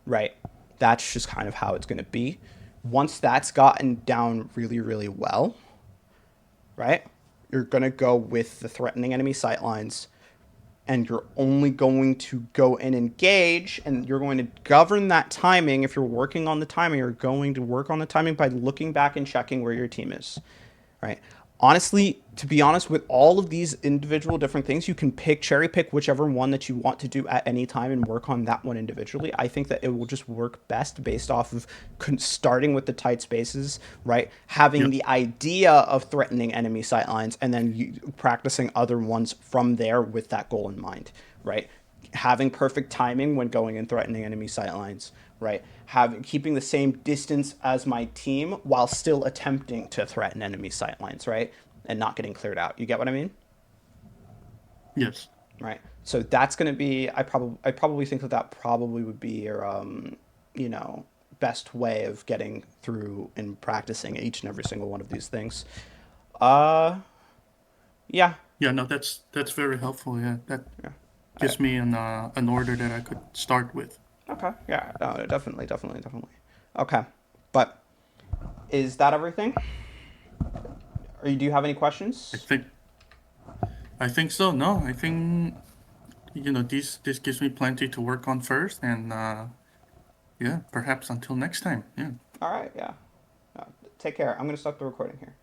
right? That's just kind of how it's going to be. Once that's gotten down really really well, right? You're going to go with the threatening enemy sightlines, and you're only going to go and engage, and you're going to govern that timing. If you're working on the timing, you're going to work on the timing by looking back and checking where your team is, right? Honestly, to be honest, with all of these individual different things, you can cherry pick whichever one that you want to do at any time and work on that one individually. I think that it will just work best based off of starting with the tight spaces, right? Having Yeah. the idea of threatening enemy sightlines, and then practicing other ones from there with that goal in mind, right? Having perfect timing when going and threatening enemy sightlines, right? Having keeping the same distance as my team while still attempting to threaten enemy sightlines, right? And not getting cleared out. You get what I mean? Yes. Right. So that's going to be. I probably think that that probably would be your you know best way of getting through and practicing each and every single one of these things. Uh yeah. Yeah. No, that's very helpful. Yeah. That Yeah. I, gives me an order that I could start with. okay. Yeah. No, definitely, definitely, definitely. Okay. But is that everything? Or do you have any I questions? think I think so. No, I think this gives me plenty to work on first, and yeah, perhaps until next time. Yeah. All right. Yeah. Take care. I'm going to stop the recording here.